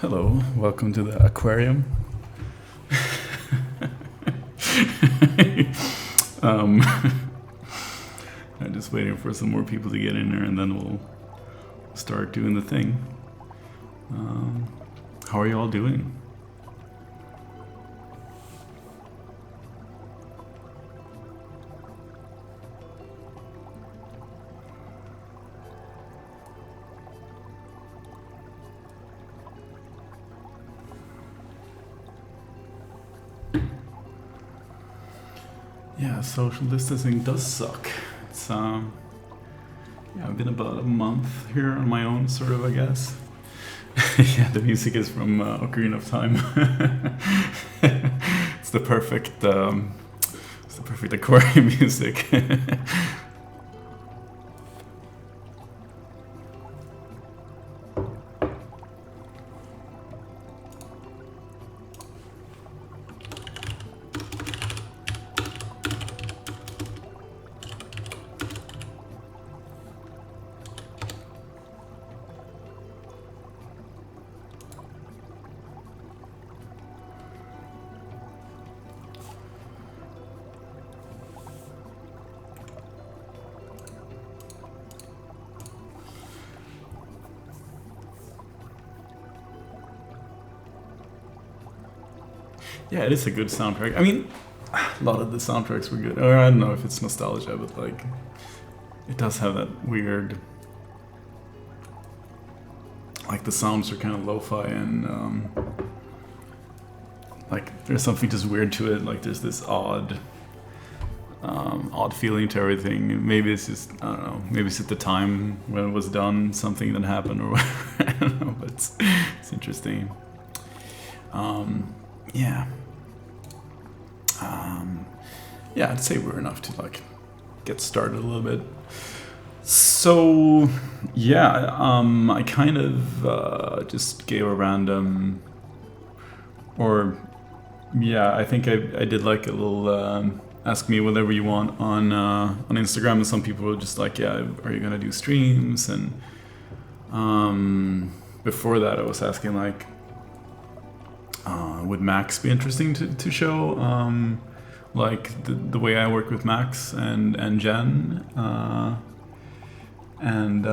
Hello, welcome to the aquarium. um, I'm just waiting for some more people to get in there and then we'll start doing the thing. How are you all doing? Yeah, social distancing does suck. It's yeah, I've been about a month here on my own, sort of, I guess. Yeah, the music is from Ocarina of Time. It's the perfect, aquarium music. Yeah, it is a good soundtrack. I mean, a lot of the soundtracks were good. Or I don't know if it's nostalgia, but like, it does have that weird, like the sounds are kind of lo-fi and like there's something just weird to it. Like there's this odd feeling to everything. Maybe it's just, I don't know, maybe it's at the time when it was done, something that happened or whatever. I don't know, but it's interesting. Yeah. Yeah, I'd say we're enough to like get started a little bit. So yeah, I kind of just gave a random, or yeah, I think I did like a little ask me whatever you want on Instagram, and some people were just like, yeah, are you gonna do streams? And before that, I was asking like, would Max be interesting to show? Like the way I work with Max and Jen, and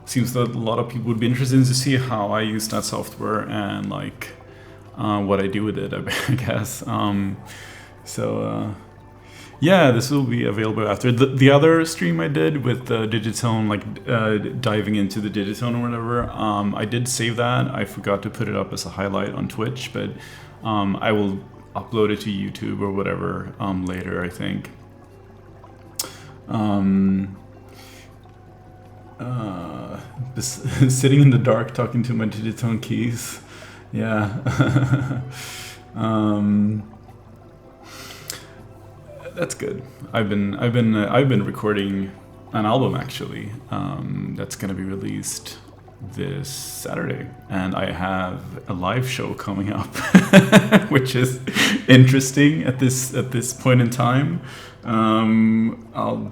seems that a lot of people would be interested to see how I use that software and like what I do with it, I guess. Yeah, this will be available after the other stream I did with Digitone, like diving into the Digitone or whatever. I did save that. I forgot to put it up as a highlight on Twitch, but I will upload it to YouTube or whatever later, I think. Sitting in the dark talking to my Digitone keys. Yeah. That's good. I've been recording an album actually. That's gonna be released this Saturday, and I have a live show coming up, which is interesting at this point in time. I'll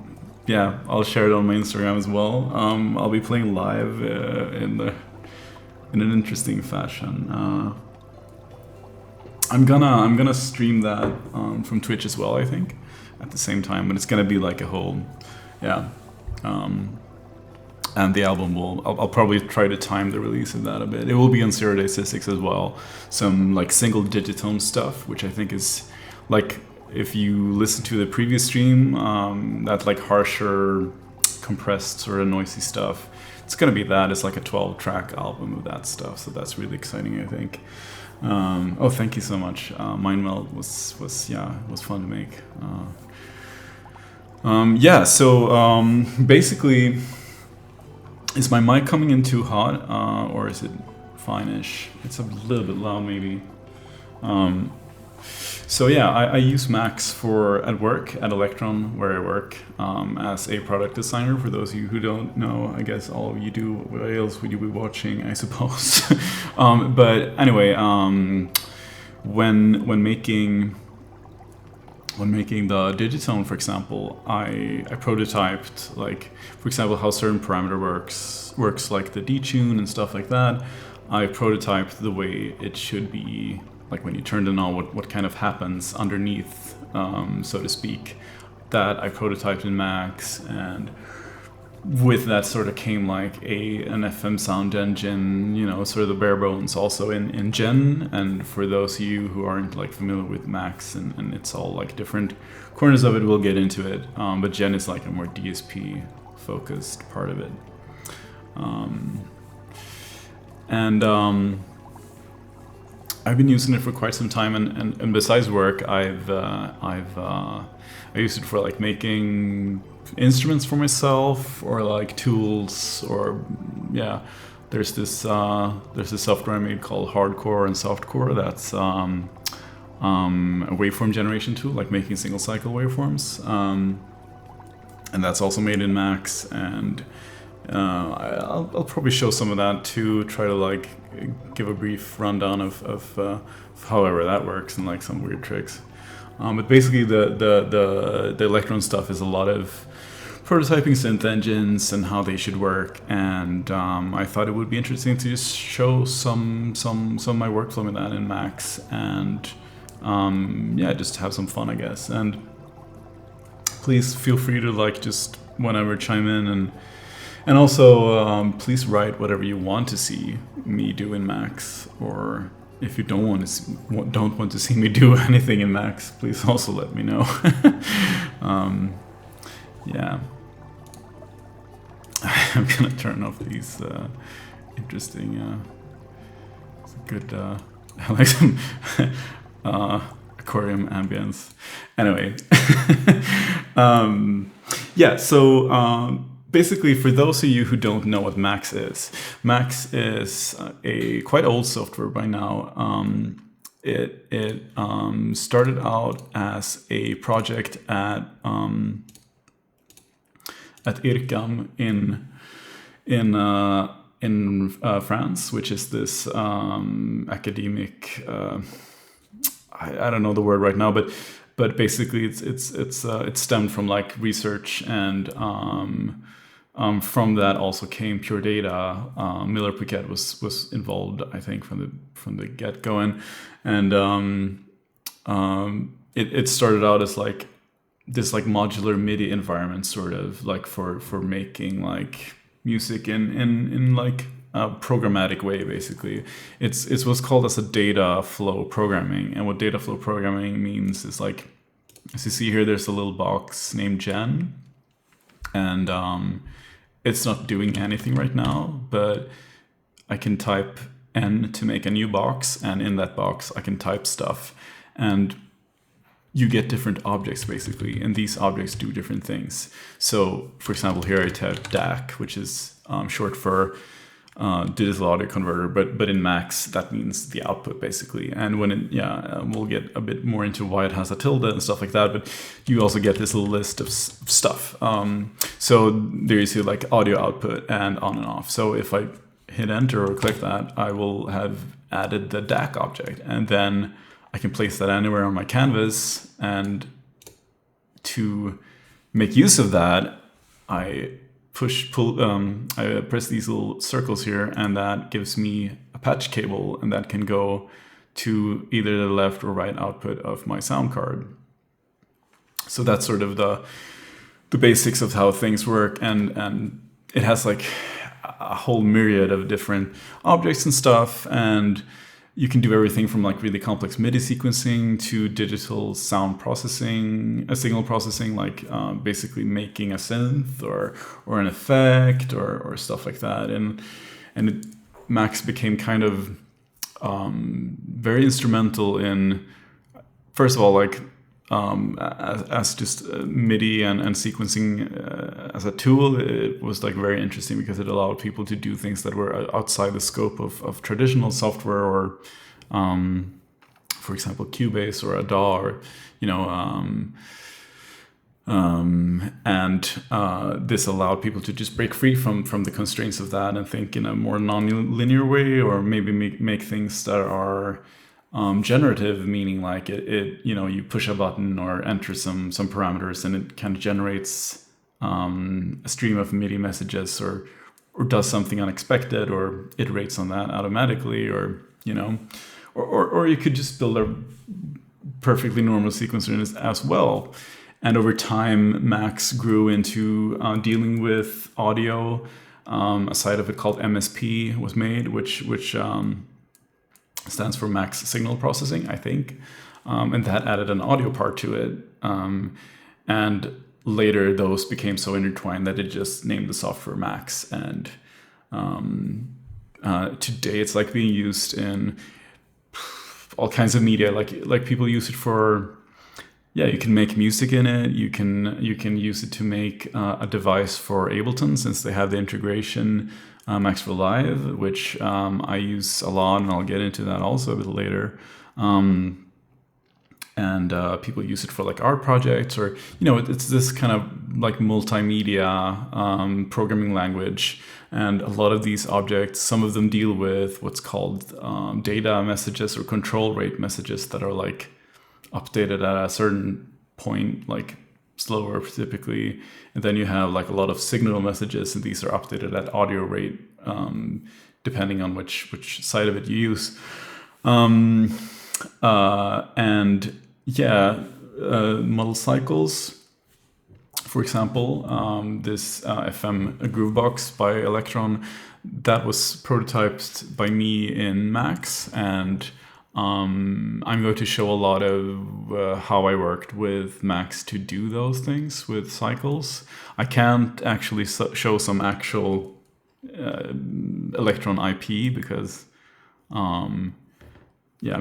share it on my Instagram as well. I'll be playing live in an interesting fashion. I'm gonna stream that from Twitch as well, I think, at the same time, but it's gonna be like a whole, yeah. And the album I'll probably try to time the release of that a bit. It will be on 0 Day Statistics as well. Some like single digitone stuff, which I think is like, if you listen to the previous stream, that like harsher, compressed sort of noisy stuff, it's gonna be that. It's like a 12-track album of that stuff, so that's really exciting, I think. Oh, thank you so much. Mind Melt was fun to make. Yeah, so basically, is my mic coming in too hot, or is it fine-ish? It's a little bit loud, maybe. So yeah, I use Max at work at Electron, where I work, as a product designer. For those of you who don't know, I guess all of you do. What else would you be watching, I suppose? But anyway, when making the Digitone, for example, I prototyped, like, for example, how certain parameter works like the detune and stuff like that. I prototyped the way it should be, like when you turn it on, what kind of happens underneath, so to speak. That I prototyped in Max, and with that sort of came like an FM sound engine, sort of the bare bones also in Gen. And for those of you who aren't like familiar with Max and it's all like different corners of it, we'll get into it. But Gen is like a more DSP focused part of it. I've been using it for quite some time, and besides work, I used it for like making instruments for myself, or like tools, or there's this software I made called Hardcore and Softcore. That's a waveform generation tool, like making single cycle waveforms, and that's also made in Max. And I'll probably show some of that too. Try to like give a brief rundown of however that works and like some weird tricks. But basically, the Electron stuff is a lot of prototyping synth engines and how they should work. And I thought it would be interesting to just show some of my workflow with that in Max, and just have some fun, I guess. And please feel free to like just whenever chime in, and also please write whatever you want to see me do in Max, or if you don't want to see me do anything in Max, please also let me know. I'm gonna turn off these interesting, good, I like some aquarium ambience. Anyway, basically, for those of you who don't know what Max is a quite old software by now. It started out as a project at IRCAM in France, which is this academic. I don't know the word right now, but basically it's stemmed from like research, and from that also came Pure Data. Miller Piquet was involved, I think, from the get go, and it started out as like this like modular MIDI environment, sort of like for making like music in like a programmatic way. Basically, it's what's called as a data flow programming. And what data flow programming means is, like, as you see here, there's a little box named Gen, and it's not doing anything right now, but I can type N to make a new box, and in that box I can type stuff, and you get different objects basically, and these objects do different things. So for example, here I type DAC, which is short for digital audio converter, but in Max that means the output basically. And when we'll get a bit more into why it has a tilde and stuff like that, but you also get this list of stuff. So there you see like audio output and on and off. So if I hit enter or click that, I will have added the DAC object, and then I can place that anywhere on my canvas. And to make use of that, I I press these little circles here, and that gives me a patch cable, and that can go to either the left or right output of my sound card. So that's sort of the basics of how things work, and it has like a whole myriad of different objects and stuff, and you can do everything from like really complex MIDI sequencing to digital sound processing, signal processing, like basically making a synth or an effect or stuff like that. And Max became kind of very instrumental in, first of all, like as just MIDI and sequencing as a tool. It was like very interesting because it allowed people to do things that were outside the scope of traditional software, or for example Cubase or a DAW, or this allowed people to just break free from the constraints of that and think in a more non-linear way, or maybe make things that are generative, meaning like it you push a button or enter some parameters, and it kind of generates a stream of MIDI messages, or does something unexpected or iterates on that automatically, or or you could just build a perfectly normal sequencer as well. And over time, Max grew into dealing with audio. A side of it called MSP was made, which stands for Max Signal Processing, I think. And that added an audio part to it. And later, those became so intertwined that it just named the software Max. And today, it's like being used in all kinds of media. Like people use it for, you can make music in it. You can use it to make a device for Ableton, since they have the integration Max for Live, which I use a lot, and I'll get into that also a bit later. And people use it for like art projects, or it's this kind of like multimedia programming language. And a lot of these objects, some of them deal with what's called data messages or control rate messages that are like updated at a certain point, like slower typically. And then you have like a lot of signal messages, and these are updated at audio rate, depending on which side of it you use. Model cycles, for example, this FM Groovebox by Electron, that was prototyped by me in Max, and I'm going to show a lot of how I worked with Max to do those things with cycles. I can't actually show some actual Electron IP because I'm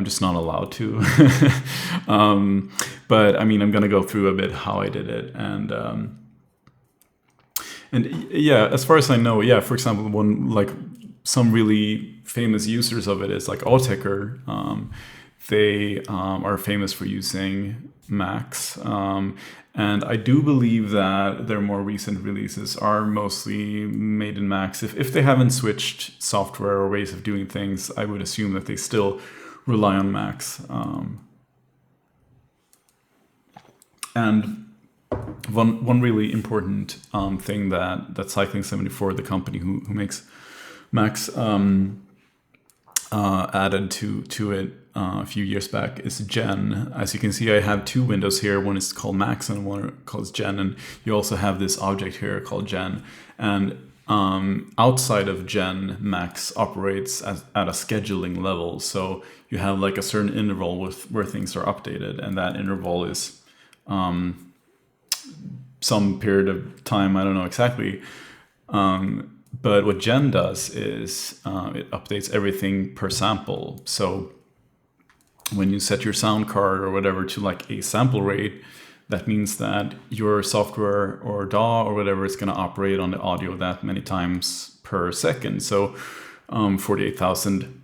just not allowed to. But I mean, I'm going to go through a bit how I did it. And as far as I know, for example, some really famous users of it is like Autechre. They are famous for using Max. And I do believe that their more recent releases are mostly made in Max. If they haven't switched software or ways of doing things, I would assume that they still rely on Max. And one really important thing that Cycling 74, the company who makes Max, added to it a few years back is Gen. As you can see, I have two windows here. One is called Max and one called Gen. And you also have this object here called Gen. And outside of Gen, Max operates at a scheduling level. So you have like a certain interval where things are updated, and that interval is some period of time, I don't know exactly. But what Gen does is it updates everything per sample. So when you set your sound card or whatever to like a sample rate, that means that your software or DAW or whatever is going to operate on the audio that many times per second. So 48,000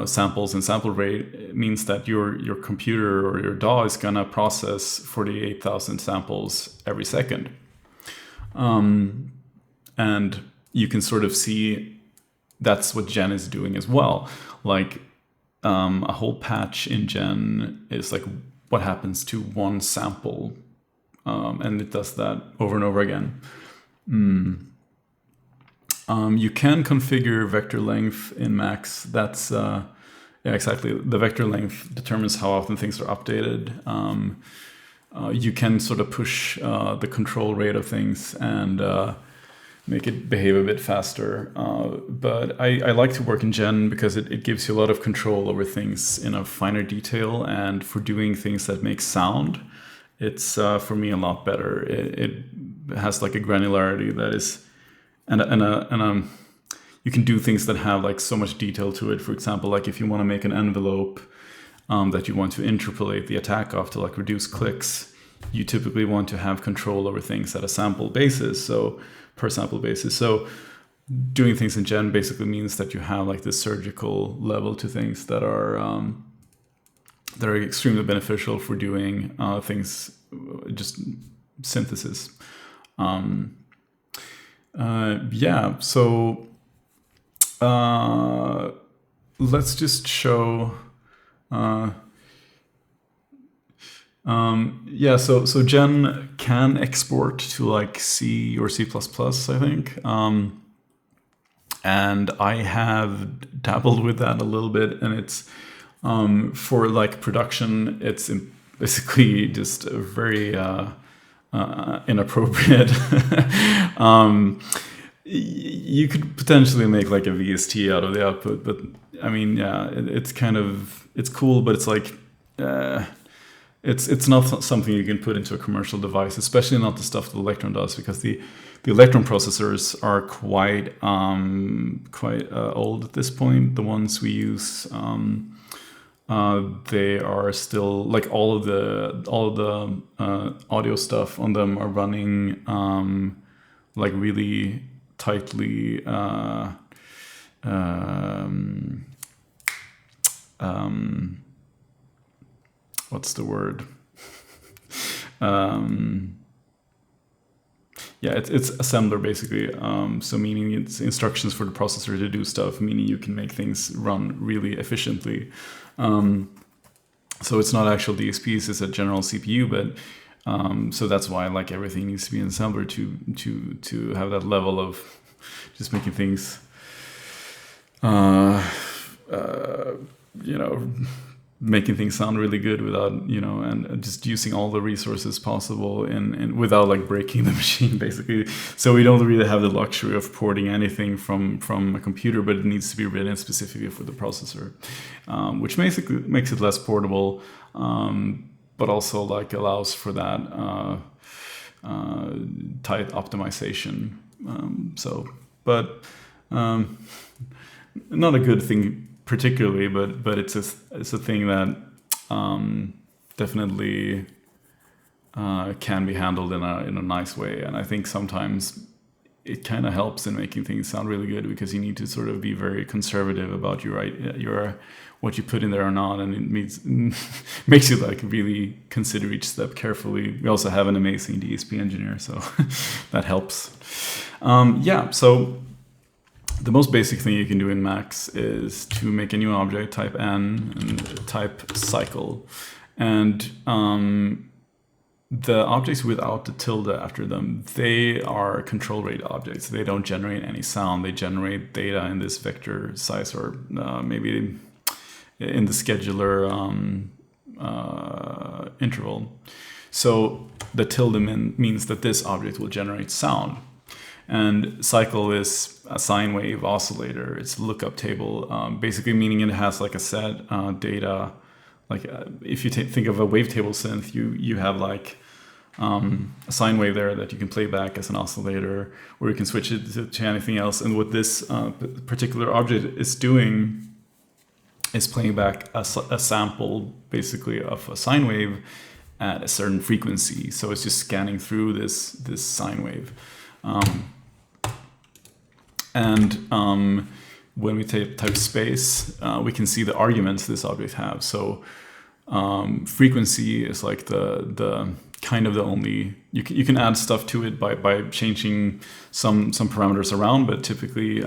samples and sample rate means that your computer or your DAW is going to process 48,000 samples every second. And you can sort of see that's what Gen is doing as well. Like a whole patch in Gen is like what happens to one sample, and it does that over and over again. You can configure vector length in Max. That's exactly. The vector length determines how often things are updated. You can sort of push the control rate of things and make it behave a bit faster. But I like to work in Gen because it gives you a lot of control over things in a finer detail, and for doing things that make sound, it's for me a lot better. It has like a granularity that is, and you can do things that have like so much detail to it. For example, like if you want to make an envelope that you want to interpolate the attack of to like reduce clicks, you typically want to have control over things at a sample basis. So per sample basis. So doing things in Gen basically means that you have like this surgical level to things that are extremely beneficial for doing things, just synthesis. So let's just show. So Gen can export to like C or C++, I think. and I have dabbled with that a little bit, and it's for like production, it's basically just a very inappropriate. You could potentially make like a VST out of the output, but I mean, yeah, it's kind of, it's cool, but it's like it's not something you can put into a commercial device, especially not the stuff that Electron does, because the Electron processors are quite old at this point. The ones we use, they are still like all of the audio stuff on them are running like really tightly. What's the word? Yeah, it's assembler basically. So meaning it's instructions for the processor to do stuff, meaning you can make things run really efficiently. So it's not actual DSPs, it's a general CPU, but so that's why like everything needs to be in assembler to have that level of just making things, making things sound really good without, and just using all the resources possible and without like breaking the machine basically. So we don't really have the luxury of porting anything from a computer, but it needs to be written specifically for the processor, which basically makes it less portable, but also like allows for that tight optimization. Not a good thing particularly, but it's a thing that definitely can be handled in a nice way, and I think sometimes it kind of helps in making things sound really good, because you need to sort of be very conservative about your what you put in there or not, and it makes you like really consider each step carefully. We also have an amazing DSP engineer, so that helps. So the most basic thing you can do in Max is to make a new object, type N, and type cycle. And the objects without the tilde after them, they are control rate objects. They don't generate any sound. They generate data in this vector size, or maybe in the scheduler interval. So the tilde means that this object will generate sound. And cycle is a sine wave oscillator. It's a lookup table, basically meaning it has like a set data. Like if you think of a wavetable synth, you have like a sine wave there that you can play back as an oscillator, or you can switch it to anything else. And what this particular object is doing is playing back a sample basically of a sine wave at a certain frequency. So it's just scanning through this sine wave. When we type space, we can see the arguments this object has. So frequency is like the kind of the only, you can add stuff to it by changing some parameters around, but typically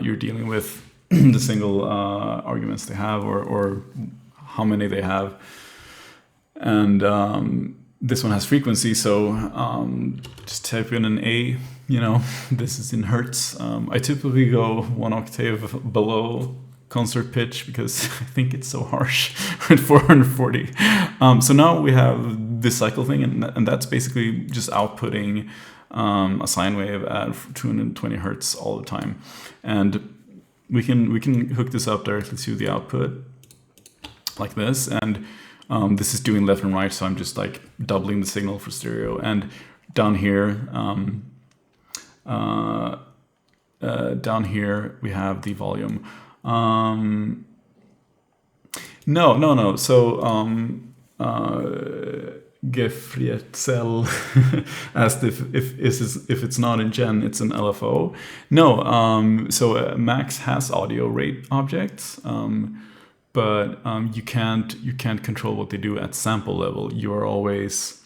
you're dealing with the single arguments they have, or how many they have. And this one has frequency, so just type in an A, this is in hertz. I typically go 1 octave below concert pitch because I think it's so harsh at 440. So now we have this cycle thing, and that's basically just outputting a sine wave at 220 hertz all the time. And we can hook this up directly to the output like this, and this is doing left and right, so I'm just like doubling the signal for stereo. And down here, we have the volume. No. So Gefrietzel asked if it's not in Gen, it's an LFO. No. So Max has audio rate objects. But you can't control what they do at sample level. You're always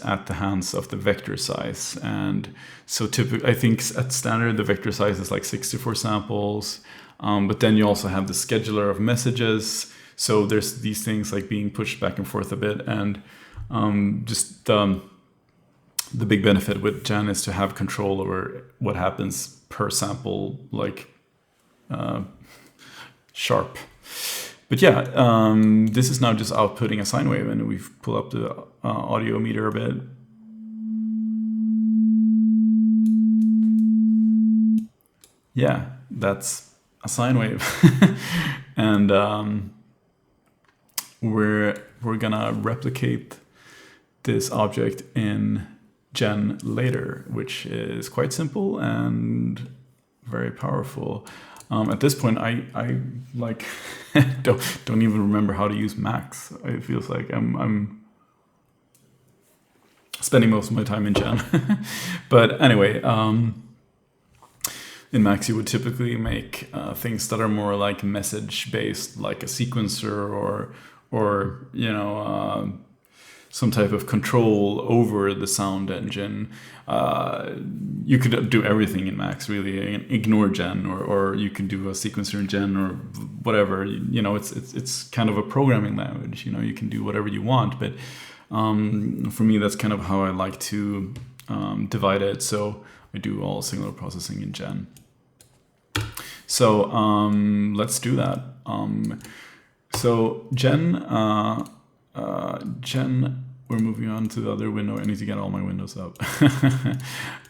at the hands of the vector size. And so typically, I think at standard the vector size is like 64 samples. But then you also have the scheduler of messages. So there's these things like being pushed back and forth a bit, and the big benefit with Gen is to have control over what happens per sample, like sharp. But yeah, this is now just outputting a sine wave, and we've pulled up the audio meter a bit. Yeah, that's a sine wave. And we're gonna replicate this object in Gen later, which is quite simple and very powerful. At this point, I like don't even remember how to use Max. It feels like I'm spending most of my time in Gen. But anyway, in Max you would typically make things that are more like message based, like a sequencer or you know, some type of control over the sound engine. You could do everything in Max, really. Ignore Gen, or you could do a sequencer in Gen, or whatever. You know, it's kind of a programming language. You know, you can do whatever you want. But for me, that's kind of how I like to divide it. So I do all signal processing in Gen. So let's do that. So Gen. Gen, we're moving on to the other window. I need to get all my windows up.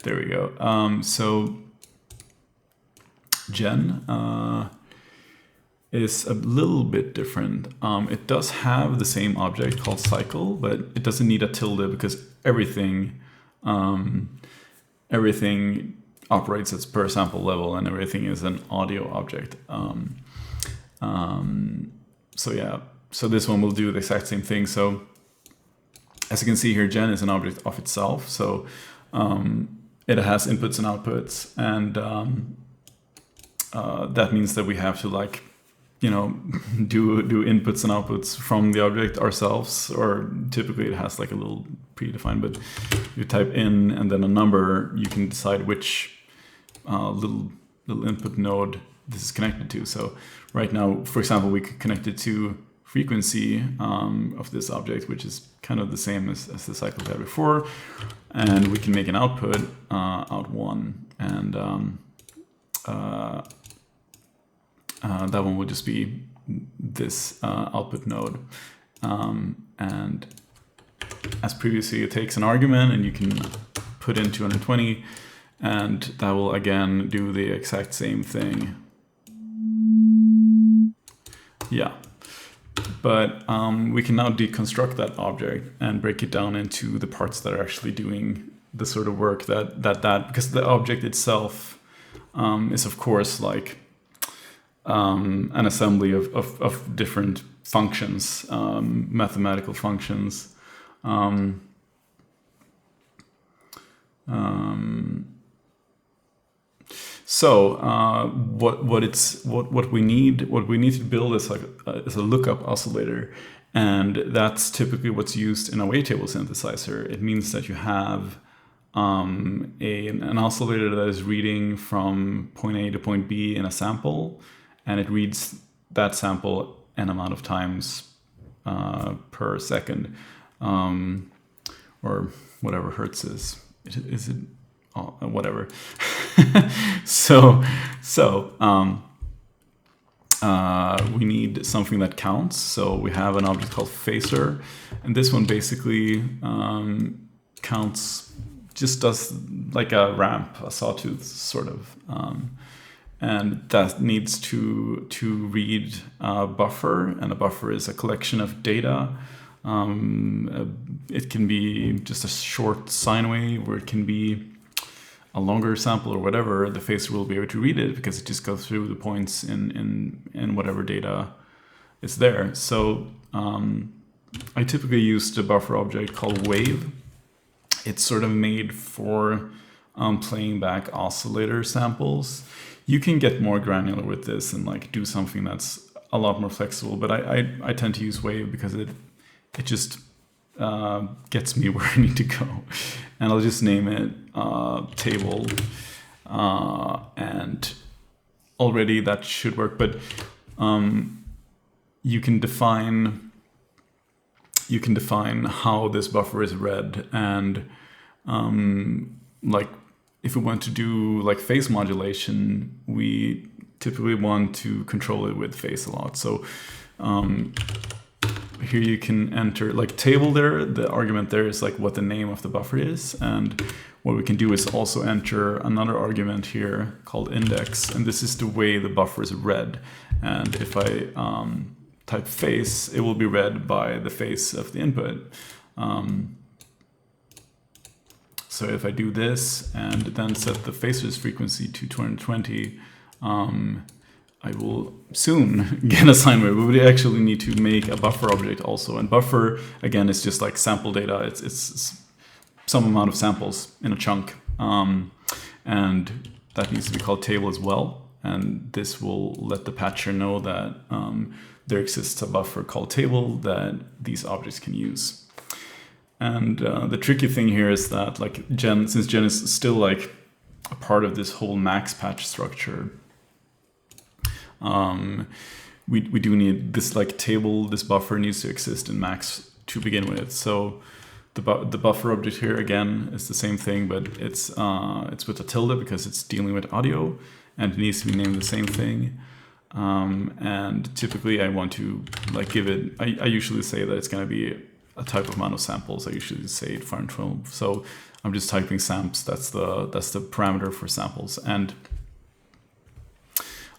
There we go. So Gen is a little bit different. It does have the same object called cycle, but it doesn't need a tilde because everything operates at per sample level, and everything is an audio object. So yeah. So this one will do the exact same thing. So as you can see here, Gen is an object of itself. So it has inputs and outputs, and that means that we have to, like, you know, do inputs and outputs from the object ourselves, or typically it has like a little predefined, but you type in and then a number, you can decide which little input node this is connected to. So right now, for example, we could connect it to frequency of this object, which is kind of the same as the cycle we had before, and we can make an output, out1, and that one will just be this output node, and as previously, it takes an argument, and you can put in 220, and that will again do the exact same thing. Yeah. But we can now deconstruct that object and break it down into the parts that are actually doing the sort of work that because the object itself is, of course, like an assembly of different functions, mathematical functions. So what we need to build is like is a lookup oscillator, and that's typically what's used in a wavetable synthesizer. It means that you have an oscillator that is reading from point A to point B in a sample, and it reads that sample n amount of times per second, or whatever hertz is. Is it? Whatever. So we need something that counts. So we have an object called phaser, and this one basically counts, just does like a ramp, a sawtooth sort of, and that needs to read a buffer, and a buffer is a collection of data. It can be just a short sine wave, or it can be a longer sample or whatever. The phaser will be able to read it because it just goes through the points in whatever data is there. So I typically use the buffer object called wave. It's sort of made for playing back oscillator samples. You can get more granular with this and like do something that's a lot more flexible, but I tend to use wave because it just gets me where I need to go. And I'll just name it table, and already that should work. But you can define how this buffer is read, and Like if we want to do like phase modulation, we typically want to control it with phase a lot. So here you can enter like table there. The argument there is like what the name of the buffer is. And what we can do is also enter another argument here called index. And this is the way the buffer is read. And if I type phase, it will be read by the phase of the input. So if I do this and then set the phase frequency to 220, I will soon get a sine wave. We would actually need to make a buffer object also. And buffer, again, is just like sample data. It's some amount of samples in a chunk. And that needs to be called table as well. And this will let the patcher know that there exists a buffer called table that these objects can use. And the tricky thing here is that like since Gen is still like a part of this whole max patch structure, we do need this like table, this buffer needs to exist in max to begin with. So the buffer object here again is the same thing, but it's with a tilde because it's dealing with audio, and it needs to be named the same thing. And typically I want to like give it, I usually say that it's going to be a type of amount of samples. I usually say 512. So I'm just typing samps. That's the parameter for samples. And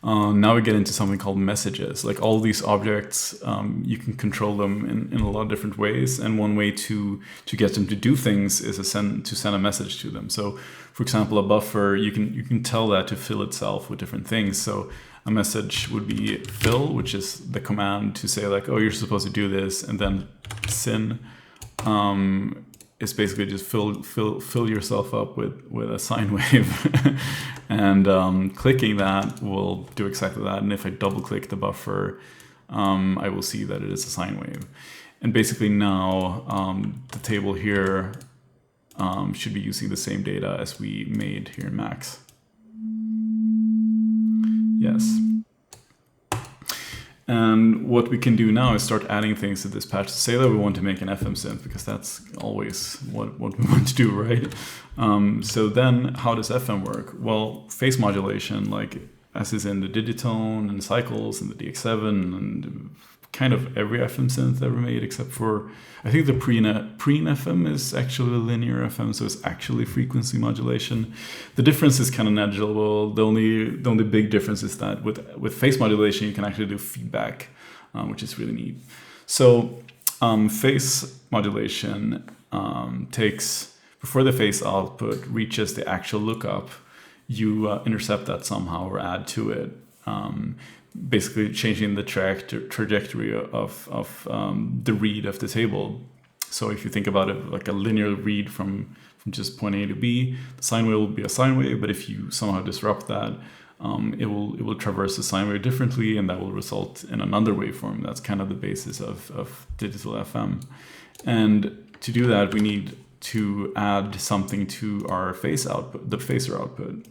now we get into something called messages. Like all these objects, you can control them in a lot of different ways. And one way to get them to do things is to send a message to them. So for example, a buffer, you can tell that to fill itself with different things. So a message would be fill, which is the command to say like, oh, you're supposed to do this. And then syn is basically just fill yourself up with a sine wave. And clicking that will do exactly that. And if I double click the buffer, I will see that it is a sine wave. And basically now the table here should be using the same data as we made here in max. Yes. And what we can do now is start adding things to this patch. Say that we want to make an FM synth, because that's always what we want to do, right? So then how does FM work? Well, phase modulation, like as is in the Digitone and cycles and the DX7 and kind of every FM synth ever made, except for, I think the Preen FM is actually a linear FM, so it's actually frequency modulation. The difference is kind of negligible. The only big difference is that with phase modulation, you can actually do feedback, which is really neat. So phase modulation takes, before the phase output reaches the actual lookup, you intercept that somehow or add to it. Basically changing the trajectory of the read of the table. So if you think about it like a linear read from just point A to B, the sine wave will be a sine wave, but if you somehow disrupt that, it will traverse the sine wave differently, and that will result in another waveform. That's kind of the basis of digital FM. And to do that, we need to add something to our phase output, the phaser output.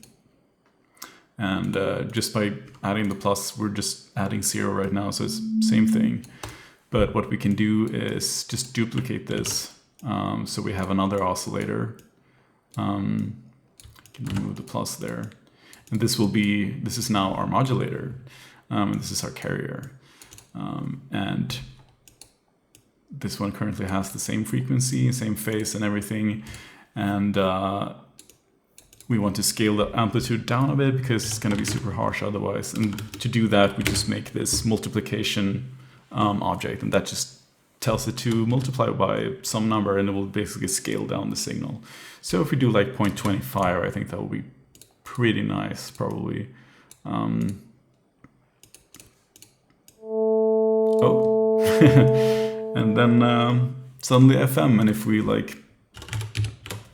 And just by adding the plus, we're just adding 0 right now, so it's same thing. But what we can do is just duplicate this. So we have another oscillator. Can remove the plus there. And this is now our modulator. And this is our carrier. And this one currently has the same frequency, same phase and everything. And we want to scale the amplitude down a bit because it's going to be super harsh otherwise. And to do that, we just make this multiplication object, and that just tells it to multiply by some number, and it will basically scale down the signal. So if we do like 0.25, I think that will be pretty nice, probably. Oh, and then suddenly FM, and if we like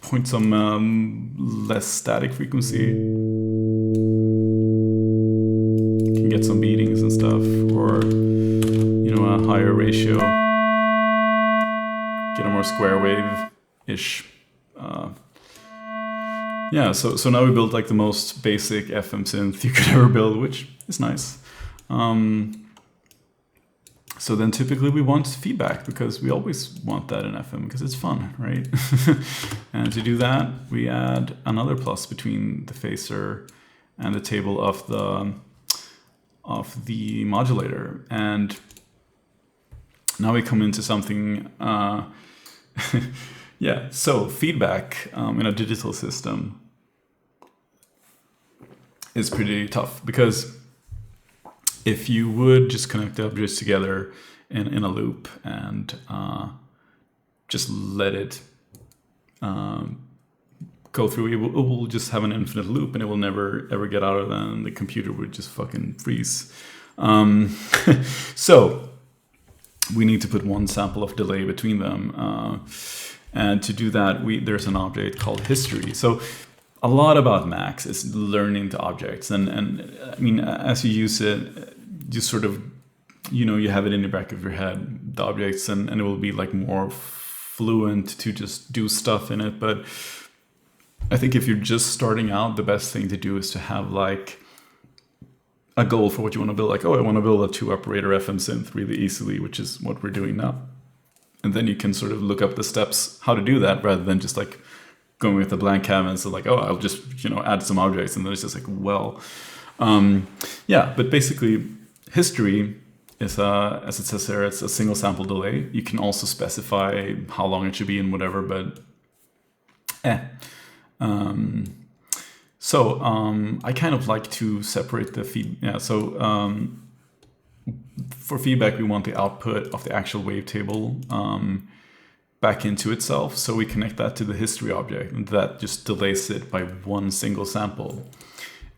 point some less static frequency, you can get some beatings and stuff, or a higher ratio, get a more square wave-ish. Yeah, so now we built like the most basic FM synth you could ever build, which is nice. So then typically we want feedback because we always want that in FM because it's fun, right? And to do that, we add another plus between the phaser and the table of the modulator. And now we come into something, yeah, so feedback in a digital system is pretty tough because if you would just connect the objects together in a loop and just let it go through, it will just have an infinite loop and it will never ever get out of that, and the computer would just fucking freeze. So we need to put one sample of delay between them. And to do that, there's an object called history. So a lot about Max is learning the objects. And I mean, as you use it, you sort of, you have it in the back of your head, the objects, and it will be like more fluent to just do stuff in it. But I think if you're just starting out, the best thing to do is to have like a goal for what you want to build. Like, oh, I want to build a 2-operator FM synth really easily, which is what we're doing now. And then you can sort of look up the steps how to do that rather than just like going with a blank canvas. So like, oh, I'll just, add some objects. And then it's just like, well, yeah, but basically history is, as it says there, it's a single sample delay. You can also specify how long it should be and whatever, but So I kind of like to separate the feed. Yeah, so for feedback, we want the output of the actual wavetable back into itself. So we connect that to the history object, and that just delays it by one single sample.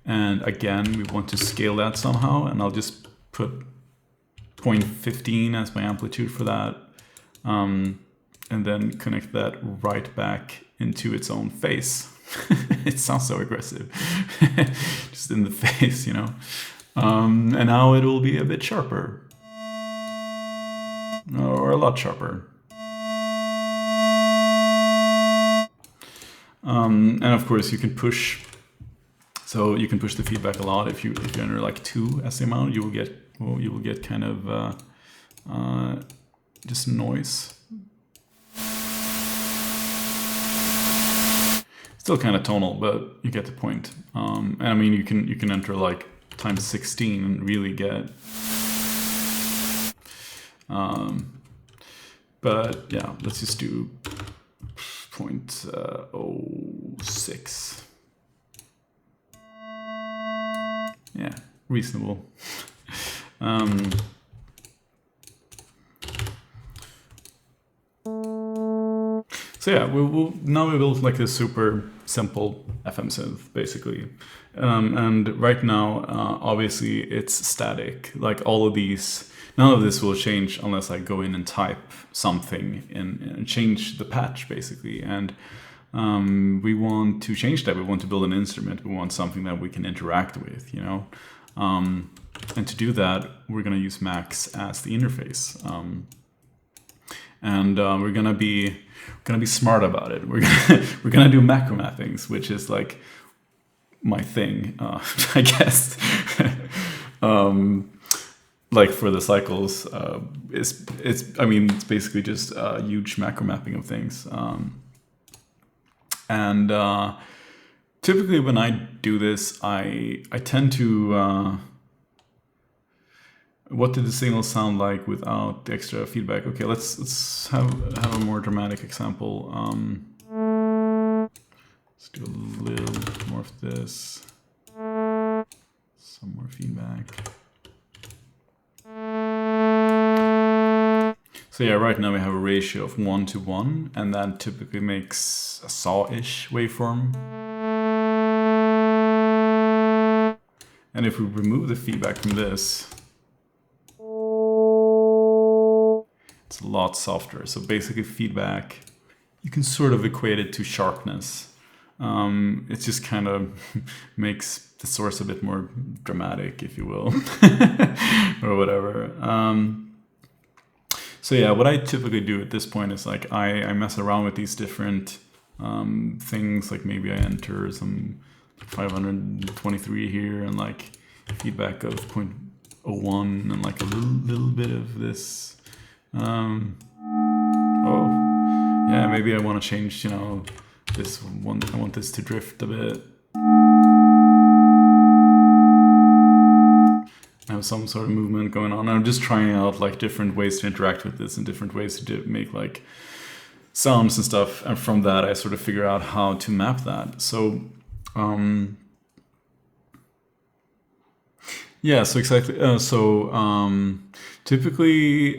And again, we want to scale that somehow, and I'll just put 0.15 as my amplitude for that, and then connect that right back into its own face. It sounds so aggressive, just in the face, and now it will be a bit sharper, or a lot sharper. And of course you can push, so you can push the feedback a lot. If you enter like 2 as the amount, you will get kind of just noise. Still kind of tonal, but you get the point. And I mean, you can enter like times 16 and really get. But yeah, let's just do 0.06. Yeah, reasonable. So yeah, now we built like a super simple FM synth basically, and right now obviously it's static. Like all of these, none of this will change unless I go in and type something and change the patch basically. And we want to change that. We want to build an instrument. We want something that we can interact with, and to do that, we're gonna use Max as the interface. And we're gonna be smart about it. We're gonna do macro mappings, which is like my thing, I guess. Like for the cycles, it's basically just a huge macro mapping of things. And typically when I do this, I tend to. What did the signal sound like without the extra feedback? Okay, let's have a more dramatic example. Let's do a little more of this. Some more feedback. So yeah, right now we have a ratio of 1:1, and that typically makes a saw-ish waveform. And if we remove the feedback from this, it's a lot softer. So basically feedback, you can sort of equate it to sharpness. It just kind of makes the source a bit more dramatic, if you will, or whatever. So yeah, what I typically do at this point is like I mess around with these different things. Like maybe I enter some 523 here and like feedback of a 1 and like a little bit of this. Oh, yeah, maybe I want to change, you know, this one. I want this to drift a bit. I have some sort of movement going on. I'm just trying out like different ways to interact with this and different ways to make like sounds and stuff. And from that, I sort of figure out how to map that. So, yeah, so exactly. Typically,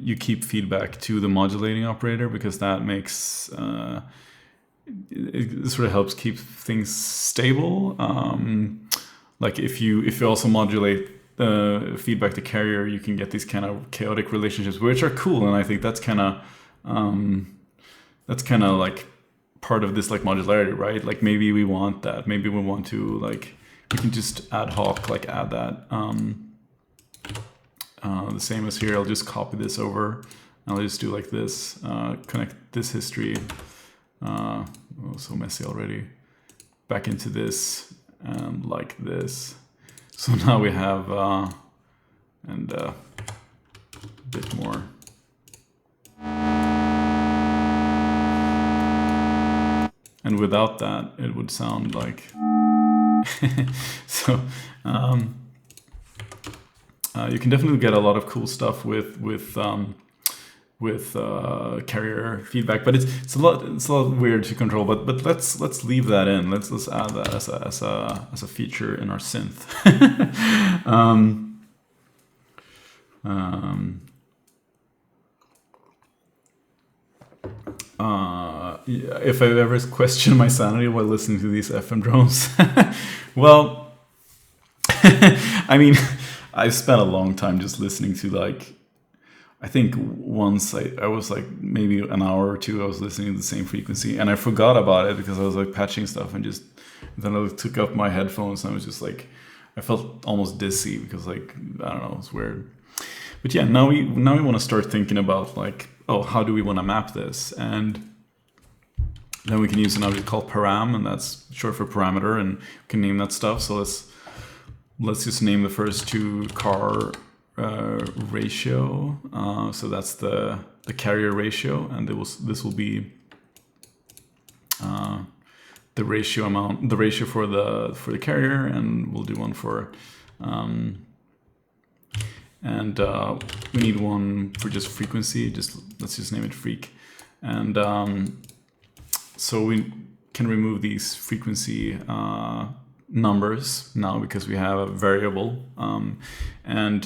you keep feedback to the modulating operator because that makes it sort of helps keep things stable. Like if you also modulate feedback to carrier, you can get these kind of chaotic relationships, which are cool, and I think that's kind of like part of this like modularity, right? Like maybe we want that. Maybe we want to like we can just ad hoc like add that. The same as here. I'll just copy this over. I'll just do like this. Connect this history. Oh, so messy already. Back into this. And like this. So now we have and a bit more. And without that, it would sound like so. You can definitely get a lot of cool stuff with carrier feedback, but it's a lot weird to control. But let's leave that in. Let's add that as a feature in our synth. If I've ever questioned my sanity while listening to these FM drones, well, I mean, I've spent a long time just listening to like. I think once I was like maybe an hour or two I was listening to the same frequency and I forgot about it because I was like patching stuff and just then I took up my headphones and I was just like I felt almost dizzy because like I don't know, it's weird. But yeah, now we want to start thinking about like, oh, how do we want to map this? And then we can use an object called param, and that's short for parameter, and we can name that stuff. So let's just name the first two car ratio. So that's the carrier ratio, and this will be the ratio amount, the ratio for the carrier, and we'll do one for we need one for just frequency. Let's just name it freak, and so we can remove these frequency numbers now because we have a variable, and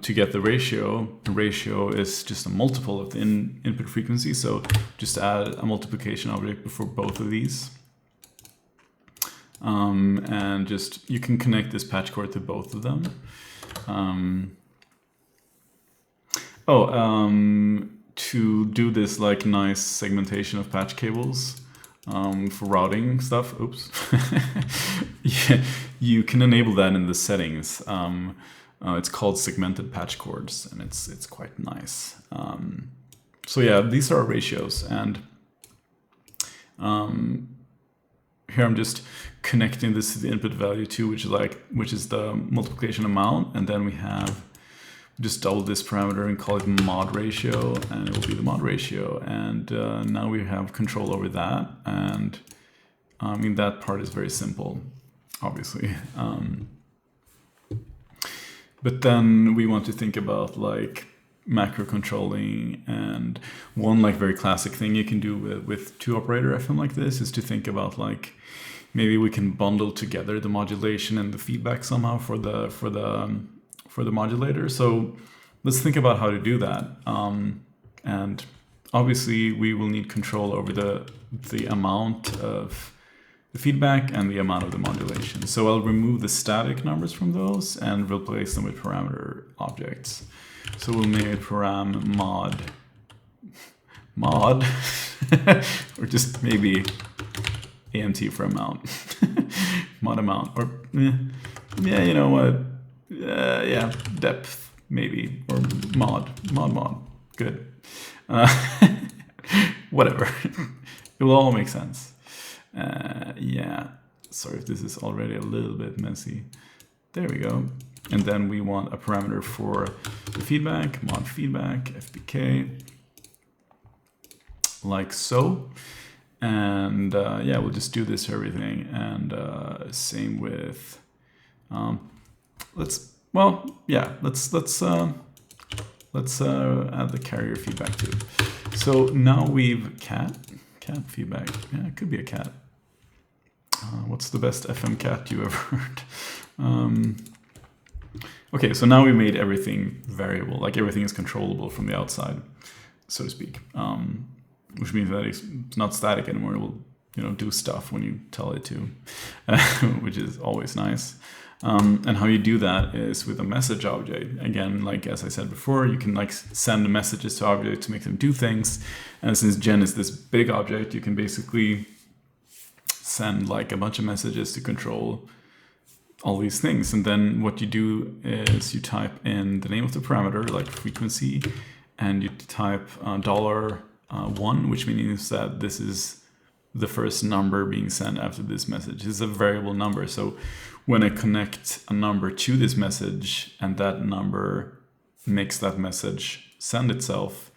to get the ratio is just a multiple of the input frequency, so just add a multiplication object for both of these, and just you can connect this patch cord to both of them. To do this like nice segmentation of patch cables for routing stuff, oops, yeah, you can enable that in the settings. It's called segmented patch cords, and it's quite nice. So yeah, these are our ratios, and here I'm just connecting this to the input value too, which is the multiplication amount, and then we have just double this parameter and call it mod ratio, and it will be the mod ratio, and now we have control over that. And I mean, that part is very simple, obviously, but then we want to think about like macro controlling, and one like very classic thing you can do with two operator FM like this is to think about like maybe we can bundle together the modulation and the feedback somehow for the modulator. So let's think about how to do that. And obviously we will need control over the amount of the feedback and the amount of the modulation. So I'll remove the static numbers from those and replace them with parameter objects. So we'll name it param mod, or just maybe AMT for amount, mod amount, or yeah, you know what? Yeah, depth maybe, or mod, good. Whatever, it will all make sense. Yeah, sorry if this is already a little bit messy. There we go. And then we want a parameter for the feedback, mod feedback, FBK, like so. And yeah, we'll just do this for everything. And same with, let's add the carrier feedback too. So now we've cat feedback. Yeah, it could be a cat. What's the best FM cat you ever heard? Okay, so now we made everything variable, like everything is controllable from the outside, so to speak. Which means that it's not static anymore. It will, do stuff when you tell it to, which is always nice. And how you do that is with a message object. Again, like as I said before, you can like send messages to objects to make them do things. And since Gen is this big object, you can basically send like a bunch of messages to control all these things. And then what you do is you type in the name of the parameter, like frequency, and you type $1, which means that this is the first number being sent after this message. It's a variable number. So when I connect a number to this message and that number makes that message send itself,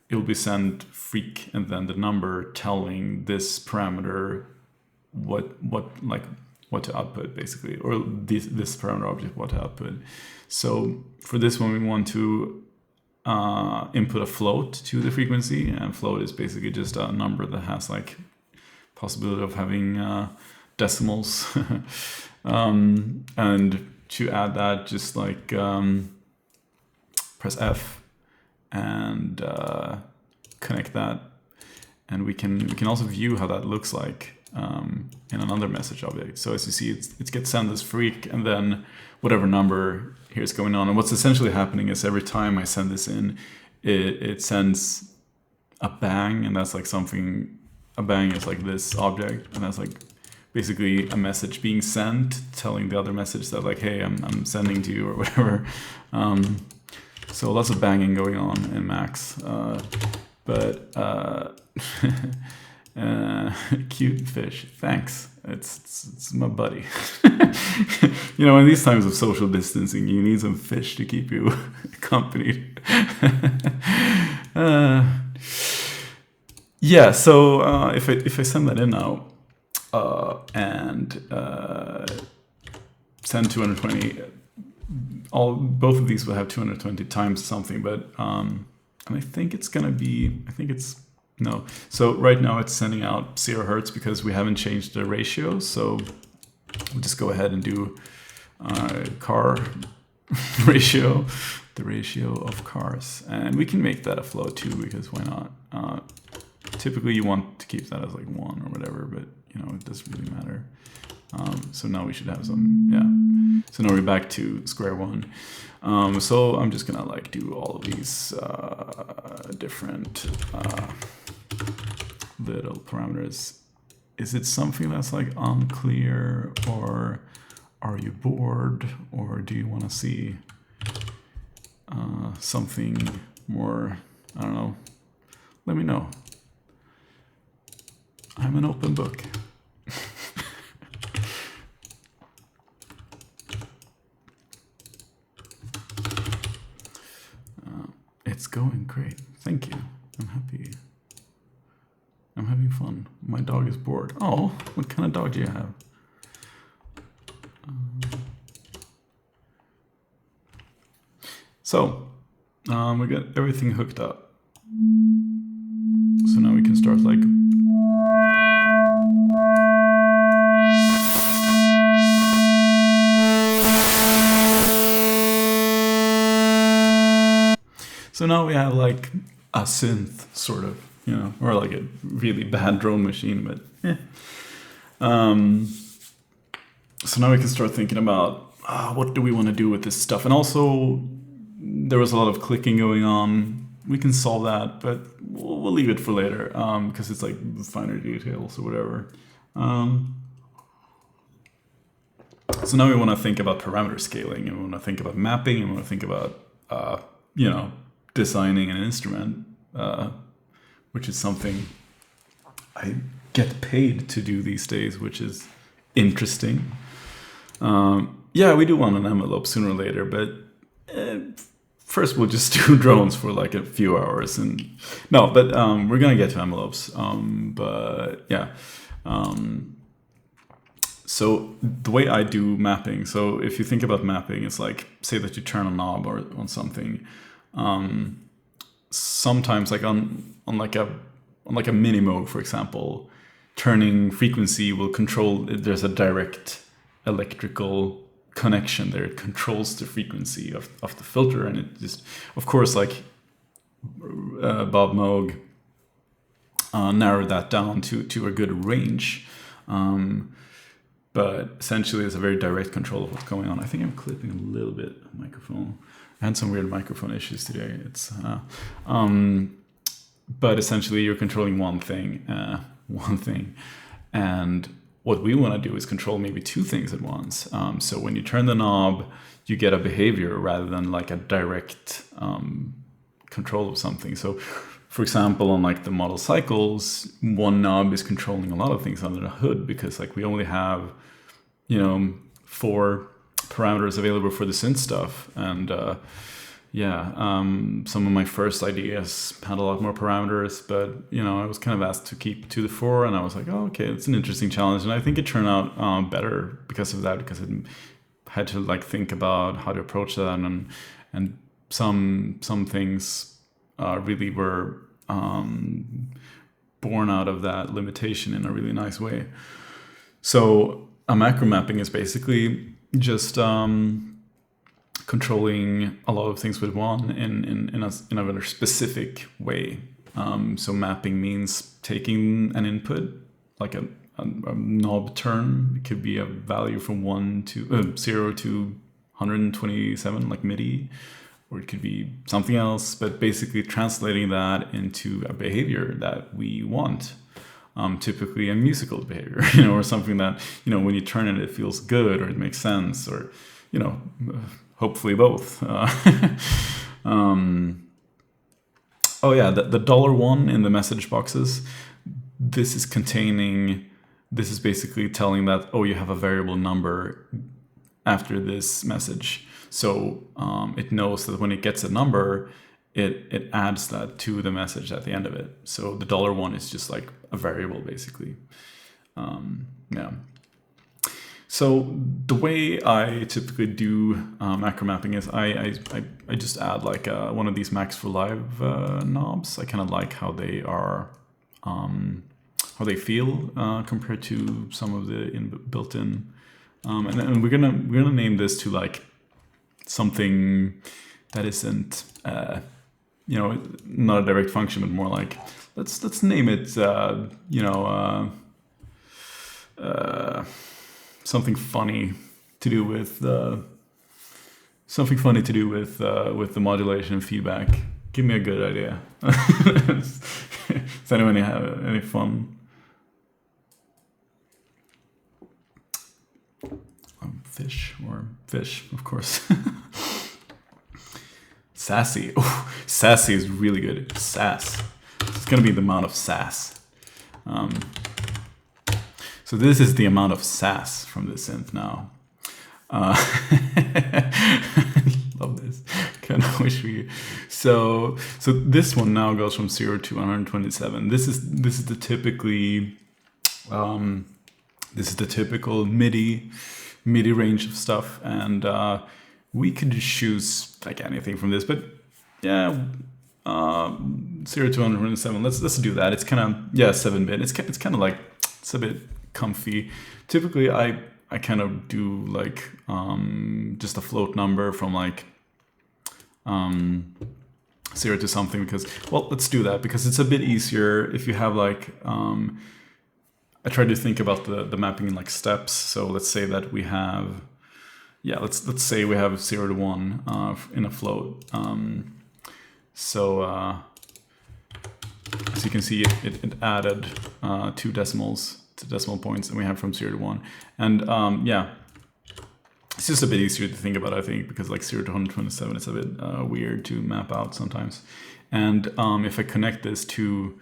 it will be sent freq and then the number telling this parameter what to output basically, or this parameter object what to output. So for this one, we want to input a float to the frequency, and float is basically just a number that has like possibility of having decimals. And to add that, just like press F and connect that, and we can also view how that looks like in another message object. So as you see, it gets sent as freq, and then whatever number here is going on. And what's essentially happening is every time I send this in, it sends a bang, and that's like something. A bang is like this object, and that's like basically a message being sent telling the other message that like, hey, I'm sending to you or whatever. So lots of banging going on in Max, but cute fish, thanks. It's my buddy. In these times of social distancing, you need some fish to keep you accompanied. Yeah, so if I send that in now and send 220, both of these will have 220 times something, but and I think it's gonna be, no. So right now it's sending out 0 hertz because we haven't changed the ratio. So we'll just go ahead and do car ratio, the ratio of cars, and we can make that a float too, because why not? Typically you want to keep that as like 1 or whatever, but it doesn't really matter. So now we should have some, yeah. So now we're back to square one. So I'm just gonna like do all of these different little parameters. Is it something that's like unclear, or are you bored, or do you want to see something more? I don't know. Let me know. I'm an open book. It's going great. Thank you. I'm happy. I'm having fun. My dog is bored. Oh, what kind of dog do you have? So, we got everything hooked up. So now we can start like... So now we have like a synth, sort of, or like a really bad drone machine, but yeah. So now we can start thinking about what do we want to do with this stuff. And also, there was a lot of clicking going on. We can solve that, but we'll leave it for later because it's like finer details or whatever. So now we want to think about parameter scaling, and we want to think about mapping, and we want to think about, designing an instrument, which is something I get paid to do these days, which is interesting. Yeah, we do want an envelope sooner or later, but uh, first we'll just do drones for like a few hours, and no, but we're gonna get to envelopes. But yeah, um, so the way I do mapping. So if you think about mapping, it's like say that you turn a knob or on something. Sometimes like on like a mini Moog, for example, turning frequency will control. There's a direct electrical connection there. It controls the frequency of the filter, and it just, of course, like Bob Moog narrowed that down to a good range. But essentially, it's a very direct control of what's going on. I think I'm clipping a little bit of microphone. I had some weird microphone issues today. But essentially, you're controlling one thing, and what we want to do is control maybe two things at once. So when you turn the knob, you get a behavior rather than like a direct control of something. So, for example, on like the model cycles, one knob is controlling a lot of things under the hood because like we only have, 4 parameters available for the synth stuff. And some of my first ideas had a lot more parameters, but I was kind of asked to keep to the 4, and I was like, oh, okay, it's an interesting challenge. And I think it turned out better because of that, because it had to like think about how to approach that, and some things really were born out of that limitation in a really nice way. So a macro mapping is basically just controlling a lot of things with one in a very specific way. So mapping means taking an input, like a knob turn. It could be a value from 0 to 127, like MIDI, or it could be something else, but basically translating that into a behavior that we want. Typically a musical behavior, or something that, when you turn it, it feels good, or it makes sense, or, hopefully both. Oh yeah, the $1 in the message boxes, this is basically telling that, oh, you have a variable number after this message. So it knows that when it gets a number, it adds that to the message at the end of it. So the $1 is just like a variable, basically. Yeah. So the way I typically do macro mapping is I just add like one of these Max for Live knobs. I kind of like how they are, how they feel compared to some of the built-in. And we're gonna name this to like something that isn't not a direct function, but more like let's name it something funny to do with the modulation feedback. Give me a good idea. Does anyone have any fun? Fish, of course. Sassy. Oh, sassy is really good. Sass. It's going to be the amount of sass. So this is the amount of sass from the synth now. Love this. Kind of wish we. So this one now goes from 0 to 127. This is the typical MIDI range of stuff, and we could just choose like anything from this, but yeah, 0 to 127. Let's do that. It's kind of 7-bit. It's kind of like, it's a bit comfy. Typically, I kind of do like just a float number from like 0 to something, because, well, let's do that because it's a bit easier if you have like I try to think about the mapping in like steps. So let's say that we have, let's say we have 0 to 1 in a float. So as you can see, it added 2 decimal points, and we have from 0 to 1. And it's just a bit easier to think about, I think, because like 0 to 127 is a bit weird to map out sometimes. And if I connect this to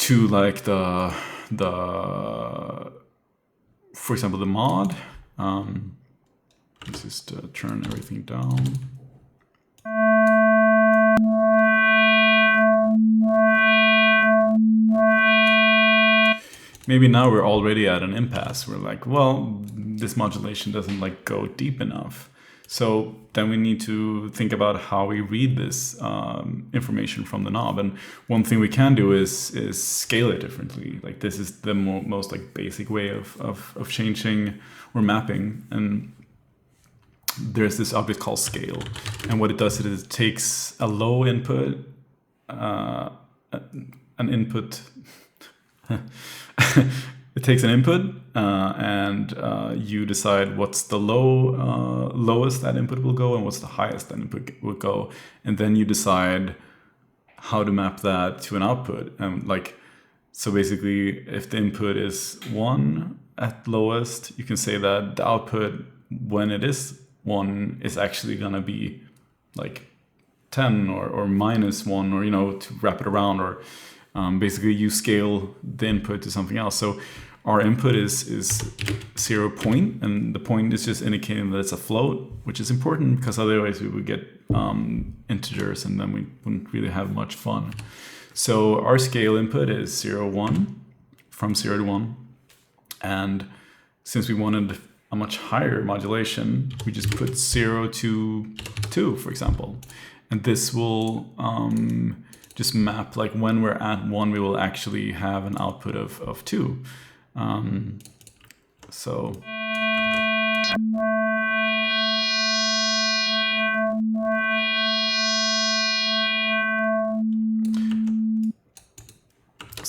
like the for example, the mod, Let's just turn everything down. Maybe now we're already at an impasse. We're like, well, this modulation doesn't like go deep enough. So then we need to think about how we read this information from the knob. And one thing we can do is scale it differently. Like this is the most like basic way of changing or mapping. And there's this object called scale. And what it does is it takes a low input, an input. It takes an input and you decide what's the lowest that input will go and what's the highest that input will go, and then you decide how to map that to an output. And like, so basically, if the input is 1 at lowest, you can say that the output when it is 1 is actually gonna be like 10 or -1, or to wrap it around, or basically you scale the input to something else. So our input is 0 point, and the point is just indicating that it's a float, which is important because otherwise we would get integers and then we wouldn't really have much fun. So our scale input is 0, 1, from 0 to 1. And since we wanted a much higher modulation, we just put 0 to 2, for example. And this will just map, like when we're at 1, we will actually have an output of 2. So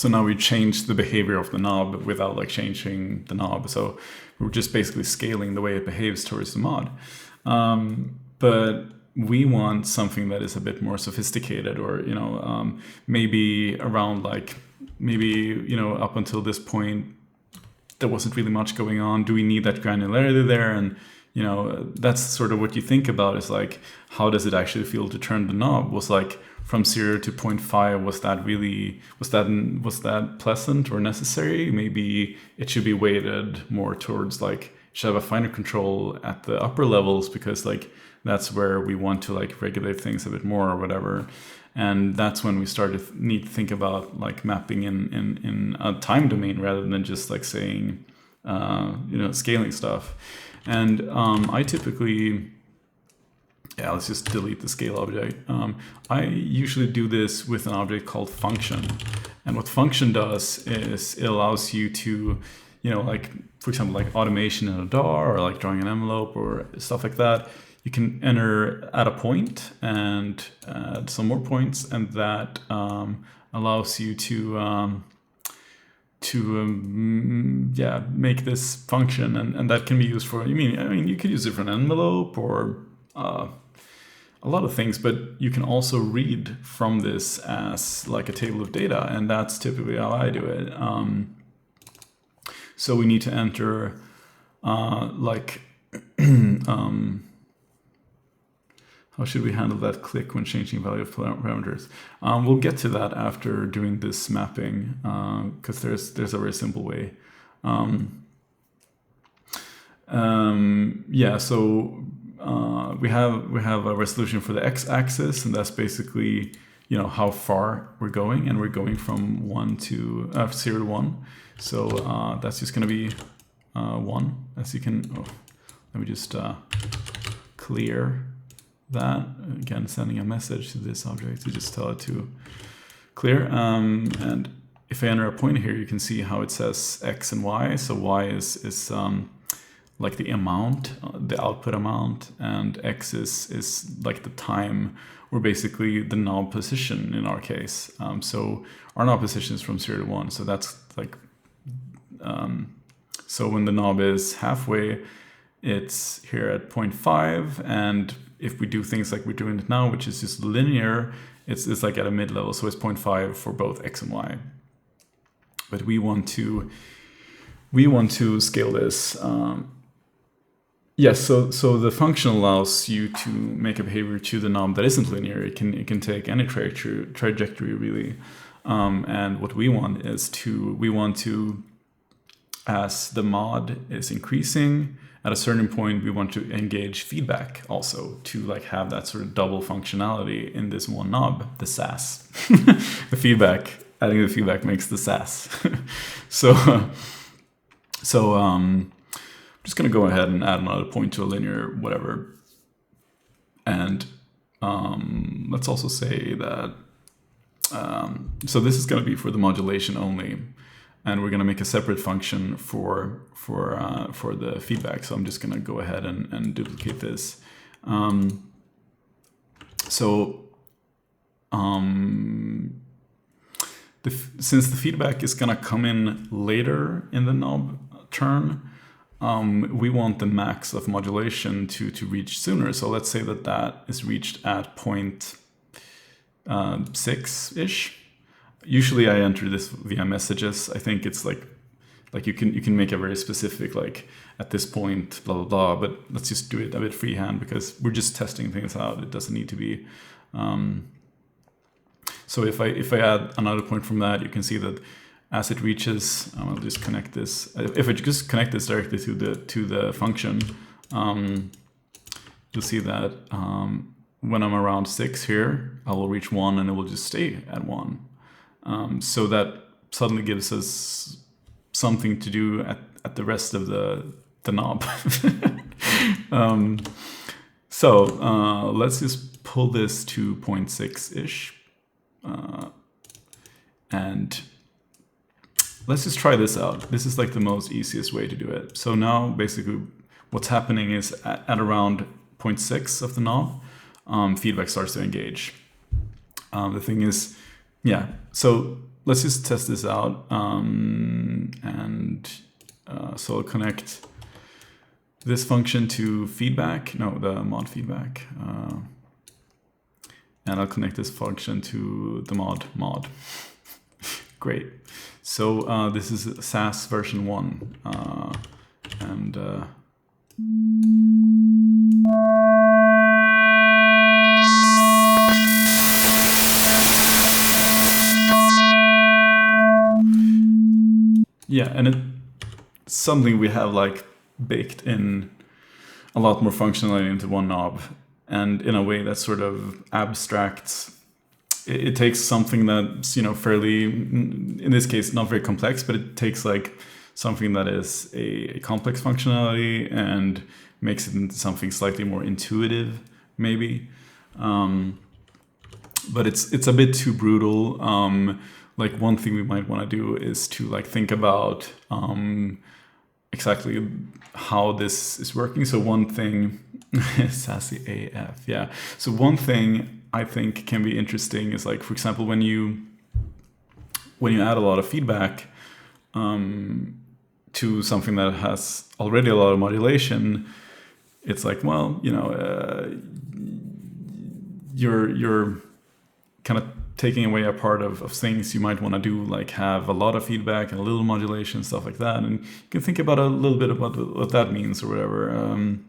now we change the behavior of the knob without like changing the knob. So we're just basically scaling the way it behaves towards the mod. But we want something that is a bit more sophisticated, or maybe around like up until this point there wasn't really much going on. Do we need that granularity there? And that's sort of what you think about, is like, how does it actually feel to turn the knob? Was like from 0 to 0.5, was that pleasant or necessary? Maybe it should be weighted more towards like, should have a finer control at the upper levels, because like that's where we want to like regulate things a bit more or whatever. And that's when we start to need to think about like mapping in a time domain rather than just like saying, scaling stuff. And I typically, let's just delete the scale object. I usually do this with an object called function. And what function does is it allows you to, like, for example, like automation in a DAR, or like drawing an envelope or stuff like that. You can enter at a point and add some more points, and that allows you to make this function, and that can be used for. You could use it for an envelope or a lot of things, but you can also read from this as like a table of data, and that's typically how I do it. So we need to enter how should we handle that click when changing value of parameters? We'll get to that after doing this mapping, because there's a very simple way. So we have a resolution for the x-axis, and that's basically how far we're going, and we're going from 0 to 1. So that's just going to be 1, as you can. Let me just clear that. Again, sending a message to this object to just tell it to clear. And if I enter a point here, you can see how it says x and y. So y is like the amount, the output amount, and x is like the time, or basically the knob position in our case. So our knob position is from 0 to 1. So that's like, so when the knob is halfway, it's here at 0.5, and if we do things like we're doing it now, which is just linear, it's like at a mid-level, so it's 0.5 for both x and y. But we want to scale this. So the function allows you to make a behavior to the knob that isn't linear. It can take any trajectory really. And what we want is to, as the mod is increasing at a certain point, we want to engage feedback also to like have that sort of double functionality in this one knob, the sass. The feedback, adding the feedback makes the sass. I'm just going to go ahead and add another point to a linear whatever. And let's also say that, so this is going to be for the modulation only. And we're going to make a separate function for the feedback. So I'm just going to go ahead and duplicate this. Since the feedback is going to come in later in the knob turn, we want the max of modulation to reach sooner. So let's say that is reached at 0.6-ish. Usually I enter this via messages. I think it's like you can make a very specific, like at this point, blah, blah, blah, but let's just do it a bit freehand because we're just testing things out. It doesn't need to be. So if I add another point from that, you can see that as it reaches, I'll just connect this. If I just connect this directly to the function, you'll see that when I'm around 6 here, I will reach 1 and it will just stay at 1. So that suddenly gives us something to do at the rest of the knob. Let's just pull this to 0.6-ish. And let's just try this out. This is like the most easiest way to do it. So now basically what's happening is at around 0.6 of the knob, feedback starts to engage. The thing is, yeah, so let's just test this out. So I'll connect this function to feedback, the mod feedback. And I'll connect this function to the mod. Great. So this is SAS version 1. Yeah, and it's something we have like baked in a lot more functionality into one knob. And in a way that sort of abstracts, it takes something that's, fairly, in this case, not very complex, but it takes like something that is a complex functionality and makes it into something slightly more intuitive, maybe. But it's a bit too brutal. Like one thing we might want to do is to like think about exactly how this is working. So one thing, sassy AF, yeah. So one thing I think can be interesting is like, for example, when you add a lot of feedback to something that has already a lot of modulation, it's like, well, you're kind of taking away a part of things you might want to do, like have a lot of feedback and a little modulation, stuff like that. And you can think about a little bit about what that means or whatever.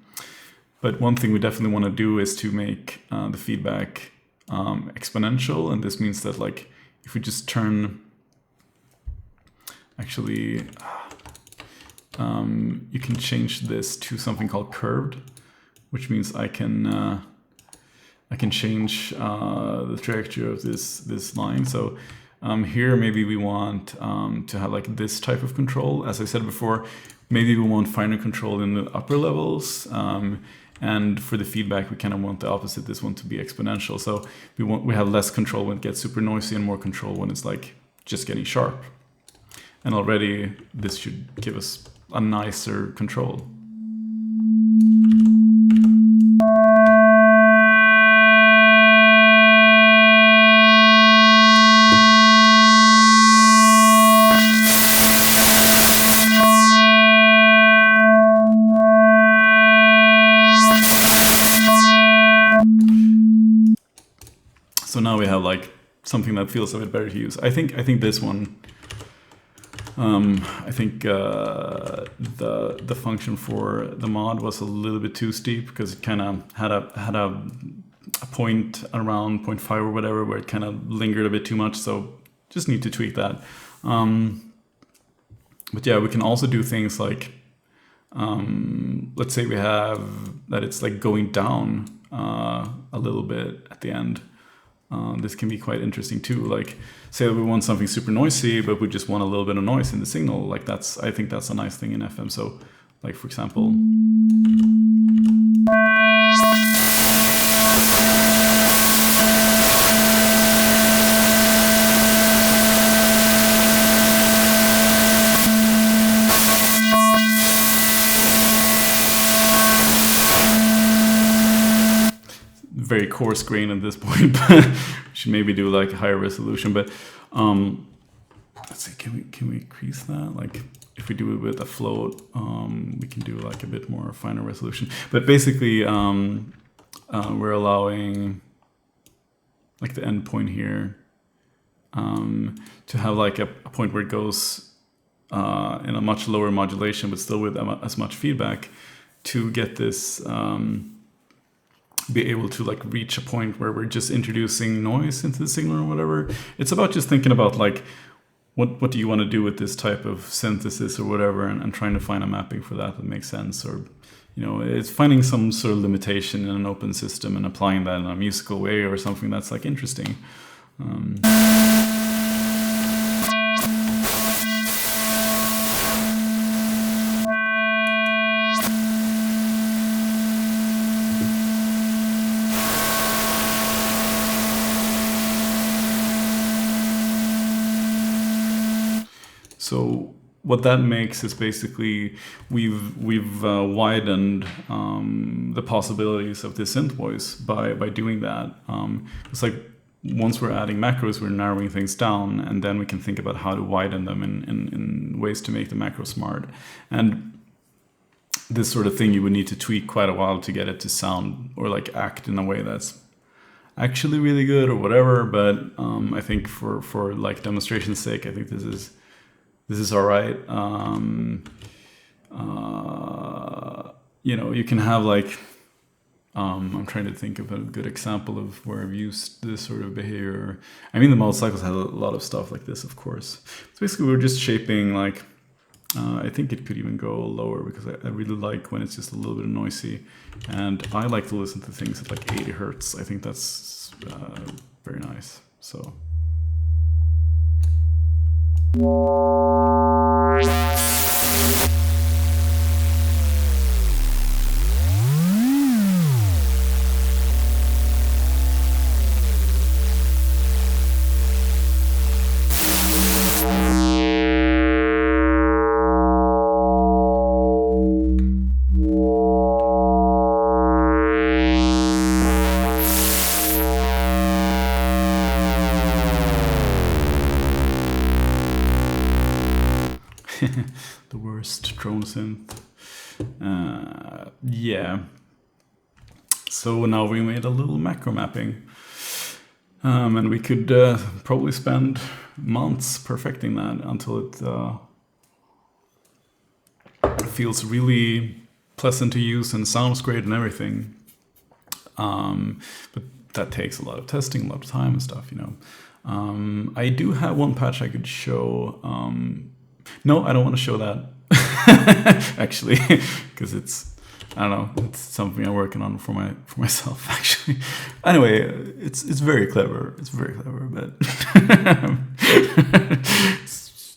But one thing we definitely want to do is to make the feedback exponential. And this means that like if we just turn, actually, you can change this to something called curved, which means I can change the trajectory of this line. So here maybe we want to have like this type of control. As I said before, maybe we want finer control in the upper levels. And for the feedback, we kind of want the opposite, this one to be exponential. So we have less control when it gets super noisy and more control when it's like just getting sharp. And already this should give us a nicer control. So now we have like something that feels a bit better to use. I think this one, I think the function for the mod was a little bit too steep because it kind of had a point around 0.5 or whatever where it kind of lingered a bit too much. So just need to tweak that. But yeah, we can also do things like let's say we have that it's like going down a little bit at the end. This can be quite interesting too. Like, say that we want something super noisy, but we just want a little bit of noise in the signal. Like I think that's a nice thing in FM. So, like for example. Very coarse grain at this point, but we should maybe do like a higher resolution. But let's see, can we increase that? Like if we do it with a float, we can do like a bit more finer resolution. But basically, we're allowing like the end point here to have like a point where it goes in a much lower modulation, but still with as much feedback, to get this. Be able to like reach a point where we're just introducing noise into the signal or whatever. It's about just thinking about like what do you want to do with this type of synthesis or whatever, and trying to find a mapping for that makes sense. Or it's finding some sort of limitation in an open system and applying that in a musical way or something that's like interesting. So what that makes is basically we've widened the possibilities of the synth voice by doing that. It's like once we're adding macros, we're narrowing things down, and then we can think about how to widen them in ways to make the macro smart. And this sort of thing you would need to tweak quite a while to get it to sound or like act in a way that's actually really good or whatever. But I think for like demonstration's sake, I think this is all right. You can have like, I'm trying to think of a good example of where I've used this sort of behavior. I mean, the mode cycles have a lot of stuff like this, of course. So basically we're just shaping like, I think it could even go lower because I really like when it's just a little bit noisy. And I like to listen to things at like 80 Hertz. I think that's very nice. So. The worst drone synth. Yeah. So now we made a little macro mapping. And we could probably spend months perfecting that until it feels really pleasant to use and sounds great and everything. But that takes a lot of testing, a lot of time and stuff, I do have one patch I could show. No, I don't want to show that, actually, because it's something I'm working on for myself, actually. Anyway, it's very clever. It's very clever, but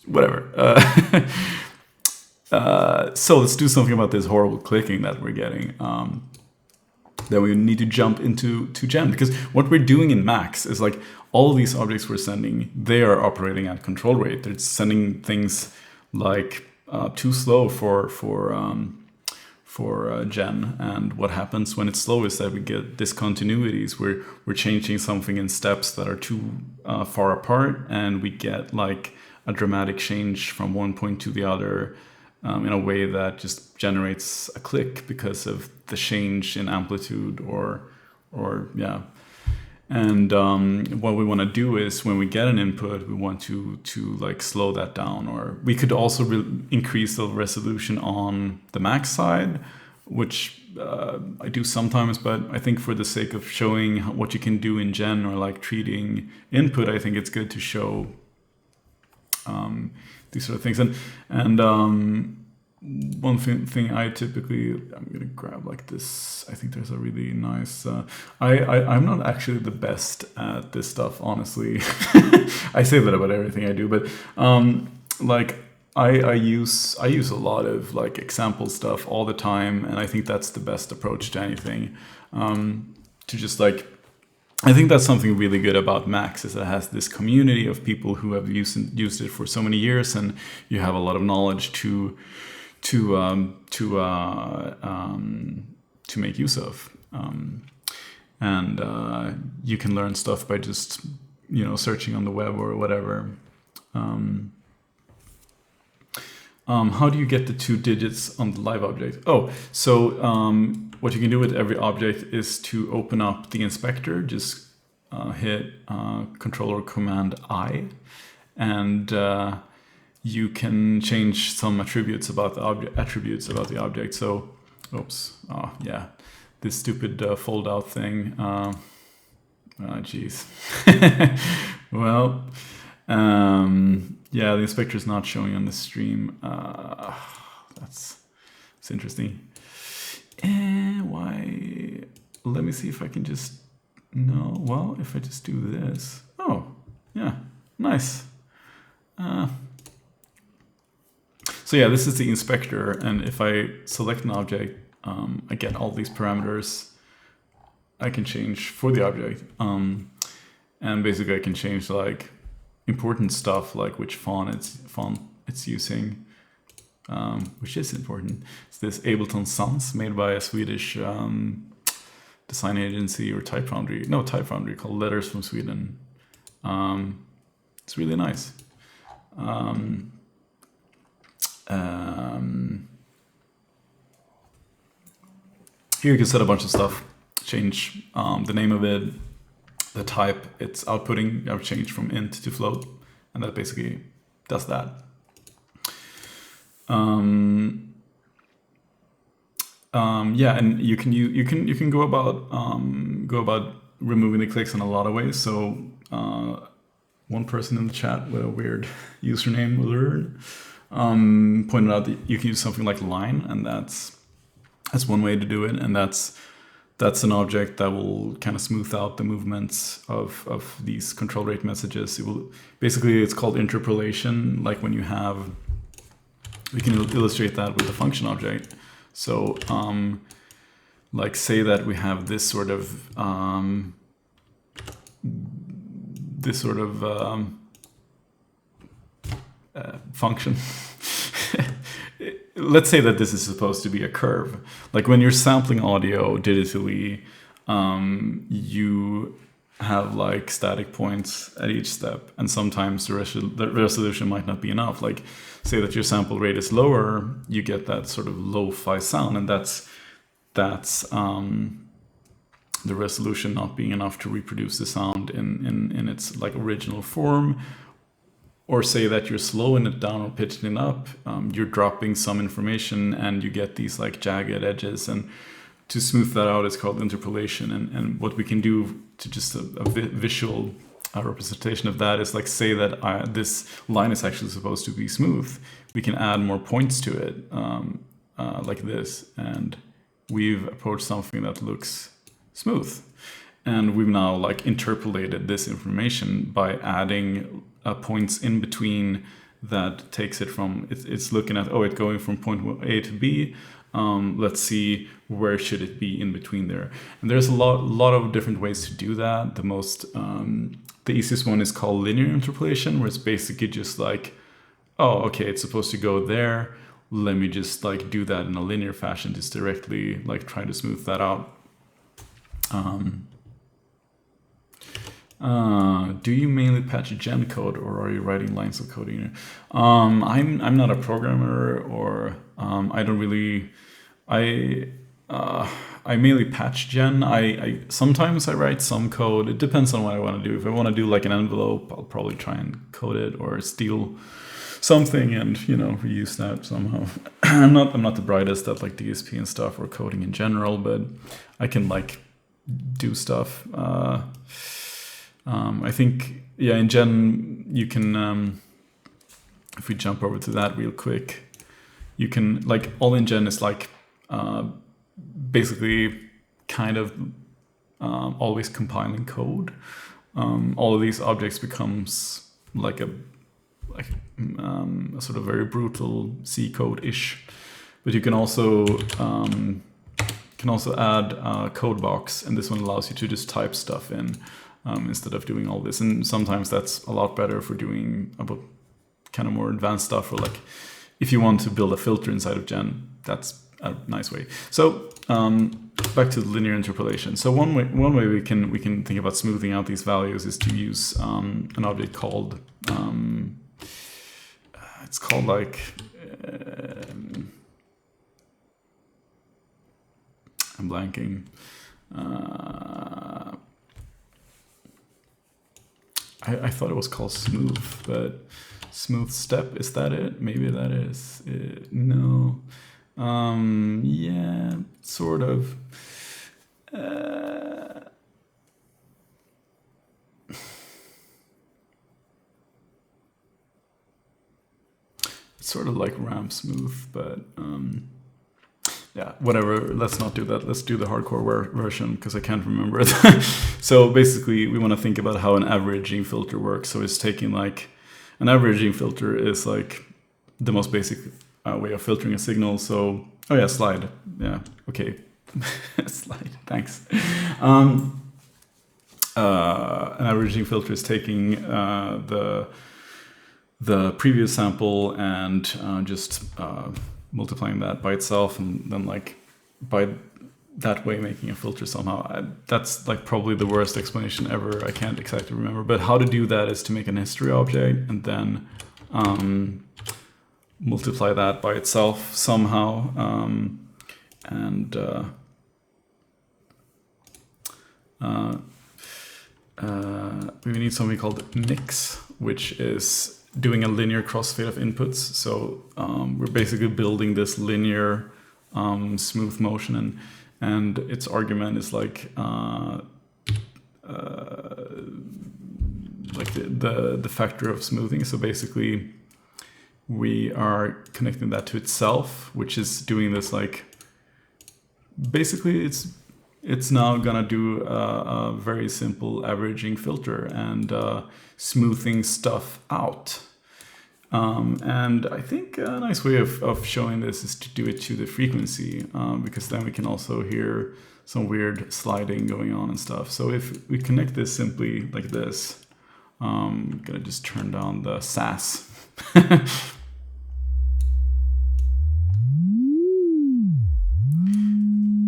whatever. So let's do something about this horrible clicking that we're getting. Then we need to jump into Gen, because what we're doing in Max is like all of these objects we're sending, they are operating at control rate. They're sending things like too slow for Gen, and what happens when it's slow is that we get discontinuities. We're changing something in steps that are too far apart, and we get like a dramatic change from one point to the other in a way that just generates a click because of the change in amplitude or yeah. And what we want to do is when we get an input, we want to like slow that down, or we could also increase the resolution on the Max side, which I do sometimes, but I think for the sake of showing what you can do in Gen or like treating input, I think it's good to show these sort of things. And one thing I typically, I'm gonna grab like this. I think there's a really nice. I'm not actually the best at this stuff, honestly. I say that about everything I do, but like I use a lot of like example stuff all the time, and I think that's the best approach to anything. To just like, I think that's something really good about Max, is it has this community of people who have used it for so many years, and you have a lot of knowledge to make use of, and you can learn stuff by just searching on the web or whatever. How do you get the 2 digits on the live object? Oh, so what you can do with every object is to open up the inspector. Just hit Control or Command I, and you can change some attributes about the object. So, oops, yeah, this stupid fold out thing. Geez. Well, yeah, the inspector is not showing on the stream. That's interesting. Why? Let me see if I can just. No, well, if I just do this. Oh, yeah, nice. So yeah, this is the inspector, and if I select an object, I get all these parameters I can change for the object. And basically I can change like important stuff, like which font it's using, which is important. It's this Ableton Sans, made by a Swedish design agency or Type Foundry called Letters from Sweden. It's really nice. Here you can set a bunch of stuff, change the name of it, the type it's outputting. I've changed from int to float, and that basically does that. Yeah, and you can go about removing the clicks in a lot of ways. So one person in the chat with a weird username pointed out that you can use something like line, and that's one way to do it, and that's an object that will kind of smooth out the movements of these control rate messages. It will basically, it's called interpolation. Like when you have, we can illustrate that with a function object. So like say that we have this sort of function. Let's say that this is supposed to be a curve. Like when you're sampling audio digitally, you have like static points at each step, and sometimes the resolution might not be enough. Like say that your sample rate is lower, you get that sort of lo-fi sound, and that's the resolution not being enough to reproduce the sound in its like original form. Or say that you're slowing it down or pitching it up, you're dropping some information and you get these like jagged edges, and to smooth that out is called interpolation. And what we can do to just a visual representation of that is like say that this line is actually supposed to be smooth. We can add more points to it like this, and we've approached something that looks smooth. And we've now like interpolated this information by adding points in between that takes it from, it's looking at, it's going from point A to B. Let's see, where should it be in between there? And there's a lot of different ways to do that. The easiest one is called linear interpolation, where it's basically just like, it's supposed to go there. Let me just like do that in a linear fashion, just directly like try to smooth that out. Do you mainly patch gen code, or are you writing lines of coding? I'm not a programmer, or I don't really. I mainly patch gen. I sometimes I write some code. It depends on what I want to do. If I want to do like an envelope, I'll probably try and code it or steal something and reuse that somehow. I'm not the brightest at like DSP and stuff or coding in general, but I can like do stuff. I think, in Gen, you can, if we jump over to that real quick, you can, like, all in gen is like basically kind of always compiling code. All of these objects becomes like a sort of very brutal C code-ish. But you can also add a code box, and this one allows you to just type stuff in instead of doing all this. And sometimes that's a lot better for doing about kind of more advanced stuff, or like if you want to build a filter inside of Gen, that's a nice way. So back to the linear interpolation. So one way we can think about smoothing out these values is to use an object called it's called like I'm blanking. I thought it was called smooth, but smooth step, is that it? Maybe that is it. No. Yeah, sort of. It's sort of like ramp smooth, but yeah, whatever. Let's not do that. Let's do the hardcore version because I can't remember it. So basically, we want to think about how an averaging filter works. So it's taking like an averaging filter is like the most basic way of filtering a signal. So, oh yeah, slide. Yeah, okay. Slide, thanks. An averaging filter is taking the previous sample and just multiplying that by itself, and then like by that way making a filter somehow. That's like probably the worst explanation ever. I can't exactly remember, but how to do that is to make an history object and then multiply that by itself somehow, and we need something called mix, which is doing a linear crossfade of inputs. So we're basically building this linear smooth motion, and its argument is like the factor of smoothing. So basically we are connecting that to itself, which is doing this like, basically it's now gonna do a very simple averaging filter and smoothing stuff out. And I think a nice way of showing this is to do it to the frequency, because then we can also hear some weird sliding going on and stuff. So if we connect this simply like this, I'm gonna just turn down the sass.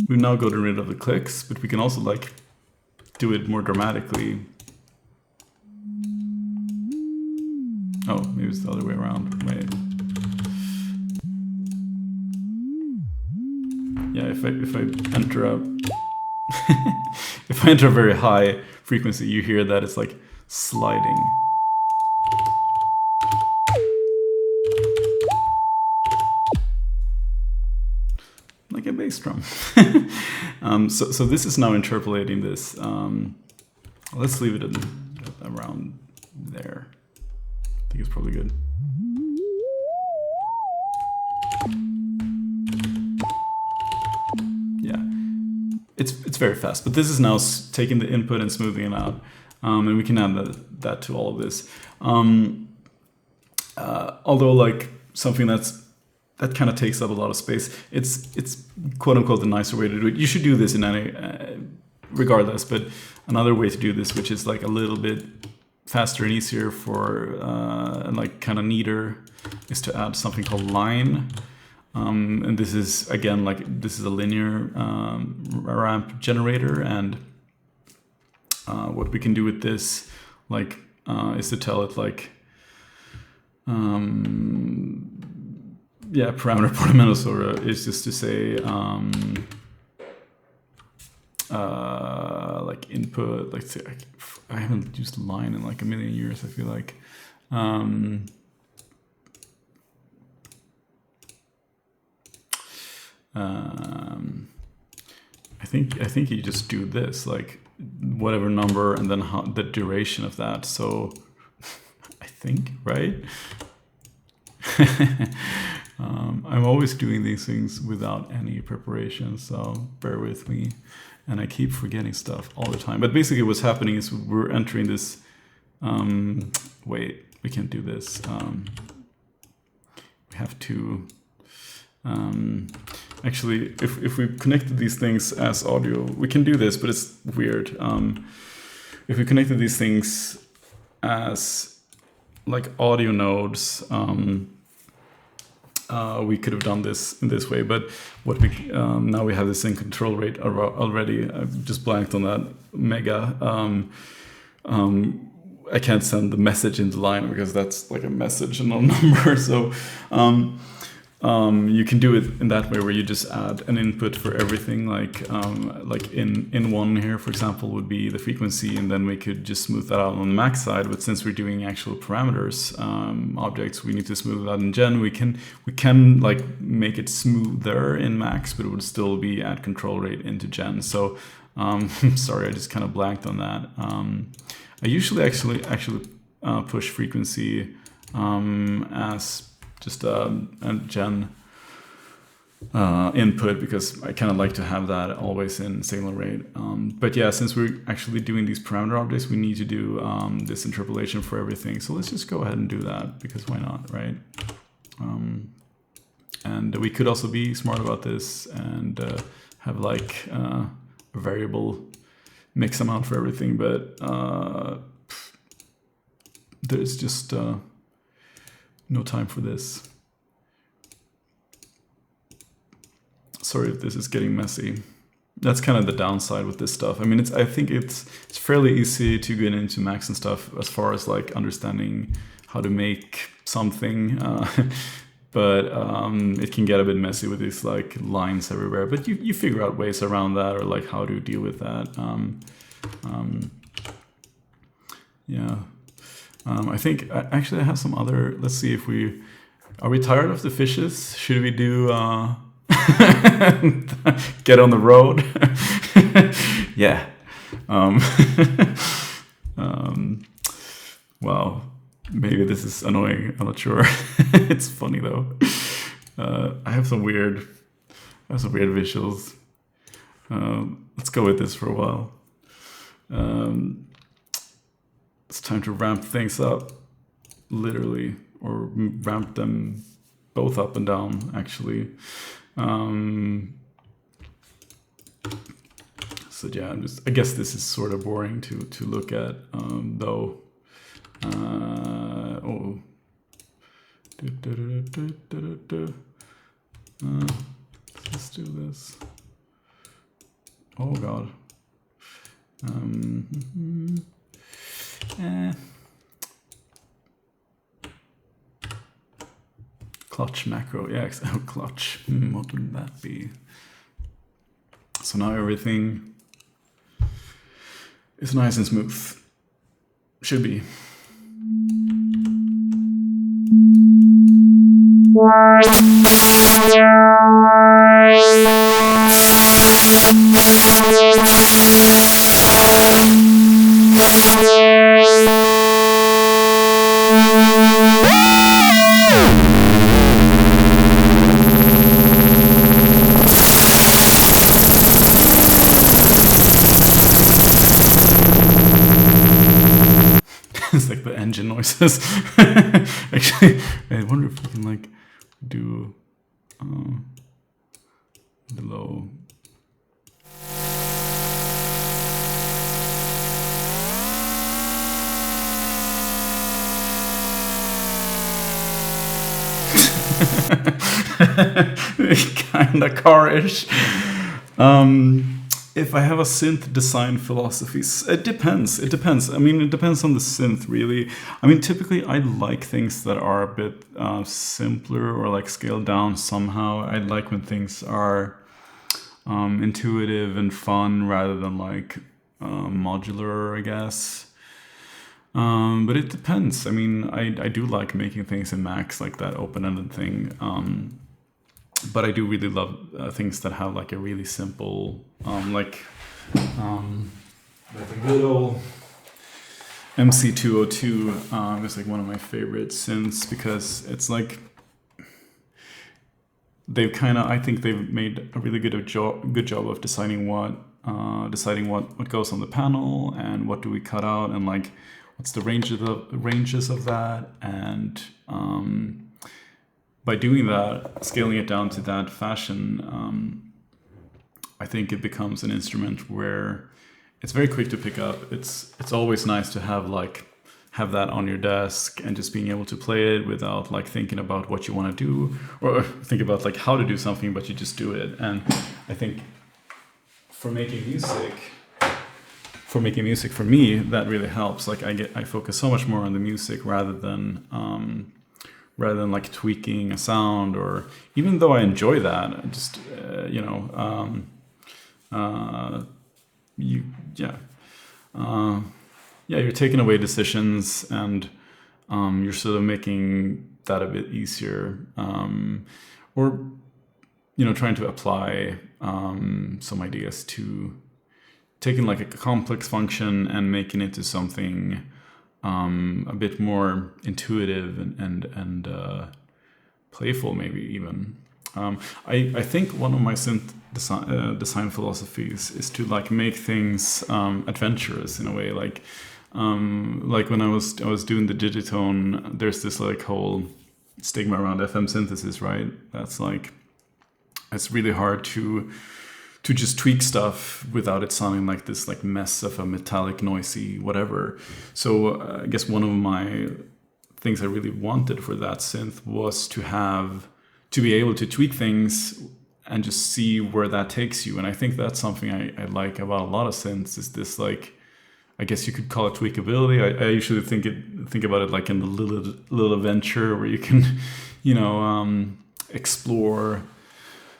We've now gotten rid of the clicks, but we can also like do it more dramatically. Oh, maybe it's the other way around. Wait. Yeah, if I enter a if I enter a very high frequency, you hear that it's like sliding. Like a bass drum. So this is now interpolating this. Let's leave it around there. I think it's probably good. Yeah, it's very fast, but this is now taking the input and smoothing it out, and we can add that to all of this. Although like something that kind of takes up a lot of space, it's quote unquote the nicer way to do it. You should do this in any regardless, but another way to do this, which is like a little bit faster and easier for and like kind of neater, is to add something called line. And this is again like this is a linear ramp generator, and what we can do with this like is to tell it like yeah, parameter portamento is just to say like input, like say, I haven't used line in like a million years, I feel like. I think you just do this, like whatever number and then the duration of that. So I think, right? I'm always doing these things without any preparation, so bear with me. And I keep forgetting stuff all the time. But basically what's happening is we're entering this... wait, we can't do this. We have to... actually, if we connected these things as audio, we can do this, but it's weird. If we connected these things as like audio nodes, we could have done this in this way, but what we now we have this in control rate already. I've just blanked on that mega. I can't send the message in the line because that's like a message and not a number. So you can do it in that way where you just add an input for everything, like in one here, for example, would be the frequency, and then we could just smooth that out on the max side. But since we're doing actual parameters objects, we need to smooth that in gen. We can like make it smoother in max, but it would still be at control rate into gen. So sorry, I just kind of blanked on that. I usually actually push frequency as just a gen input, because I kind of like to have that always in signal rate. But yeah, since we're actually doing these parameter objects, we need to do this interpolation for everything. So let's just go ahead and do that, because why not, right? And we could also be smart about this and have like a variable mix amount for everything, but there's just no time for this. Sorry if this is getting messy. That's kind of the downside with this stuff. I mean, I think it's fairly easy to get into max and stuff as far as like understanding how to make something, but it can get a bit messy with these like lines everywhere. But you figure out ways around that, or like how to deal with that. Yeah. I think actually I have some other. Let's see if are we tired of the fishes? Should we do get on the road? Yeah. Wow. Maybe this is annoying. I'm not sure. It's funny though. I have some weird visuals. Let's go with this for a while. It's time to ramp things up, literally, or ramp them both up and down, actually. So yeah, I guess this is sort of boring to look at, though. Oh. Let's do this. Oh God. Clutch macro, yeah, clutch. What would that be? So now everything is nice and smooth. Should be. It's like the engine noises. Actually, I wonder if we can like do the low. Kinda car-ish. If I have a synth design philosophy, it depends. It depends. I mean, it depends on the synth, really. I mean, typically I like things that are a bit simpler or like scaled down somehow. I like when things are intuitive and fun rather than like modular, I guess. But it depends. I mean, I do like making things in Max, like that open-ended thing. But I do really love things that have like a really simple, like a good old MC202 is like one of my favorite synths, because it's like, I think they've made a really good job of deciding what goes on the panel and what do we cut out, and like what's the ranges of that, and by doing that, scaling it down to that fashion, I think it becomes an instrument where it's very quick to pick up. It's always nice to have that on your desk and just being able to play it without like thinking about what you want to do, or think about like how to do something, but you just do it. And I think for making music for me, that really helps. Like I focus so much more on the music rather than like tweaking a sound, or even though I enjoy that, I just you yeah yeah, you're taking away decisions, and you're sort of making that a bit easier, or trying to apply some ideas to taking like a complex function and making it to something a bit more intuitive and playful, maybe even. I think one of my synth design philosophies is to like make things adventurous in a way. Like when I was doing the digitone, there's this like whole stigma around FM synthesis, right? That's like, it's really hard to just tweak stuff without it sounding like this like mess of a metallic, noisy whatever. So I guess one of my things I really wanted for that synth was to be able to tweak things and just see where that takes you. And I think that's something I like about a lot of synths, is this like, I guess you could call it tweakability. I usually think about it like in the little adventure where you can,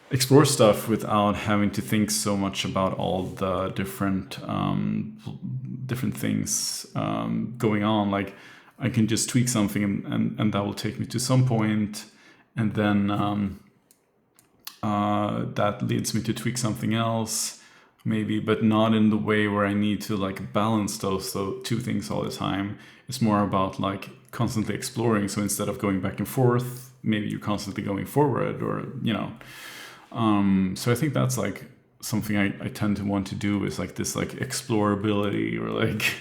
explore stuff without having to think so much about all the different things going on. Like I can just tweak something and that will take me to some point, and then that leads me to tweak something else, maybe, but not in the way where I need to like balance those two things all the time. It's more about like constantly exploring. So instead of going back and forth, maybe you're constantly going forward, or so I think that's like something I tend to want to do, is like this like explorability, or like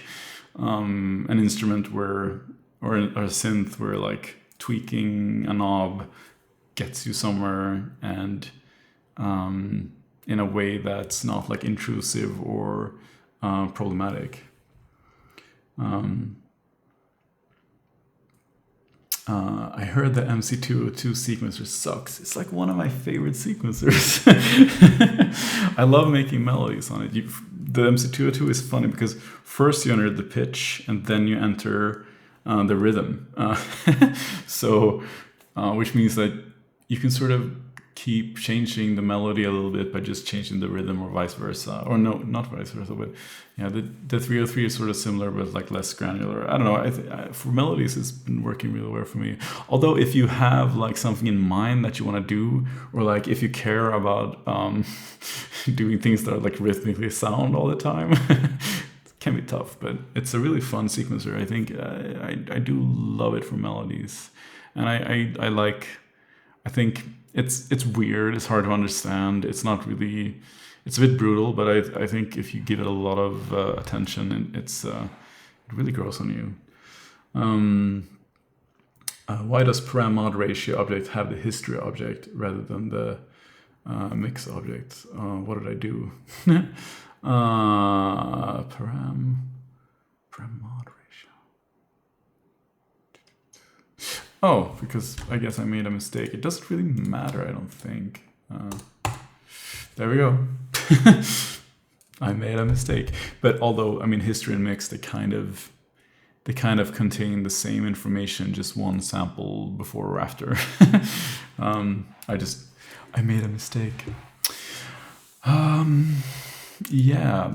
an instrument where, or a synth where like tweaking a knob gets you somewhere, and in a way that's not like intrusive or problematic. I heard the MC202 sequencer sucks. It's like one of my favorite sequencers. I love making melodies on it. The MC202 is funny because first you enter the pitch and then you enter the rhythm. So, which means that you can sort of keep changing the melody a little bit by just changing the rhythm, or vice versa. Or no, not vice versa, but yeah, the 303 is sort of similar, but like less granular. I don't know. For melodies, it's been working really well for me. Although if you have like something in mind that you want to do, or like if you care about doing things that are like rhythmically sound all the time, it can be tough, but it's a really fun sequencer. I think I do love it for melodies, and I think it's weird. It's hard to understand. It's not really. It's a bit brutal, but I think if you give it a lot of attention, it really grows on you. Why does param mod ratio object have the history object rather than the mix object? What did I do? Param mod ratio. Oh, because I guess I made a mistake. It doesn't really matter, I don't think. There we go. I made a mistake. But although, I mean, history and mix, they kind of contain the same information, just one sample before or after. I made a mistake. Yeah.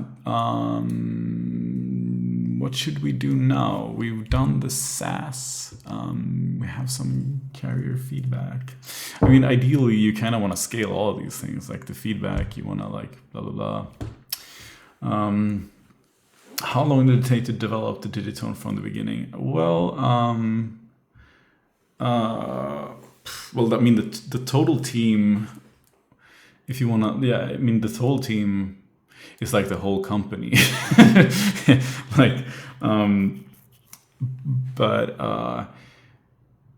What should we do now? We've done the SAS. We have some carrier feedback. I mean, ideally, you kind of want to scale all of these things. Like the feedback, you want to like blah, blah, blah. How long did it take to develop the digitone from the beginning? Well, well, I mean, the total team, if you want to, yeah, I mean, the total team is like the whole company. Like, but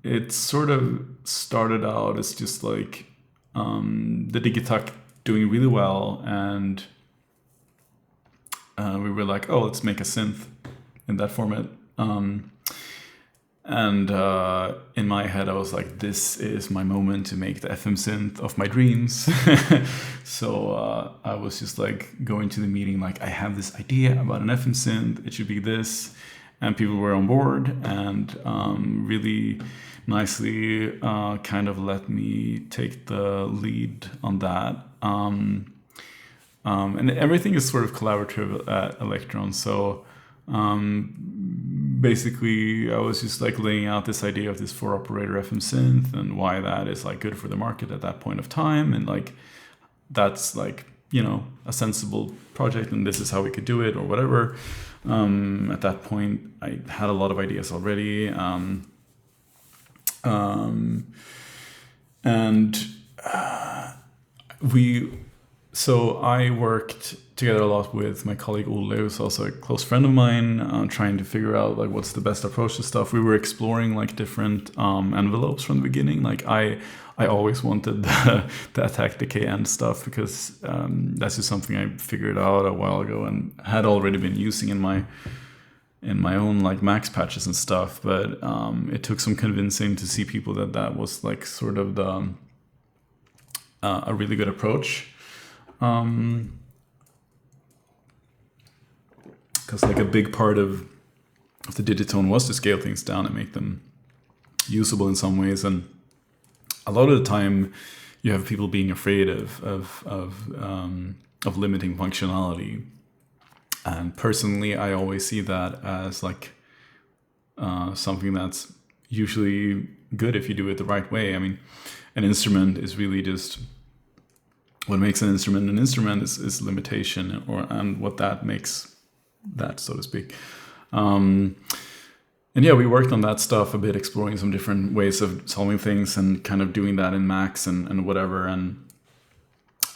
it sort of started out as just like the Digitakt doing really well, and we were like, oh, let's make a synth in that format. And in my head, I was like, this is my moment to make the FM synth of my dreams. So I was just like going to the meeting, like, I have this idea about an FM synth. It should be this. And people were on board and really nicely kind of let me take the lead on that. And everything is sort of collaborative at Electron. So basically, I was just like laying out this idea of this 4-operator FM synth and why that is like good for the market at that point of time, and like that's like, you know, a sensible project, and this is how we could do it or whatever. At that point, I had a lot of ideas already, and So I worked together a lot with my colleague Ole, who's also a close friend of mine, trying to figure out like what's the best approach to stuff. We were exploring like different envelopes from the beginning. Like I always wanted the attack decay end stuff because that's just something I figured out a while ago and had already been using in my own like max patches and stuff. But it took some convincing to see people that was like sort of the a really good approach. Because like a big part of the Digitone was to scale things down and make them usable in some ways, and a lot of the time you have people being afraid of limiting functionality. And personally, I always see that as like something that's usually good if you do it the right way. I mean, an instrument is really just what makes an instrument is limitation, and what that makes that, so to speak. And yeah, we worked on that stuff a bit, exploring some different ways of solving things and kind of doing that in Max and whatever. And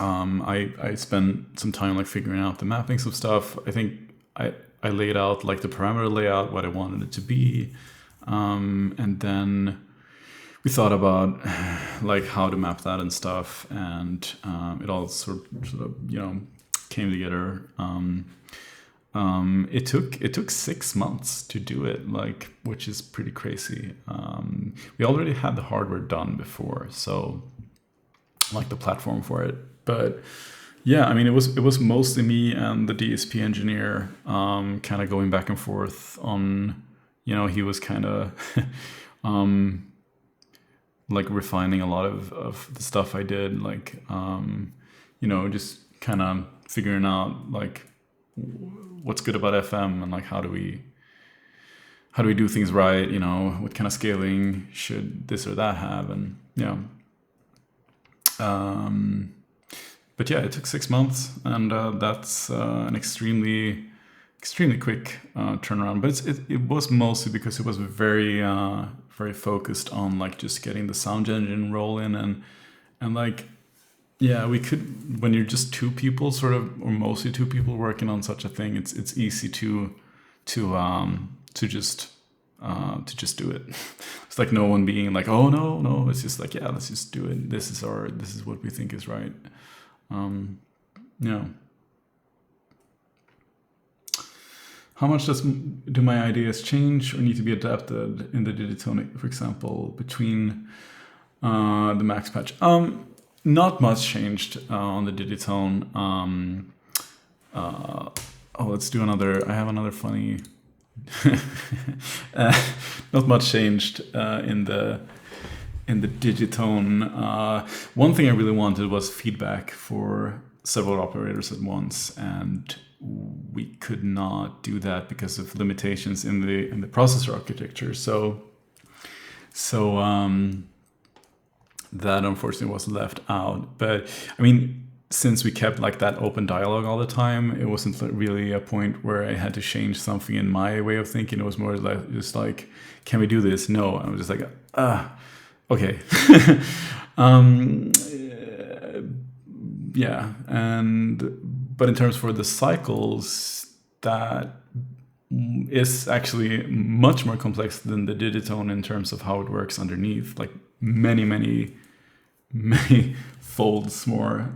I spent some time like figuring out the mappings of stuff. I think I laid out like the parameter layout, what I wanted it to be, and then we thought about like how to map that and stuff, and it all sort of you know came together. It took 6 months to do it, like, which is pretty crazy. We already had the hardware done before, so like the platform for it. But yeah, I mean, it was mostly me and the DSP engineer kind of going back and forth on, you know, he was kind of like refining a lot of the stuff I did, like, you know, just kind of figuring out like what's good about FM and like how do we do things right, you know, what kind of scaling should this or that have, and yeah. But yeah, it took 6 months, and that's an extremely quick turnaround. But it was mostly because it was very focused on like just getting the sound engine rolling, and like, yeah, we could, when you're just two people sort of, or mostly two people working on such a thing, it's easy to just do it. It's like no one being like, oh no, it's just like, yeah, let's just do it. This is what we think is right. Yeah. How much do my ideas change or need to be adapted in the Digitone, for example, between the max patch? Not much changed on the Digitone. Let's do another. I have another funny. Not much changed in the Digitone. One thing I really wanted was feedback for several operators at once, and we could not do that because of limitations in the processor architecture. So that unfortunately was left out. But I mean, since we kept like that open dialogue all the time, it wasn't really a point where I had to change something in my way of thinking. It was more like just like, can we do this? No. I was just like, Okay. Yeah, but in terms for the cycles, that is actually much more complex than the digitone in terms of how it works underneath, like many folds more.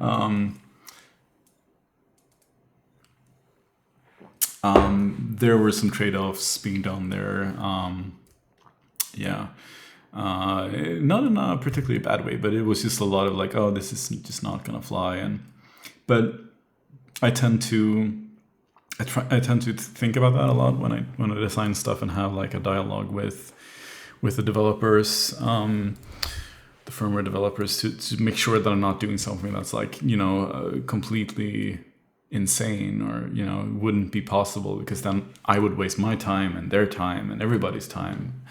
There were some trade-offs being done there. Yeah. Not in a particularly bad way, but it was just a lot of like, oh, this is just not gonna fly. But I tend to think about that a lot when I design stuff and have like a dialogue with the developers, the firmware developers, to make sure that I'm not doing something that's like, completely insane, or wouldn't be possible, because then I would waste my time and their time and everybody's time.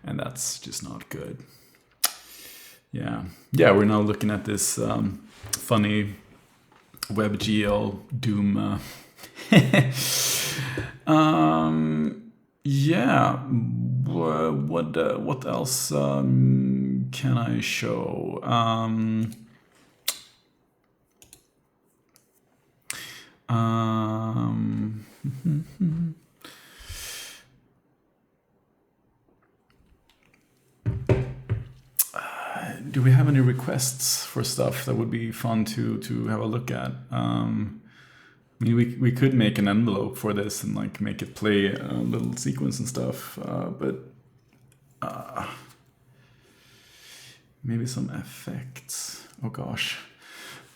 And that's just not good. Yeah, we're now looking at this funny WebGL Doom. Yeah. What else can I show? Do we have any requests for stuff that would be fun to have a look at? I mean, we could make an envelope for this and like make it play a little sequence and stuff, but maybe some effects. Oh gosh,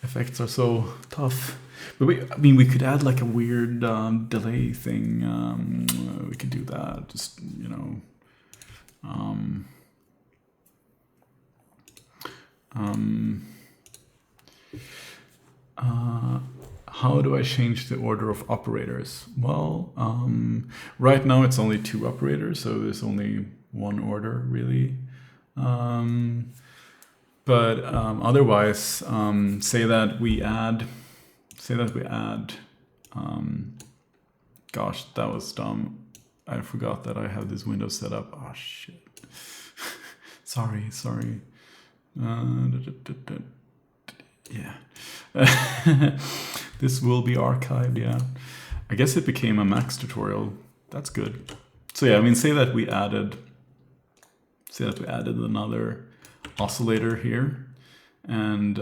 effects are so tough. But we could add like a weird delay thing. We could do that. Just how do I change the order of operators? Well, right now it's only 2 operators, so there's only 1 order really. But otherwise, say that we add. Gosh, that was dumb. I forgot that I have this window set up. Oh shit. sorry. Yeah. This will be archived, yeah. I guess it became a Max tutorial. That's good. So yeah, I mean, say that we added another oscillator here, and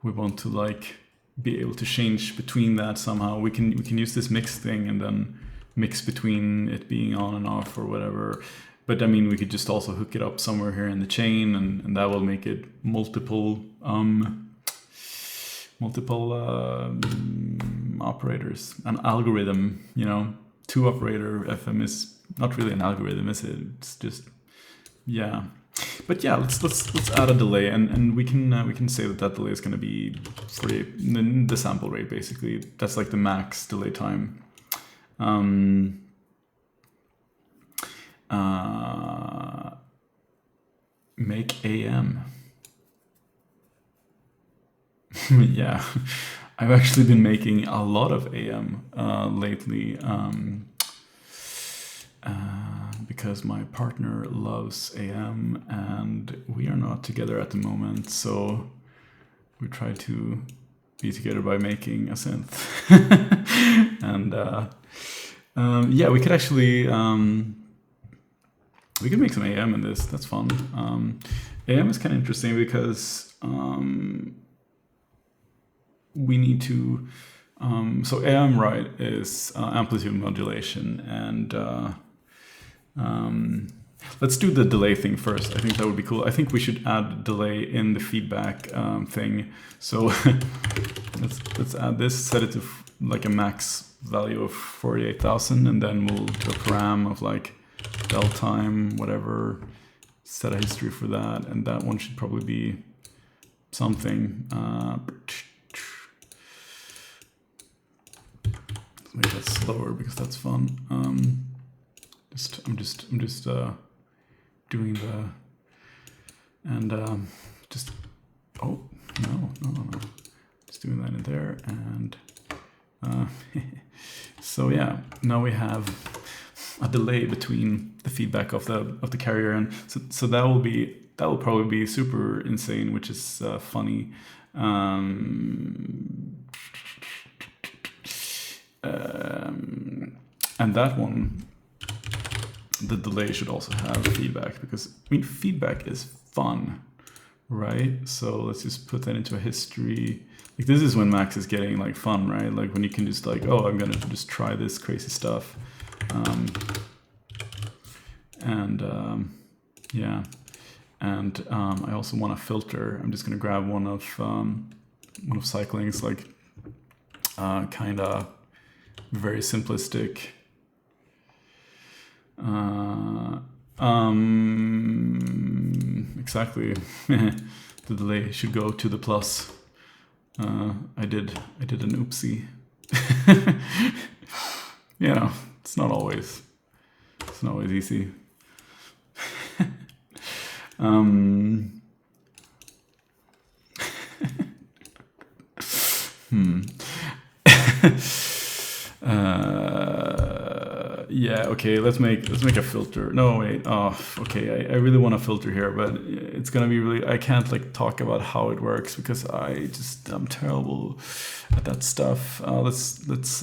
we want to like be able to change between that somehow. We can use this mix thing and then mix between it being on and off or whatever. But I mean, we could just also hook it up somewhere here in the chain, and that will make it multiple operators. An algorithm, 2 operator FM is not really an algorithm, is it? It's just, yeah. But yeah, let's add a delay, and we can say that delay is going to be for the sample rate, basically. That's like the max delay time. Make AM. Yeah, I've actually been making a lot of AM lately, because my partner loves AM and we are not together at the moment, so we try to be together by making a synth. And yeah, we could actually we could make some AM in this. That's fun. AM is kind of interesting because we need to so AM, right, is amplitude modulation, and let's do the delay thing first. I think that would be cool. I think we should add delay in the feedback thing. So let's add this, set it to like a max value of 48,000, and then we'll do a param of like del time, whatever, set a history for that, and that one should probably be something. Let's make that slower because that's fun. I'm just doing the, and just, oh no, just doing that in there, and so yeah, now we have a delay between the feedback of the carrier, and so that will probably be super insane, which is funny. And that one, the delay should also have feedback, because I mean feedback is fun, right? So let's just put that into a history. Like this is when Max is getting like fun, right? Like when you can just like, oh, I'm gonna just try this crazy stuff. Yeah, and I also want a filter. I'm just gonna grab one of Cycling's like kind of very simplistic. Exactly. The delay should go to the plus. I did an oopsie. You know, it's not always easy. Yeah, okay, let's make a filter. No, wait. Oh, okay. I really want a filter here, but it's gonna be really. I can't like talk about how it works because I'm terrible at that stuff. Let's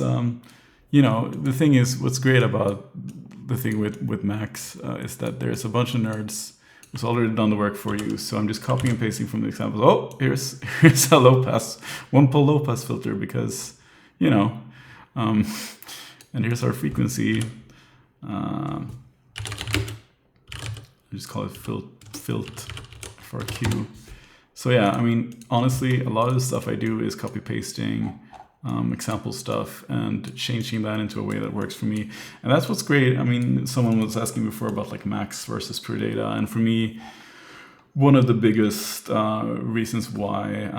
you know, the thing is, what's great about the thing with Max is that there's a bunch of nerds who's already done the work for you. So I'm just copying and pasting from the examples. Oh, here's a low pass, one pole low pass filter because, you know, and here's our frequency. I just call it filt for a Q. So yeah, I mean, honestly, a lot of the stuff I do is copy pasting example stuff and changing that into a way that works for me. And that's what's great. I mean, someone was asking before about like max versus pure data. And for me, one of the biggest reasons why,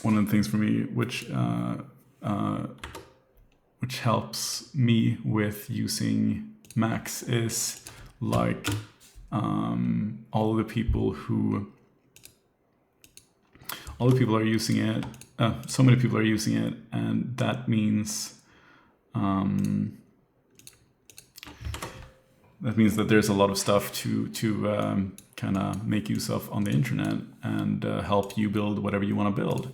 one of the things for me, which helps me with using Max is like all the people are using it. So many people are using it, and that means that there's a lot of stuff to kind of make use of on the internet and help you build whatever you want to build.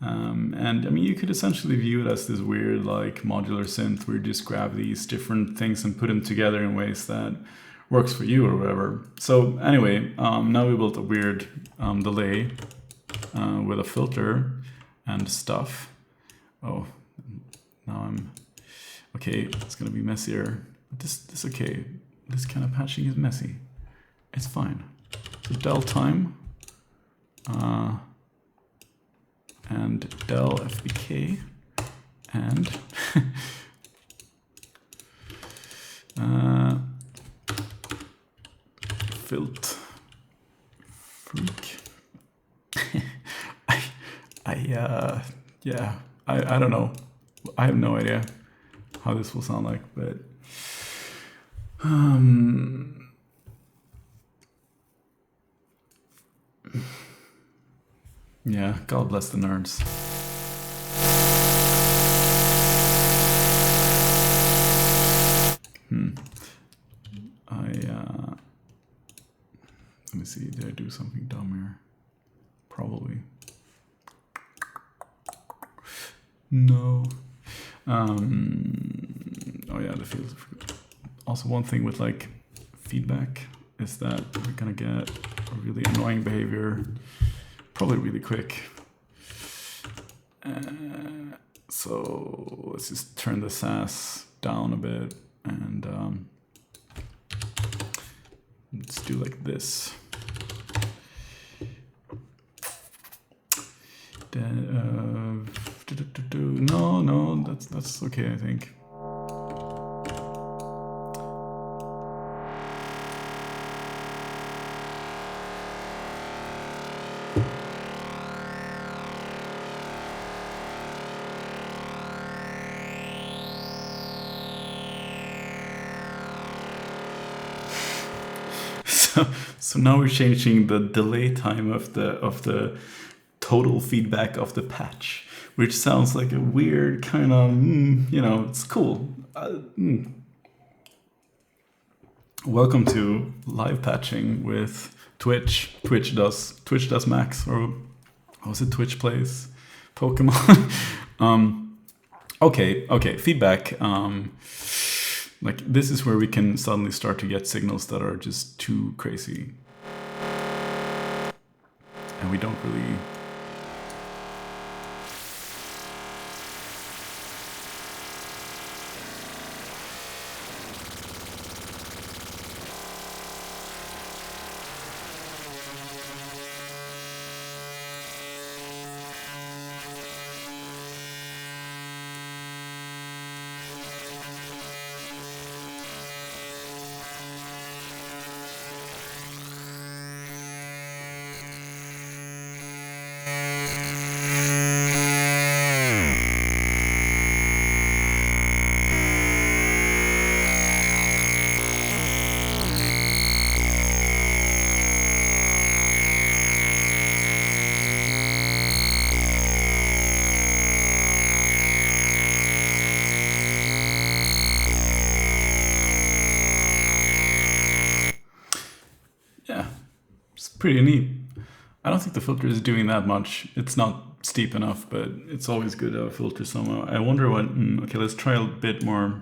And I mean, you could essentially view it as this weird like modular synth where you just grab these different things and put them together in ways that works for you or whatever. So anyway, now we built a weird delay with a filter and stuff. Oh, now I'm okay. It's gonna be messier. But this okay. This kind of patching is messy. It's fine. So del time and del fbk and filt freak. Yeah, I don't know. I have no idea how this will sound like, but yeah, God bless the nerds. Let me see, did I do something dumb here? Probably. No. Oh yeah, the field. Also, one thing with like feedback is that we're gonna get a really annoying behavior probably really quick. So let's just turn the sass down a bit and let's do like this. No, that's okay, I think. So now we're changing the delay time of the total feedback of the patch, which sounds like a weird kind of, it's cool. Welcome to live patching with Twitch. Twitch does Max, or what was it? Twitch plays Pokemon. Okay, feedback. Like this is where we can suddenly start to get signals that are just too crazy. And we don't really... Pretty neat. I don't think the filter is doing that much. It's not steep enough, but it's always good to filter somewhere. I wonder what... okay, let's try a bit more.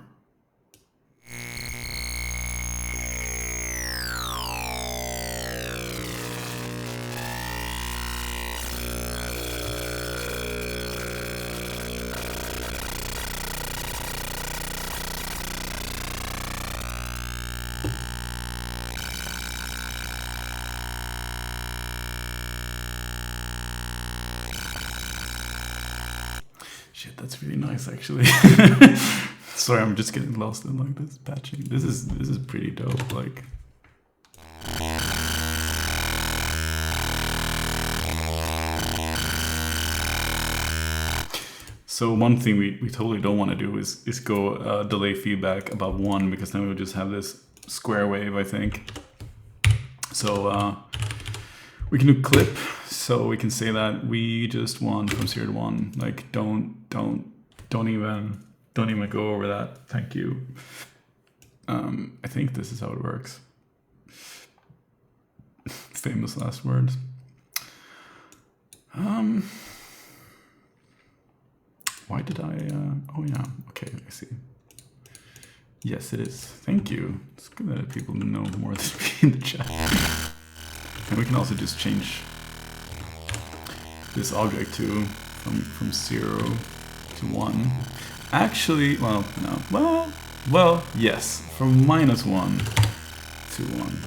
Shit, that's really nice, actually. Sorry, I'm just getting lost in like this patching. This is pretty dope. Like, so one thing we totally don't want to do is go delay feedback above 1, because then we'll just have this square wave, I think. So we can do clip. So we can say that we just want from 0 to 1. Like don't even go over that. Thank you. I think this is how it works. Famous last words. Why did I? Oh yeah. Okay, I see. Yes, it is. Thank you. It's good that people know more than me in the chat. And we can also just change this object to from 0 to 1. Actually, well, no. Well, yes, from -1 to 1.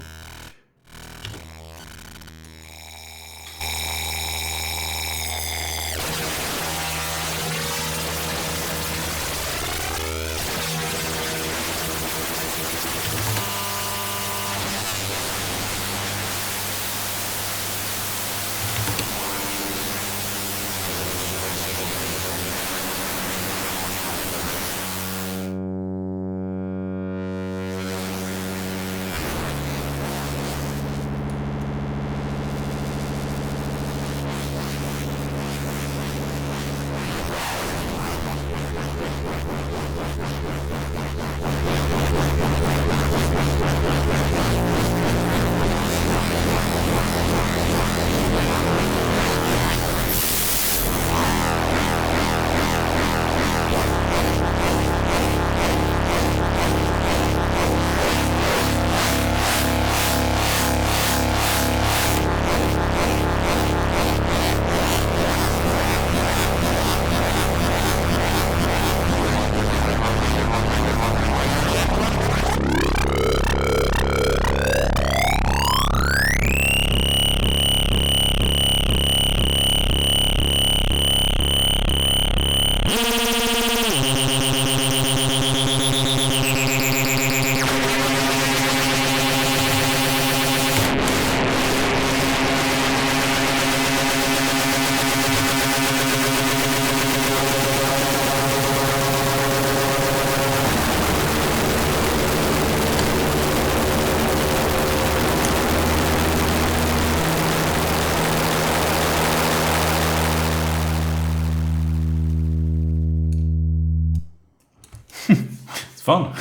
fun.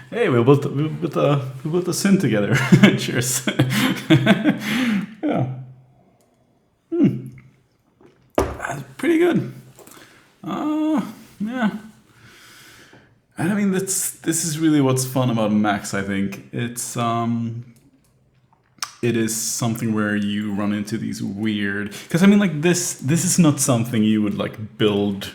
Hey, we built a synth together. Cheers. Yeah, that's pretty good. Yeah. And I mean, this is really what's fun about Max. I think it is something where you run into these weird, because I mean, like this is not something you would like build.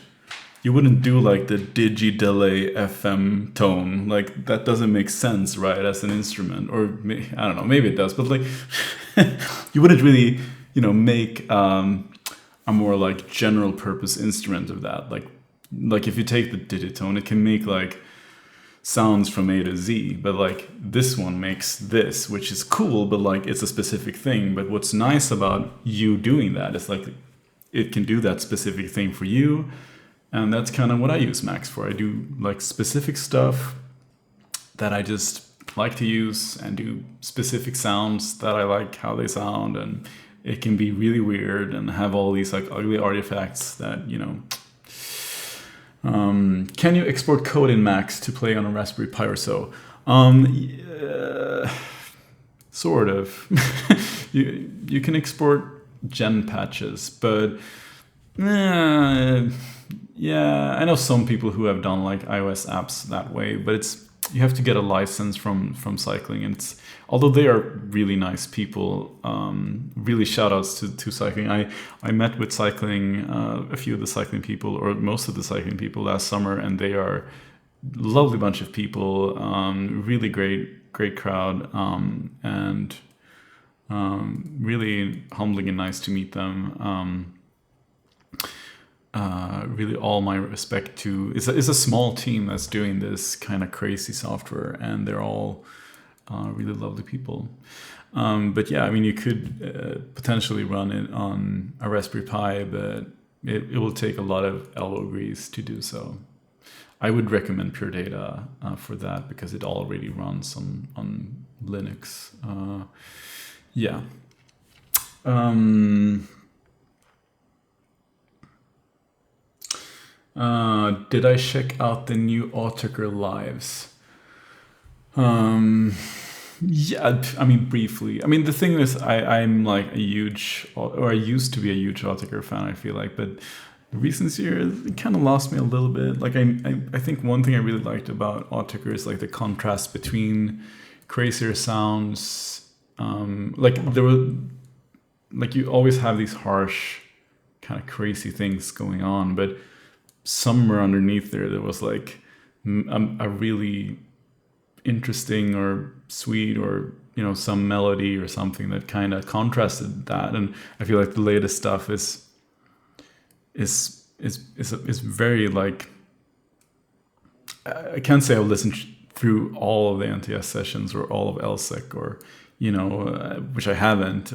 You wouldn't do like the digi delay FM tone. Like that doesn't make sense, right, as an instrument. Or I don't know, maybe it does, but like you wouldn't really, make a more like general purpose instrument of that. Like if you take the digitone, it can make like sounds from A to Z, but like this one makes this, which is cool, but like it's a specific thing. But what's nice about you doing that is like it can do that specific thing for you. And that's kind of what I use Max for. I do like specific stuff that I just like to use and do specific sounds that I like how they sound. And it can be really weird and have all these like ugly artifacts that, can you export code in Max to play on a Raspberry Pi or so? Sort of. You can export gen patches, but yeah, I know some people who have done like iOS apps that way, but you have to get a license from Cycling, and although they are really nice people, really shout outs to Cycling. I met with Cycling, a few of the Cycling people, or most of the Cycling people last summer, and they are a lovely bunch of people, really great crowd, and really humbling and nice to meet them. Really all my respect to it's a small team that's doing this kind of crazy software, and they're all really lovely people. But yeah, I mean, you could potentially run it on a Raspberry Pi, but it will take a lot of elbow grease to do so. I would recommend Pure Data for that, because it already runs on Linux. Yeah. Did I check out the new Autechre lives? Yeah, I mean, briefly. I mean, the thing is, I'm like I used to be a huge Autechre fan, I feel like, but the recent years, it kind of lost me a little bit. Like, I think one thing I really liked about Autechre is like the contrast between crazier sounds. Like you always have these harsh, kind of crazy things going on, but somewhere underneath there was like a really interesting or sweet or some melody or something that kind of contrasted that. And I feel like the latest stuff is very like, I can't say I've listened through all of the NTS sessions or all of LSEC or which I haven't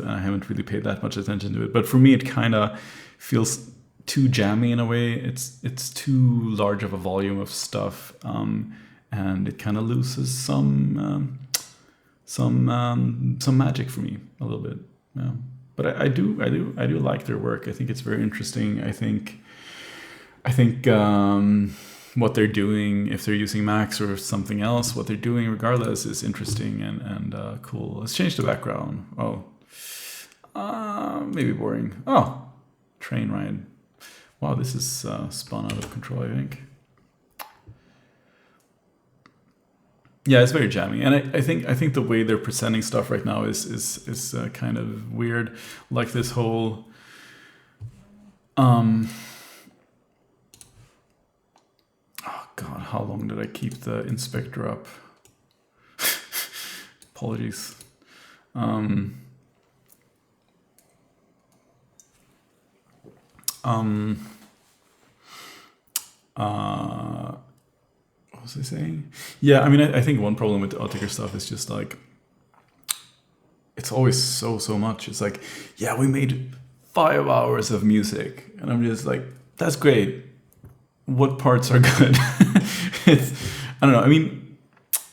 really paid that much attention to it, but for me it kind of feels too jammy in a way. It's too large of a volume of stuff, and it kind of loses some magic for me a little bit. Yeah, but I do like their work. I think it's very interesting. I think what they're doing, if they're using Max or something else, what they're doing regardless is interesting and cool. Let's change the background. Maybe boring. Train ride. Wow, this is spun out of control, I think. Yeah, it's very jammy, and I think the way they're presenting stuff right now is kind of weird. Like this whole oh God, how long did I keep the inspector up? Apologies. What was I saying? Yeah, I mean, I think one problem with the Autechre stuff is just like, it's always so much. It's like, yeah, we made 5 hours of music, and I'm just like, that's great. What parts are good? I don't know. I mean,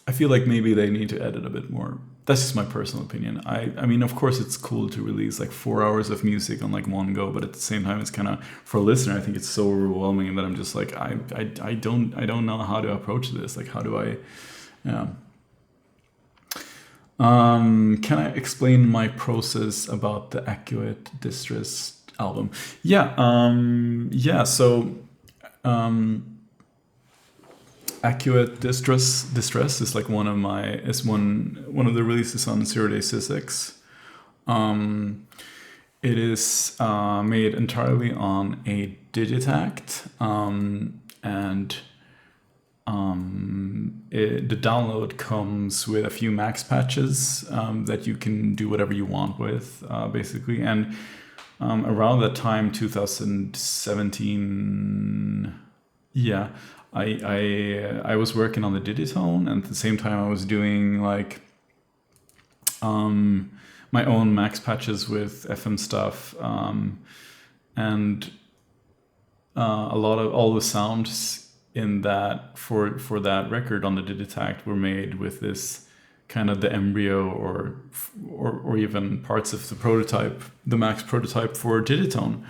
I feel like maybe they need to edit a bit more That's just my personal opinion. I mean, of course, it's cool to release like 4 hours of music on like one go, but at the same time, it's kind of for a listener. I think it's so overwhelming that I'm just like, I don't know how to approach this. Like, how do I? Yeah. Can I explain my process about the Accurate Distress album? Yeah. Yeah. So. Accurate Distress is like one of the releases on Zero Day Sysix. It is made entirely on a Digitact, and the download comes with a few max patches that you can do whatever you want with, basically. And around that time, 2017, yeah, I was working on the Digitone, and at the same time I was doing like my own max patches with FM stuff, and a lot of all the sounds in that for that record on the Digitact were made with this kind of the embryo or even parts of the prototype, the max prototype for Digitone,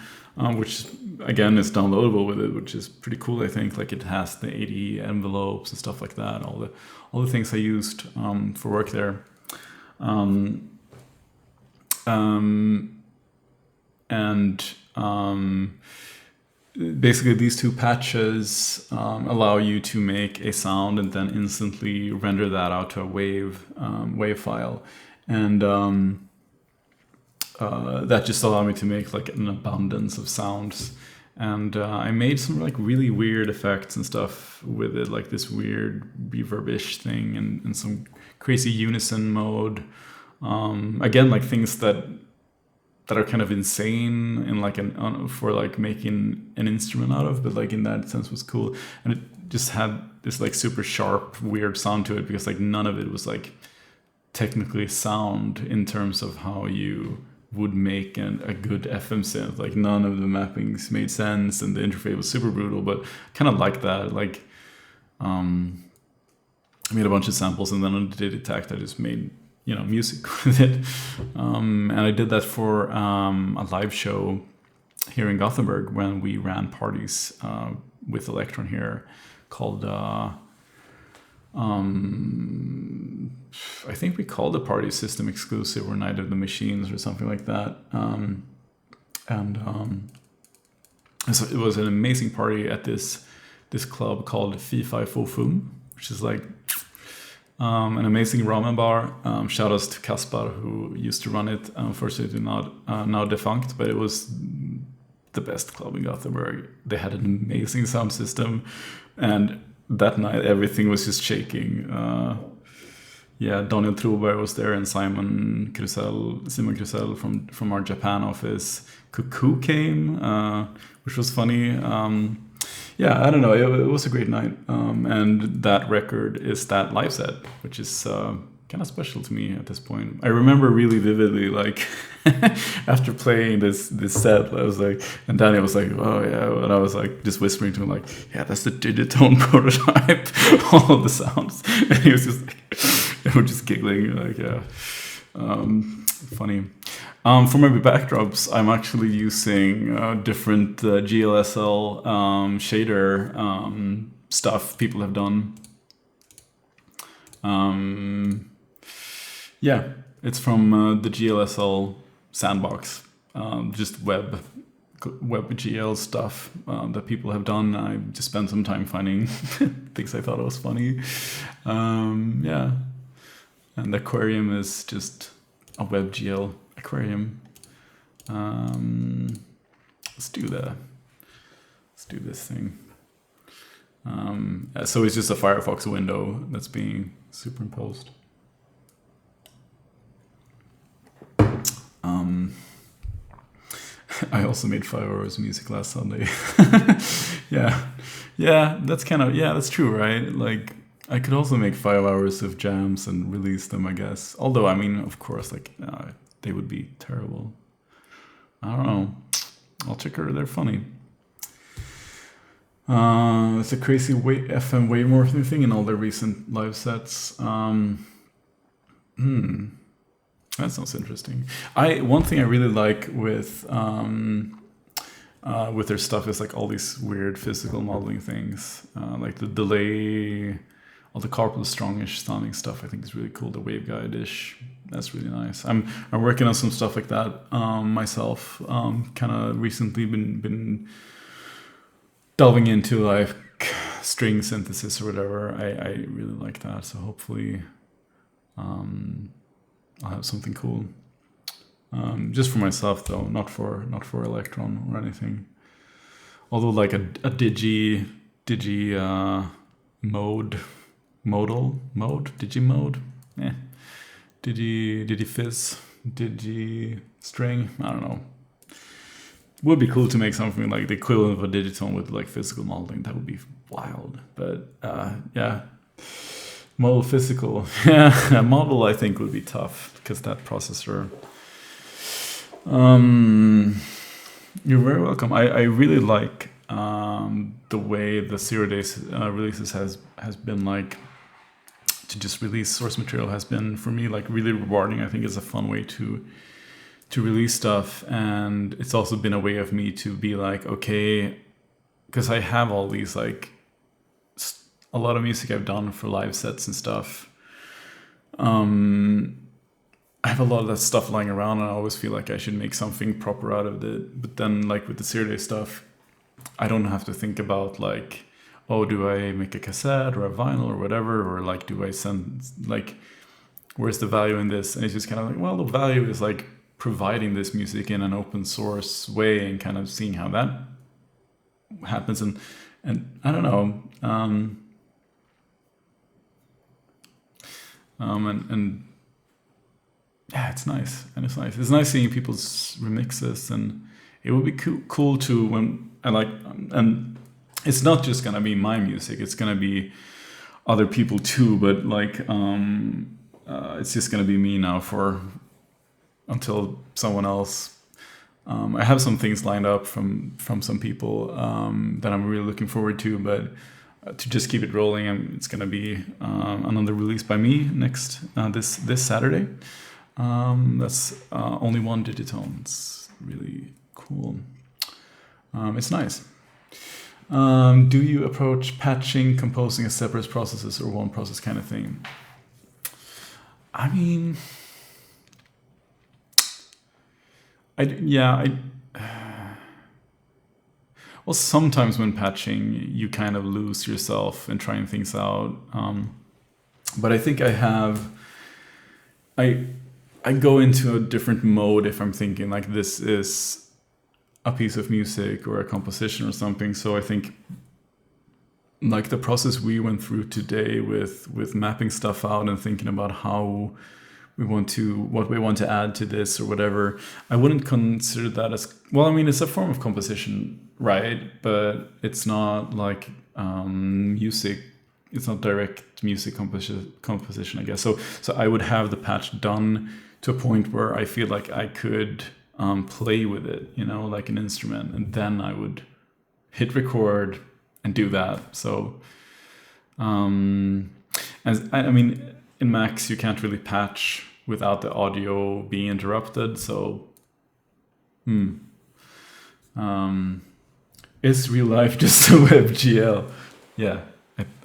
which again is downloadable with it, which is pretty cool. I think like it has the 80 envelopes and stuff like that. All the things I used for work there. Basically these two patches allow you to make a sound and then instantly render that out to a wave file, and that just allowed me to make like an abundance of sounds. And I made some like really weird effects and stuff with it, like this weird reverb-ish thing and some crazy unison mode. Again, like things that are kind of insane in like for like making an instrument out of, but like in that sense was cool. And it just had this like super sharp, weird sound to it, because like none of it was like technically sound in terms of how you would make a good FM synth. Like none of the mappings made sense, and the interface was super brutal, but kind of like that. Like I made a bunch of samples, and then on the Digitact I just made music with it, and I did that for a live show here in Gothenburg when we ran parties with Electron here, called I think we called the party System Exclusive or Night of the Machines or something like that. So it was an amazing party at this club called Fy Fi Fo Fum, which is like an amazing ramen bar. Shout outs to Kaspar, who used to run it. Unfortunately now defunct, but it was the best club in Gothenburg. They had an amazing sound system, and that night everything was just shaking. Daniel Troberg was there, and Simon Krusell from our Japan office. Cuckoo came, which was funny. I don't know. It was a great night, and that record is that live set, which is kind of special to me at this point. I remember really vividly, like after playing this set, I was like, and Daniel was like, "Oh yeah," and I was like just whispering to him, like, "Yeah, that's the Digitone prototype." All of the sounds, and he was just like, and we're just giggling, like, yeah, funny. For my backdrops, I'm actually using different GLSL shader stuff people have done. It's from the GLSL sandbox, just web GL stuff that people have done. I just spent some time finding things I thought was funny. And the aquarium is just a web GL aquarium. Let's do this thing. So it's just a Firefox window that's being superimposed. I also made 5 hours of music last Sunday. That's true, right? Like, I could also make 5 hours of jams and release them, I guess. Although, I mean, of course, like, they would be terrible. I don't know. I'll check her. They're funny. It's a crazy FM wave morphing thing in all their recent live sets. That sounds interesting. One thing I really like with their stuff is like all these weird physical modeling things, like the delay, all the carpal strongish sounding stuff. I think is really cool. The waveguide-ish, that's really nice. I'm working on some stuff like that myself. Kind of recently been delving into like string synthesis or whatever. I really like that. So hopefully, I'll have something cool. Just for myself though, not for Electron or anything. Although like a digi digimode, digi fizz, digi string. I don't know. Would be cool to make something like the equivalent of a digitone with like physical modeling. That would be wild. But yeah, model physical. Yeah, model I think would be tough because that processor. You're very welcome. I really like the way the 0 days releases has been like to just release source material has been for me like really rewarding. I think it's a fun way to release stuff, and it's also been a way of me to be like, okay, because I have all these like a lot of music I've done for live sets and stuff. I have a lot of that stuff lying around, and I always feel like I should make something proper out of it. But then, like with the 0 day stuff, I don't have to think about like, oh, do I make a cassette or a vinyl or whatever, or like, do I send like, where's the value in this? And it's just kind of like, well, the value is like providing this music in an open source way and kind of seeing how that happens. And I don't know. And yeah, it's nice, and it's nice. It's nice seeing people's remixes, and it would be cool to when I like, and it's not just gonna be my music; it's gonna be other people too. But like, it's just gonna be me now until someone else. I have some things lined up from some people that I'm really looking forward to, but to just keep it rolling, it's gonna be another release by me next this Saturday. That's only one digitone. It's really cool. It's nice. Do you approach patching, composing as separate processes or one process kind of thing? I mean, well, sometimes when patching, you kind of lose yourself in trying things out. But I think I go into a different mode if I'm thinking like this is a piece of music or a composition or something. So I think like the process we went through today with mapping stuff out and thinking about how what we want to add to this or whatever, I wouldn't consider that as, well, I mean, it's a form of composition, right? But it's not like music. It's not direct music composition, I guess. So I would have the patch done to a point where I feel like I could play with it, like an instrument, and then I would hit record and do that. So, as I mean, in Max you can't really patch without the audio being interrupted. So, is real life just a WebGL? Yeah,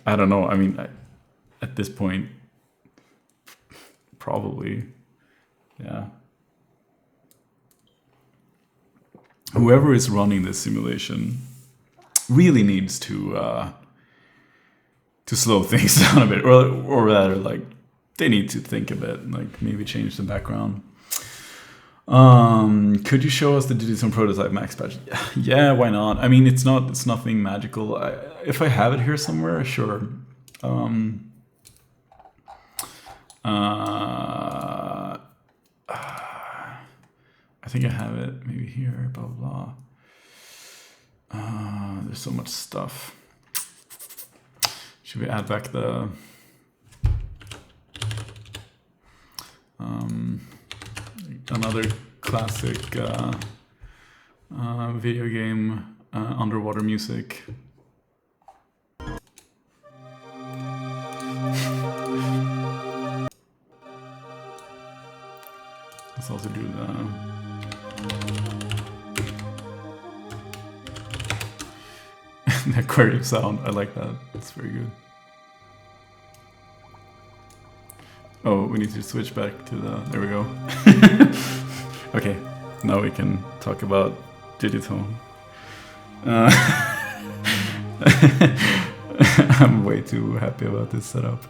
I don't know. I mean, at this point, probably. Yeah. Whoever is running this simulation really needs to slow things down a bit, or rather, like they need to think a bit, like maybe change the background. Could you show us the Digitone prototype Max patch? Yeah, why not? I mean, it's nothing magical. If I have it here somewhere, sure. I think I have it maybe here, blah, blah, blah. There's so much stuff. Should we add back the... another classic video game underwater music. Let's also do the aquarium sound. I like that. It's very good. Oh, we need to switch back to the... There we go. Okay, now we can talk about Digitone. I'm way too happy about this setup.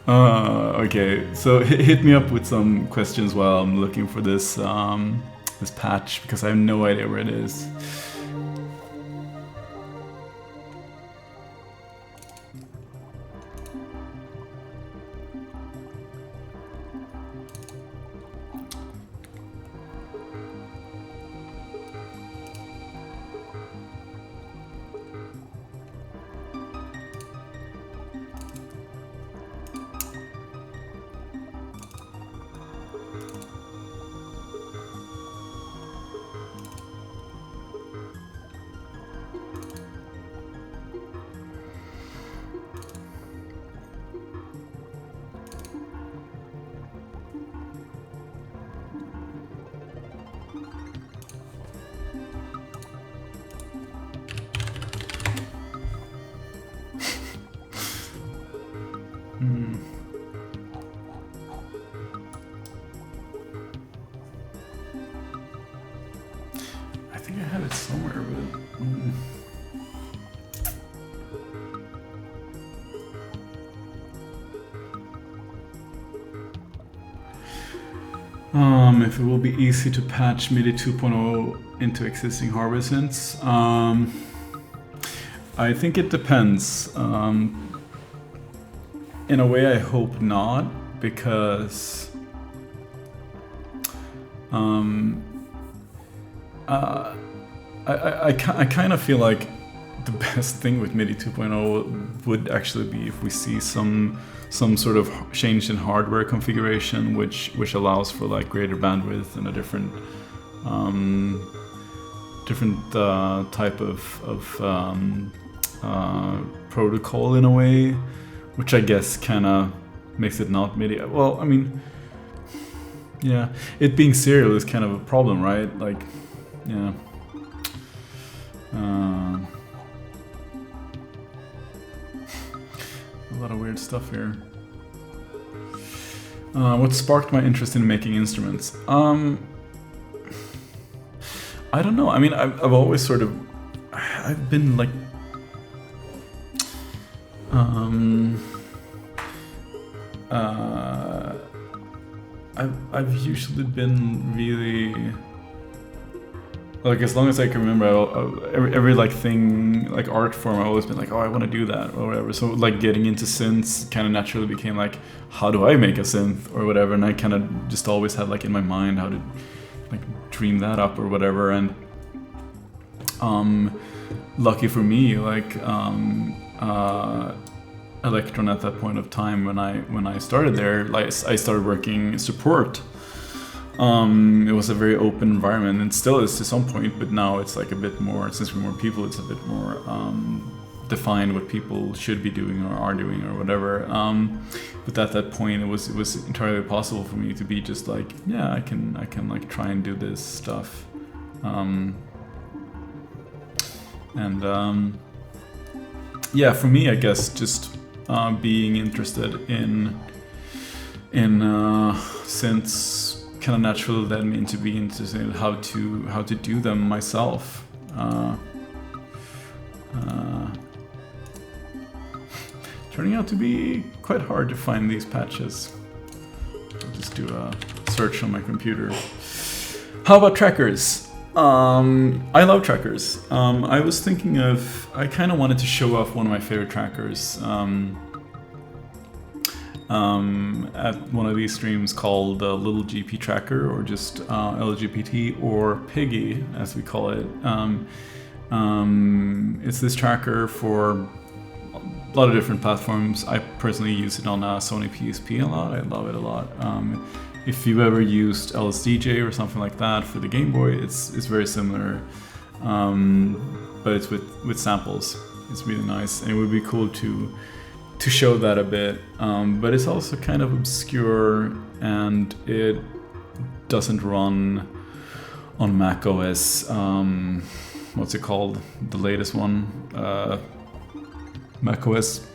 Okay, so hit me up with some questions while I'm looking for this this patch, because I have no idea where it is. I think I had it somewhere, but... If it will be easy to patch MIDI 2.0 into existing hardware synths. I think it depends. In a way, I hope not, because I kind of feel like the best thing with MIDI 2.0 would actually be if we see some sort of change in hardware configuration, which allows for like greater bandwidth and a different type of protocol in a way, which I guess kind of makes it not MIDI. Well, I mean, yeah, it being serial is kind of a problem, right? Like, yeah. A lot of weird stuff here. What sparked my interest in making instruments? I don't know. I mean, I've always sort of... I've been like... I've usually been really... Like, as long as I can remember, every like thing, like art form, I've always been like, oh, I want to do that or whatever. So like getting into synths kind of naturally became like, how do I make a synth or whatever? And I kind of just always had like in my mind how to like dream that up or whatever. And lucky for me, like Electron at that point of time when I started there, like I started working support. It was a very open environment, and still is to some point, but now it's like a bit more, since we're more people, it's a bit more defined what people should be doing or are doing or whatever. But at that point, it was entirely possible for me to be just like, yeah, I can like try and do this stuff. Yeah, for me, I guess just being interested in synths kind of naturally led me into being interested in how to do them myself. Turning out to be quite hard to find these patches. I'll just do a search on my computer. How about trackers? I love trackers. I was thinking of... I kind of wanted to show off one of my favorite trackers at one of these streams called Little GP Tracker, or just LGPT, or Piggy as we call it. It's this tracker for a lot of different platforms. I personally use it on Sony PSP a lot. I love it a lot. If you've ever used LSDJ or something like that for the Game Boy, it's very similar, but it's with samples. It's really nice, and it would be cool to show that a bit, but it's also kind of obscure, and it doesn't run on Mac OS. What's it called? The latest one, Mac OS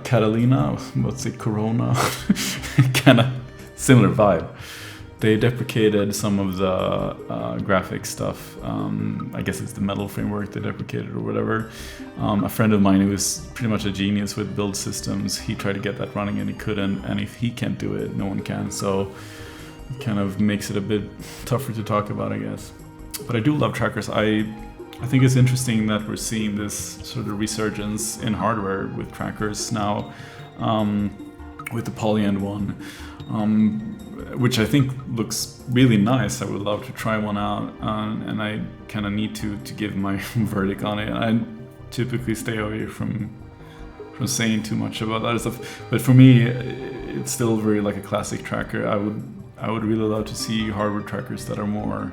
Catalina. What's it? Corona. Kind of similar vibe. They deprecated some of the graphic stuff. I guess it's the Metal framework they deprecated or whatever. A friend of mine who is pretty much a genius with build systems, he tried to get that running and he couldn't. And if he can't do it, no one can. So it kind of makes it a bit tougher to talk about, I guess. But I do love trackers. I think it's interesting that we're seeing this sort of resurgence in hardware with trackers now, with the Polyend one. Which I think looks really nice. I would love to try one out, and I kind of need to give my verdict on it. I typically stay away from saying too much about that stuff, but for me, it's still very like a classic tracker. I would really love to see hardware trackers that are more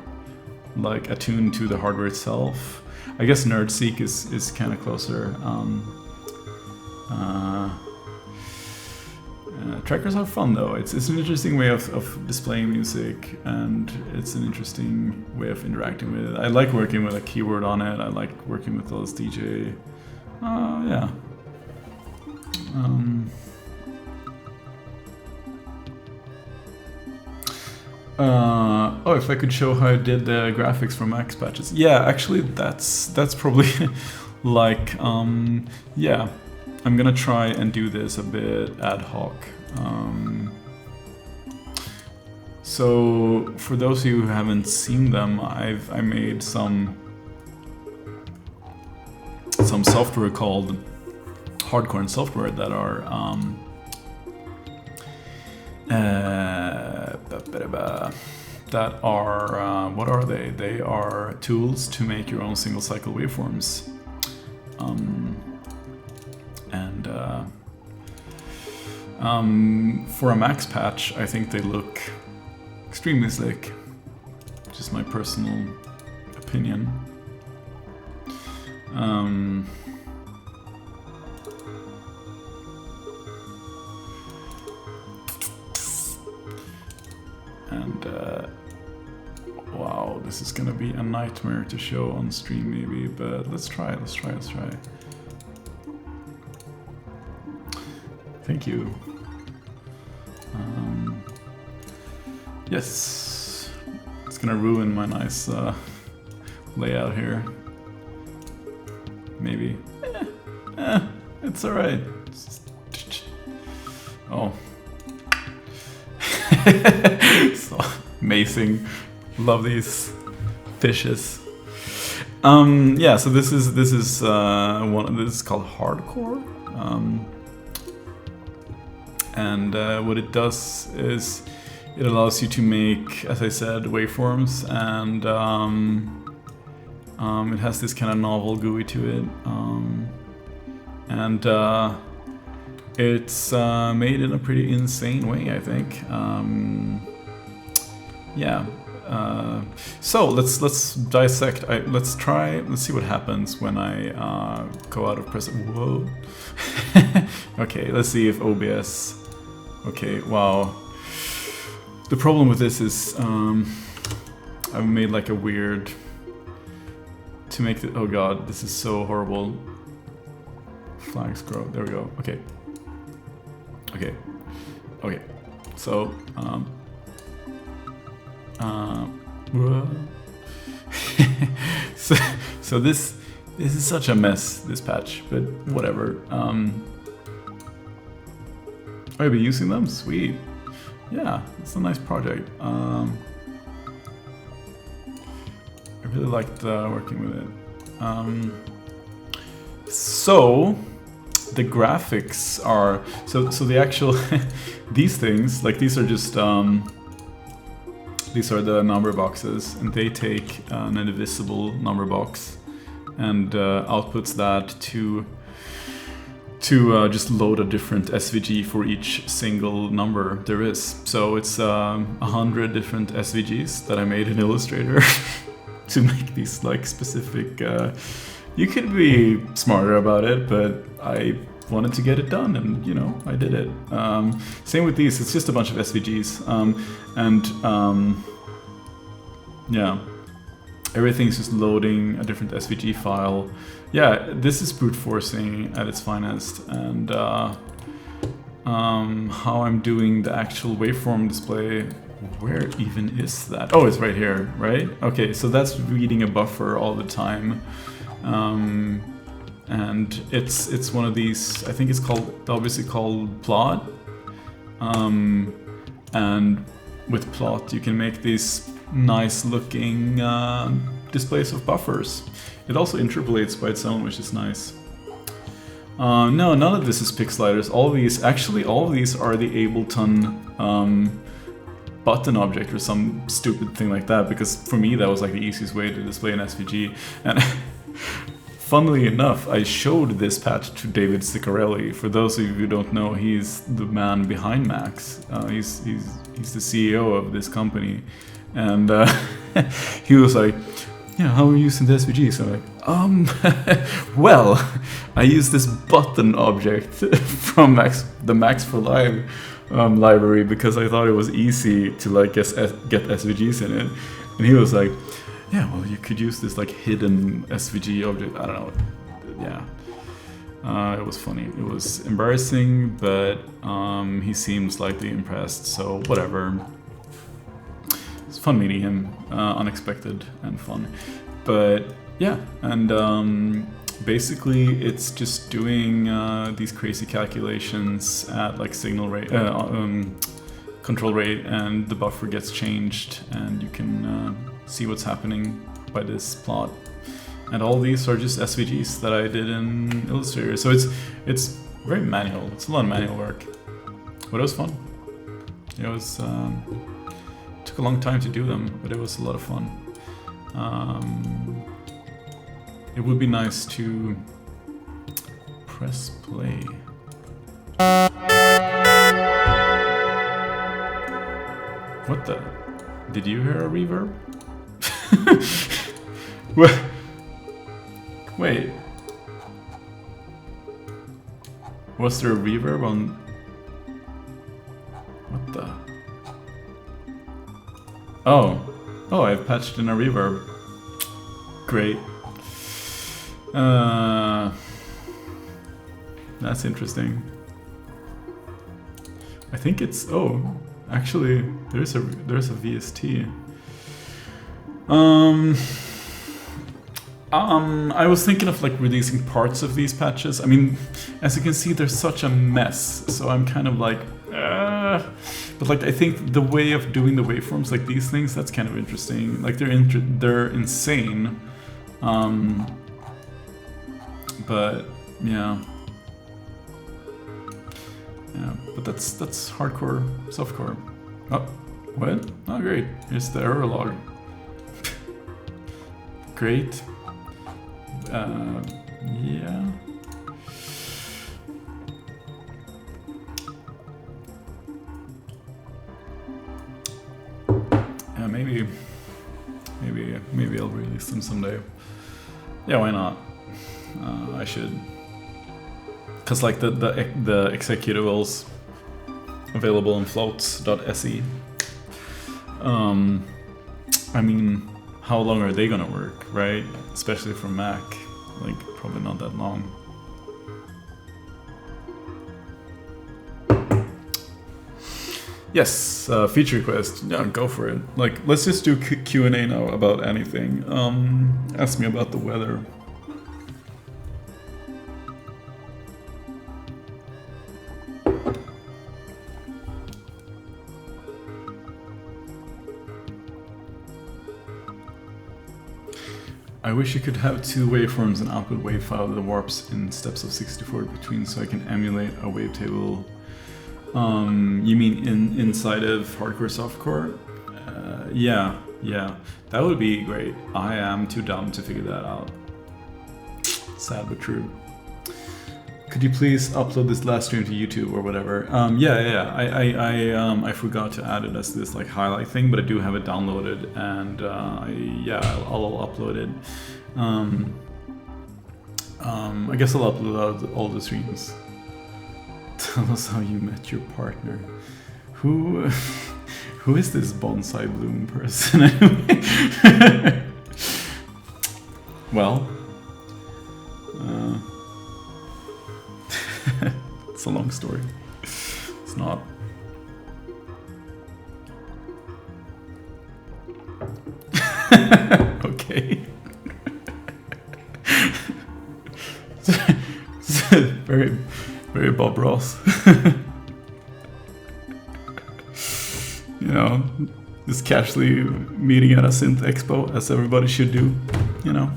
like attuned to the hardware itself. I guess NerdSeek is kind of closer. Trackers are fun though. It's an interesting way of displaying music, and it's an interesting way of interacting with it. I like working with a keyboard on it. I like working with those DJ. Yeah. Oh, if I could show how I did the graphics for Max patches. Yeah, actually, that's probably like yeah. I'm gonna try and do this a bit ad hoc. So for those of you who haven't seen them, I made some software called Hardcore and Software that are what are they? They are tools to make your own single cycle waveforms. For a Max patch, I think they look extremely slick. Just my personal opinion. Wow, this is gonna be a nightmare to show on stream maybe, but let's try. Thank you. Yes, it's gonna ruin my nice layout here. Maybe. It's alright. Oh. So amazing. Love these fishes. Yeah, so this is this is called Hardcore. And what it does is it allows you to make, as I said, waveforms, and it has this kind of novel GUI to it, and it's made in a pretty insane way, I think. Yeah. So let's dissect. Let's see what happens when I go out of press. Whoa. Okay, let's see if OBS. Okay, wow. The problem with this is I've made like a weird to make the. Oh god, this is so horrible. Flag scroll. There we go. Okay. So so this is such a mess, this patch, but whatever. Oh, you'll be using them? Sweet. Yeah, it's a nice project. I really liked working with it. So the graphics are so the actual these things, like these are just these are the number boxes, and they take an indivisible number box and outputs that to just load a different SVG for each single number there is. So it's 100 different SVGs that I made in Illustrator to make these like specific. You could be smarter about it, but I wanted to get it done, and you know, I did it. Same with these, it's just a bunch of SVGs, yeah, everything's just loading a different SVG file. Yeah, this is brute forcing at its finest, and how I'm doing the actual waveform display, where even is that? Oh, it's right here, right? Okay, so that's reading a buffer all the time. And it's one of these, I think it's obviously called plot. And with plot you can make these nice looking displays of buffers. It also interpolates by its own, which is nice. No, none of this is pixelizers. All of these are the Ableton button object or some stupid thing like that, because for me that was like the easiest way to display an SVG. And funnily enough, I showed this patch to David Ciccarelli. For those of you who don't know, he's the man behind Max. He's the CEO of this company, and he was like, "Yeah, how are you using the SVG?" So I'm like, well, I use this button object from the Max for Live library because I thought it was easy to like get SVGs in it, and he was like, yeah, well, you could use this like hidden SVG object. I don't know. Yeah, it was funny. It was embarrassing, but he seemed slightly impressed. So whatever. It's fun meeting him. Unexpected and fun. But yeah, and basically it's just doing these crazy calculations at like signal rate, control rate, and the buffer gets changed, and you can see what's happening by this plot. And all these are just SVGs that I did in Illustrator. So it's very manual. It's a lot of manual work, but it was fun. It was took a long time to do them, but it was a lot of fun. It would be nice to press play. What the? Did you hear a reverb? Wait. Was there a reverb on? What the? Oh, I've patched in a reverb. Great. That's interesting. I think it's, actually there's a VST. I was thinking of like releasing parts of these patches. I mean, as you can see, they're such a mess, so I'm kind of like, but like I think the way of doing the waveforms like these things, that's kind of interesting. Like they're insane, but yeah, but that's hardcore, softcore. Oh, what? Oh, great. Here's the error log. Great. Yeah. Yeah, maybe I'll release them someday. Yeah, why not? I should. Cause like the executables available in floats.se. I mean, how long are they gonna work, right? Especially for Mac, like probably not that long. Yes, feature request. Yeah, go for it. Like, let's just do Q&A now about anything. Ask me about the weather. I wish you could have two waveforms and output wave file that warps in steps of 64 between, so I can emulate a wavetable. You mean inside of hardcore softcore? Yeah, that would be great. I am too dumb to figure that out. Sad but true. Could you please upload this last stream to YouTube or whatever? Yeah. I forgot to add it as this like highlight thing, but I do have it downloaded, and I'll upload it. I guess I'll upload all the streams Tell us how you met your partner. Who who is this bonsai bloom person anyway? Well, it's a long story. It's not. Okay. Very, very Bob Ross. You know, just casually meeting at a synth expo, as everybody should do. You know.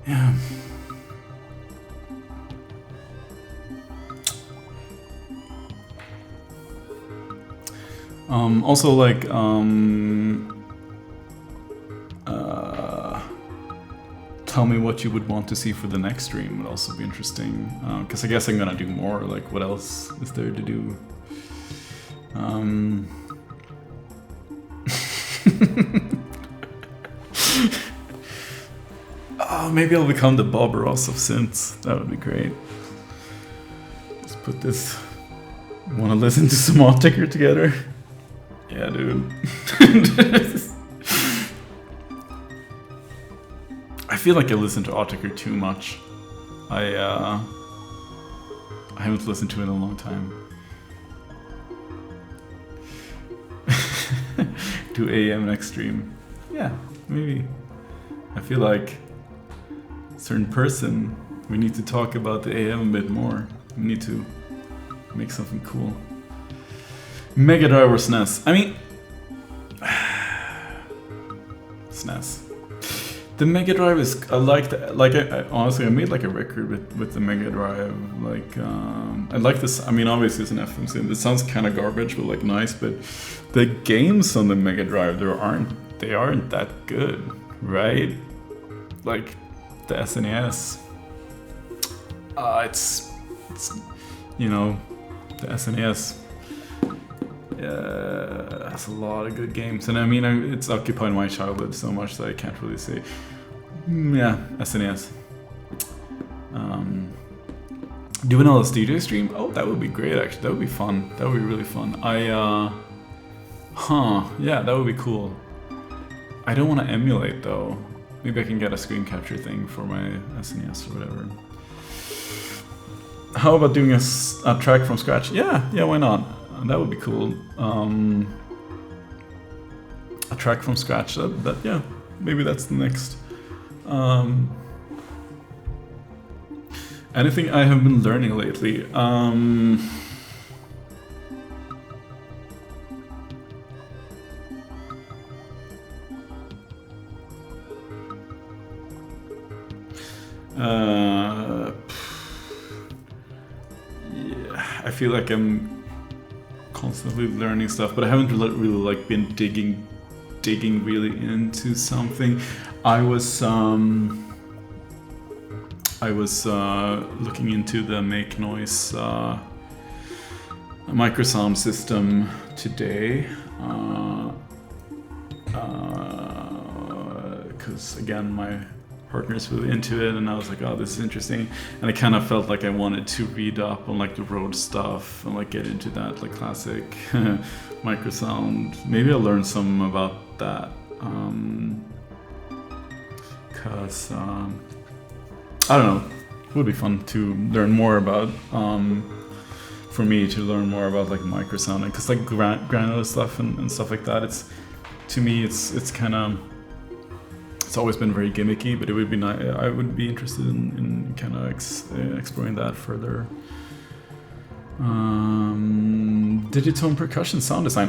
Yeah. Also, like, tell me what you would want to see for the next stream would also be interesting. Because I guess I'm gonna do more. Like, what else is there to do? Oh, maybe I'll become the Bob Ross of synths. That would be great. Let's put this. Wanna listen to some Autiker together? Yeah, dude. I feel like I listen to Autiker too much. I haven't listened to it in a long time. 2 AM next stream. Yeah, maybe. I feel like a certain person, we need to talk about the AM a bit more. We need to make something cool. Mega Drive or SNES? I mean, SNES. The Mega Drive is, I like the, like I honestly I made like a record with the Mega Drive. Like I like this. I mean, obviously it's an FM sim. It sounds kind of garbage, but like nice. But the games on the Mega Drive, they aren't that good, right? Like the SNES. It's you know, the SNES. Has a lot of good games, and I mean, it's occupied my childhood so much that I can't really say. Yeah, SNES. Do an LSDJ stream? Oh, that would be great. Actually, that would be fun. That would be really fun. Yeah, that would be cool. I don't want to emulate though. Maybe I can get a screen capture thing for my SNES or whatever. How about doing a track from scratch? Yeah, why not? That would be cool. A track from scratch. That yeah, maybe that's the next. Anything I have been learning lately. Yeah, I feel like I'm constantly learning stuff, but I haven't really like been digging really into something. I was looking into the Make Noise microsound system today, because again my partner's really into it, and I was like, oh, this is interesting, and I kind of felt like I wanted to read up on like the Rhodes stuff and like get into that like classic microsound. Maybe I'll learn some about that, because I don't know, it would be fun to learn more about, for me to learn more about like microsound, because like granular stuff and stuff like that, it's, to me it's kind of, it's always been very gimmicky, but it would be nice. I would be interested in kind of exploring that further. Digitone percussion sound design.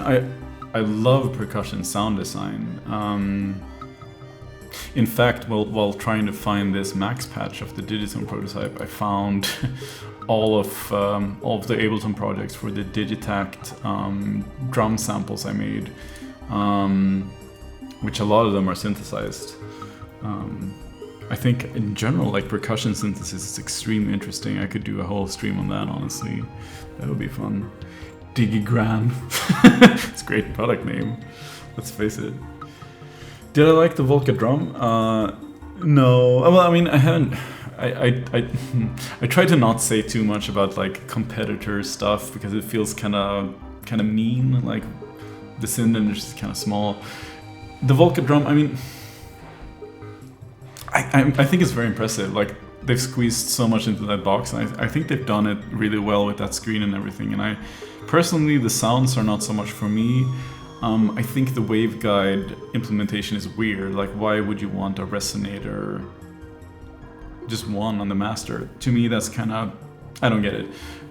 I love percussion sound design. In fact, while trying to find this max patch of the Digitone prototype, I found all of the Ableton projects for the Digitact drum samples I made, which a lot of them are synthesized. I think in general, like percussion synthesis is extremely interesting. I could do a whole stream on that, honestly. That would be fun. DigiGran. It's a great product name, let's face it. Did I like the Volca drum? No. Well, I mean, I haven't. I try to not say too much about like competitor stuff because it feels kind of mean. Like the synth industry is kind of small. The Volca drum, I mean, I think it's very impressive. Like they've squeezed so much into that box, and I think they've done it really well with that screen and everything. And I personally, the sounds are not so much for me. I think the waveguide implementation is weird. Like, why would you want a resonator, just one on the master? To me, that's kind of, I don't get it.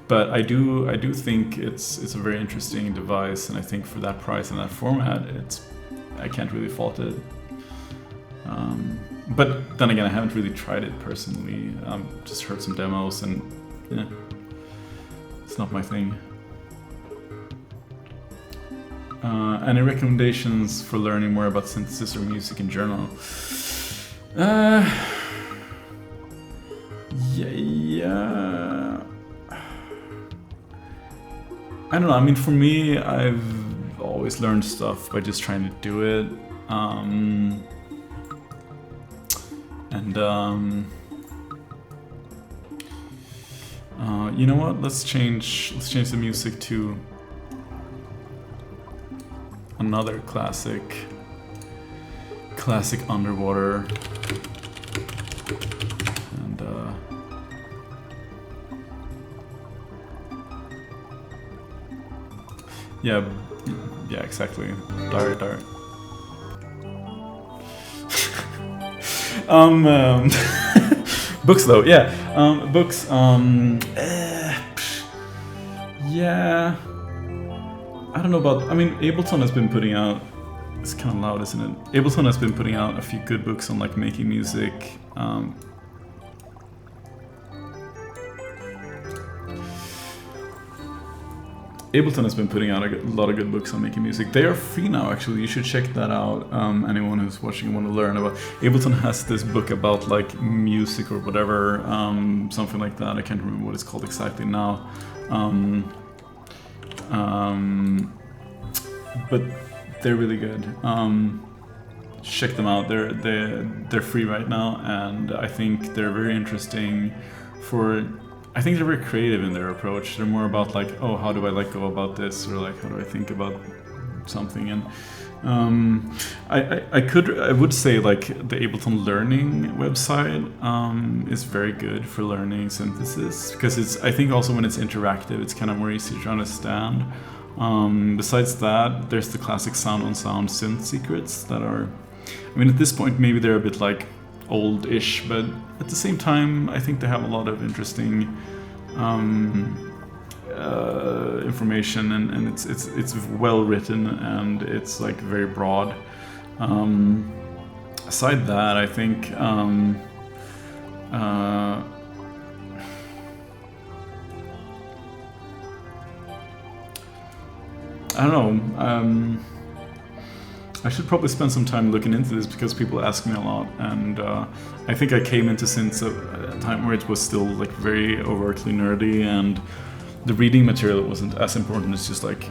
But I do think it's a very interesting device, and I think for that price and that format, I can't really fault it. But then again, I haven't really tried it personally. Just heard some demos, and yeah, it's not my thing. Any recommendations for learning more about synthesis or music in general? Yeah. I don't know. I mean, for me, I've always learned stuff by just trying to do it. You know what? Let's change the music to another classic Underwater. And yeah, exactly. Dire. Books though, yeah. Books. Yeah. I don't know about. I mean, Ableton has been putting out. It's kind of loud, isn't it? Ableton has been putting out a few good books on like making music. Ableton has been putting out a lot of good books on making music. They are free now, actually. You should check that out. Anyone who's watching and want to learn about. Ableton has this book about like music or whatever, something like that. I can't remember what it's called exactly now. But they're really good. Check them out. They're free right now, and I think they're very interesting. I think they're very creative in their approach. They're more about like, oh, how do I like go about this, or like how do I think about something. And I would say like the Ableton Learning website is very good for learning synthesis, because I think also when it's interactive, it's kind of more easy to understand. Besides that, there's the classic Sound on Sound synth secrets that are, I mean, at this point maybe they're a bit like old-ish, but at the same time I think they have a lot of interesting information, and it's well written, and it's like very broad. Aside that, I think I don't know. I should probably spend some time looking into this, because people ask me a lot, and I think I came into synths at a time where it was still like very overtly nerdy, and the reading material wasn't as important. It's just like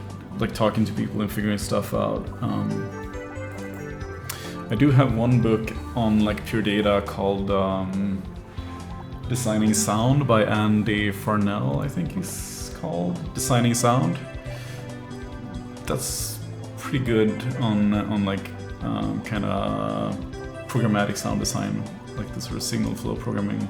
talking to people and figuring stuff out. I do have one book on like pure data called Designing Sound by Andy Farnell, I think he's called. Designing Sound. That's pretty good on like kind of programmatic sound design, like the sort of signal flow programming.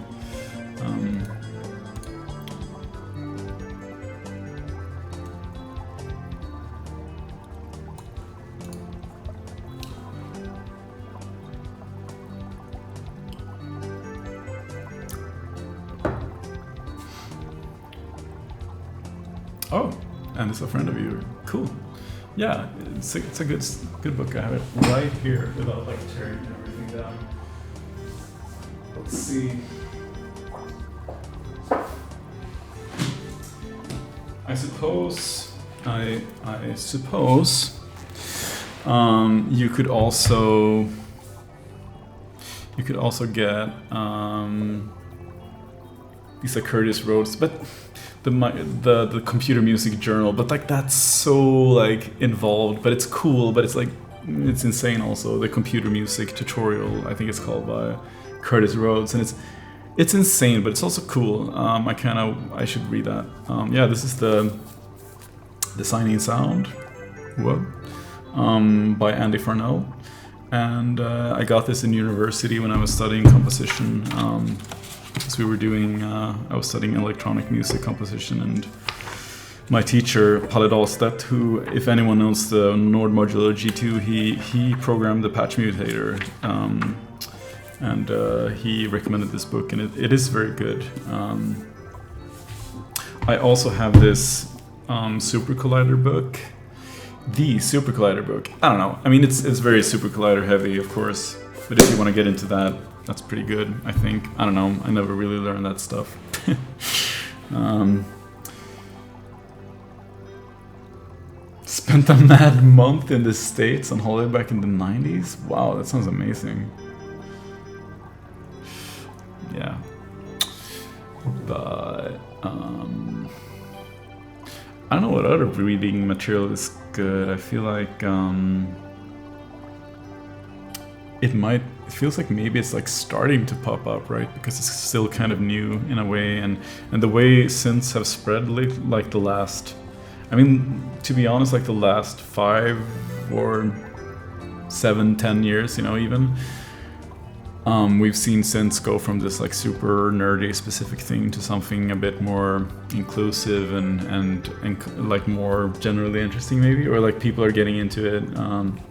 Oh, and it's a friend of yours. Cool. Yeah, it's a good book. I have it right here without like tearing everything down. Let's see. I suppose you could also get these are Curtis Rhodes, but the computer music journal, but like that's so like involved, but it's cool, but it's like it's insane also. The computer music tutorial, I think it's called, by Curtis Rhodes, and It's insane, but it's also cool. I should read that. Yeah, this is the Designing Sound, what? By Andy Farnell, and I got this in university when I was studying composition. Because we were doing, I was studying electronic music composition, and my teacher Palle Dahlstedt, who, if anyone knows the Nord Modular G2, he programmed the patch mutator. And he recommended this book, and it is very good. I also have this Super Collider book, the Super Collider book. I don't know. I mean, it's very Super Collider heavy, of course. But if you want to get into that, that's pretty good, I think. I don't know. I never really learned that stuff. Spent a mad month in the States on holiday back in the 90s. Wow, that sounds amazing. Yeah, but I don't know what other reading material is good. I feel like it feels like maybe it's like starting to pop up, right? Because it's still kind of new in a way, and the way synths have spread like the last, I mean, to be honest, like the last 5 or 7, 10 years, you know, even. We've seen synths go from this like super nerdy specific thing to something a bit more inclusive and like more generally interesting maybe, or like people are getting into it in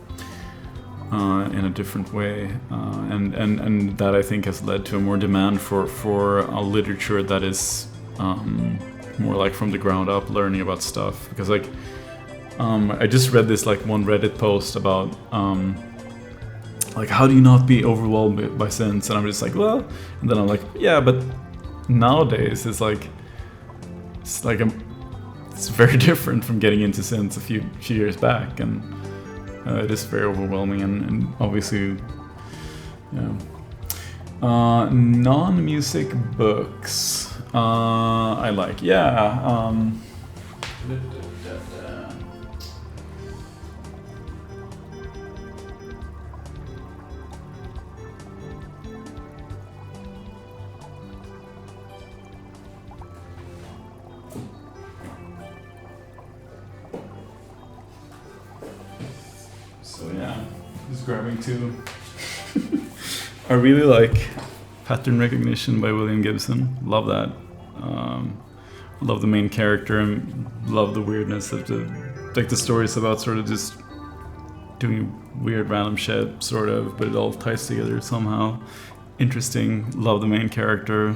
a different way, and that I think has led to a more demand for a literature that is more like from the ground up learning about stuff. Because like I just read this like one Reddit post about like, how do you not be overwhelmed by synths? And I'm just like, well, and then I'm like, yeah, but nowadays it's very different from getting into synths a few years back, and it is very overwhelming, and obviously, yeah. Non-music books, I like, yeah. So yeah, just grabbing two. I really like Pattern Recognition by William Gibson. Love that. Love the main character and love the weirdness of the stories about sort of just doing weird random shit, sort of, but it all ties together somehow. Interesting. Love the main character.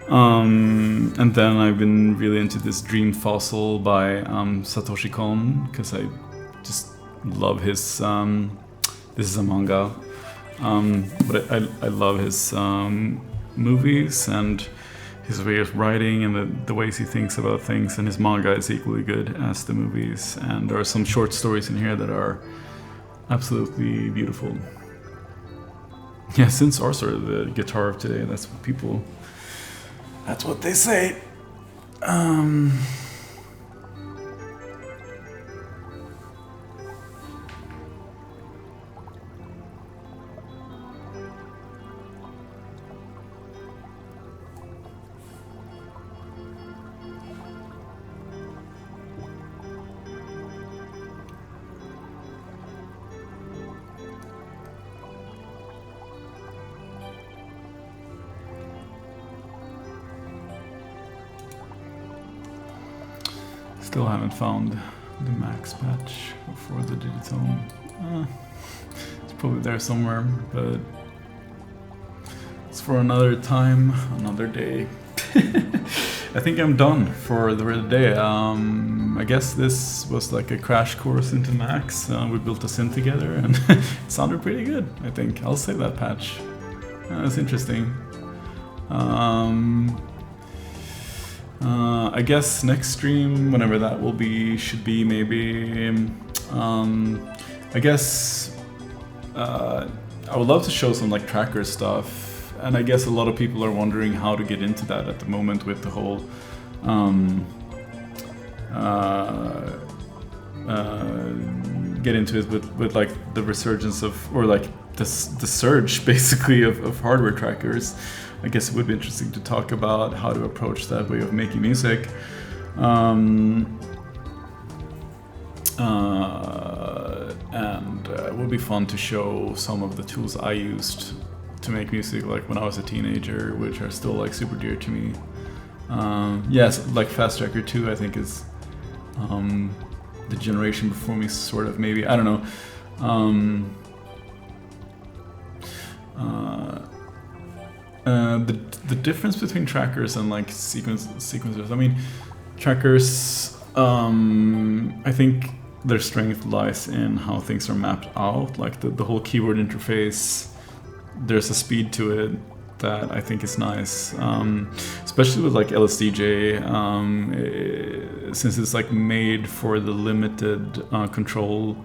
And then I've been really into this Dream Fossil by Satoshi Kon, because I just love his this is a manga, but I love his movies and his way of writing and the ways he thinks about things, and his manga is equally good as the movies, and there are some short stories in here that are absolutely beautiful. Yeah, synths are sort of the guitar of today. That's what they say. Still haven't found the max patch for the digitone. It's probably there somewhere, but it's for another time, another day. I think I'm done for the day. I guess this was like a crash course into Max. We built a synth together, and it sounded pretty good, I think. I'll save that patch. That's interesting. I guess next stream, whenever that will be, should be maybe, I guess, I would love to show some like tracker stuff, and I guess a lot of people are wondering how to get into that at the moment with the whole, get into it with like the resurgence of, or like the surge basically of hardware trackers. I guess it would be interesting to talk about how to approach that way of making music. And it would be fun to show some of the tools I used to make music, like when I was a teenager, which are still like super dear to me. Yes, like Fast Tracker 2, I think is the generation before me, sort of, maybe, I don't know. The difference between trackers and like sequencers, I mean, trackers, I think their strength lies in how things are mapped out, like the whole keyboard interface. There's a speed to it that I think is nice, especially with like LSDJ, since it's like made for the limited control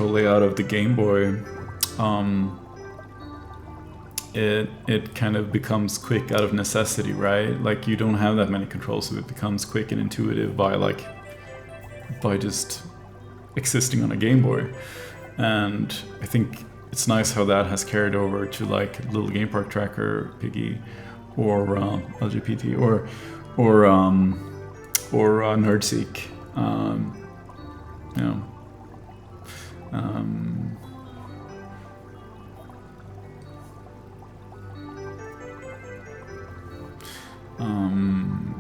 layout of the Game Boy. It kind of becomes quick out of necessity, right? Like you don't have that many controls, so it becomes quick and intuitive by just existing on a Game Boy. And I think it's nice how that has carried over to like Little Game Park Tracker, Piggy, or LGPT, or Nerdseek. You know.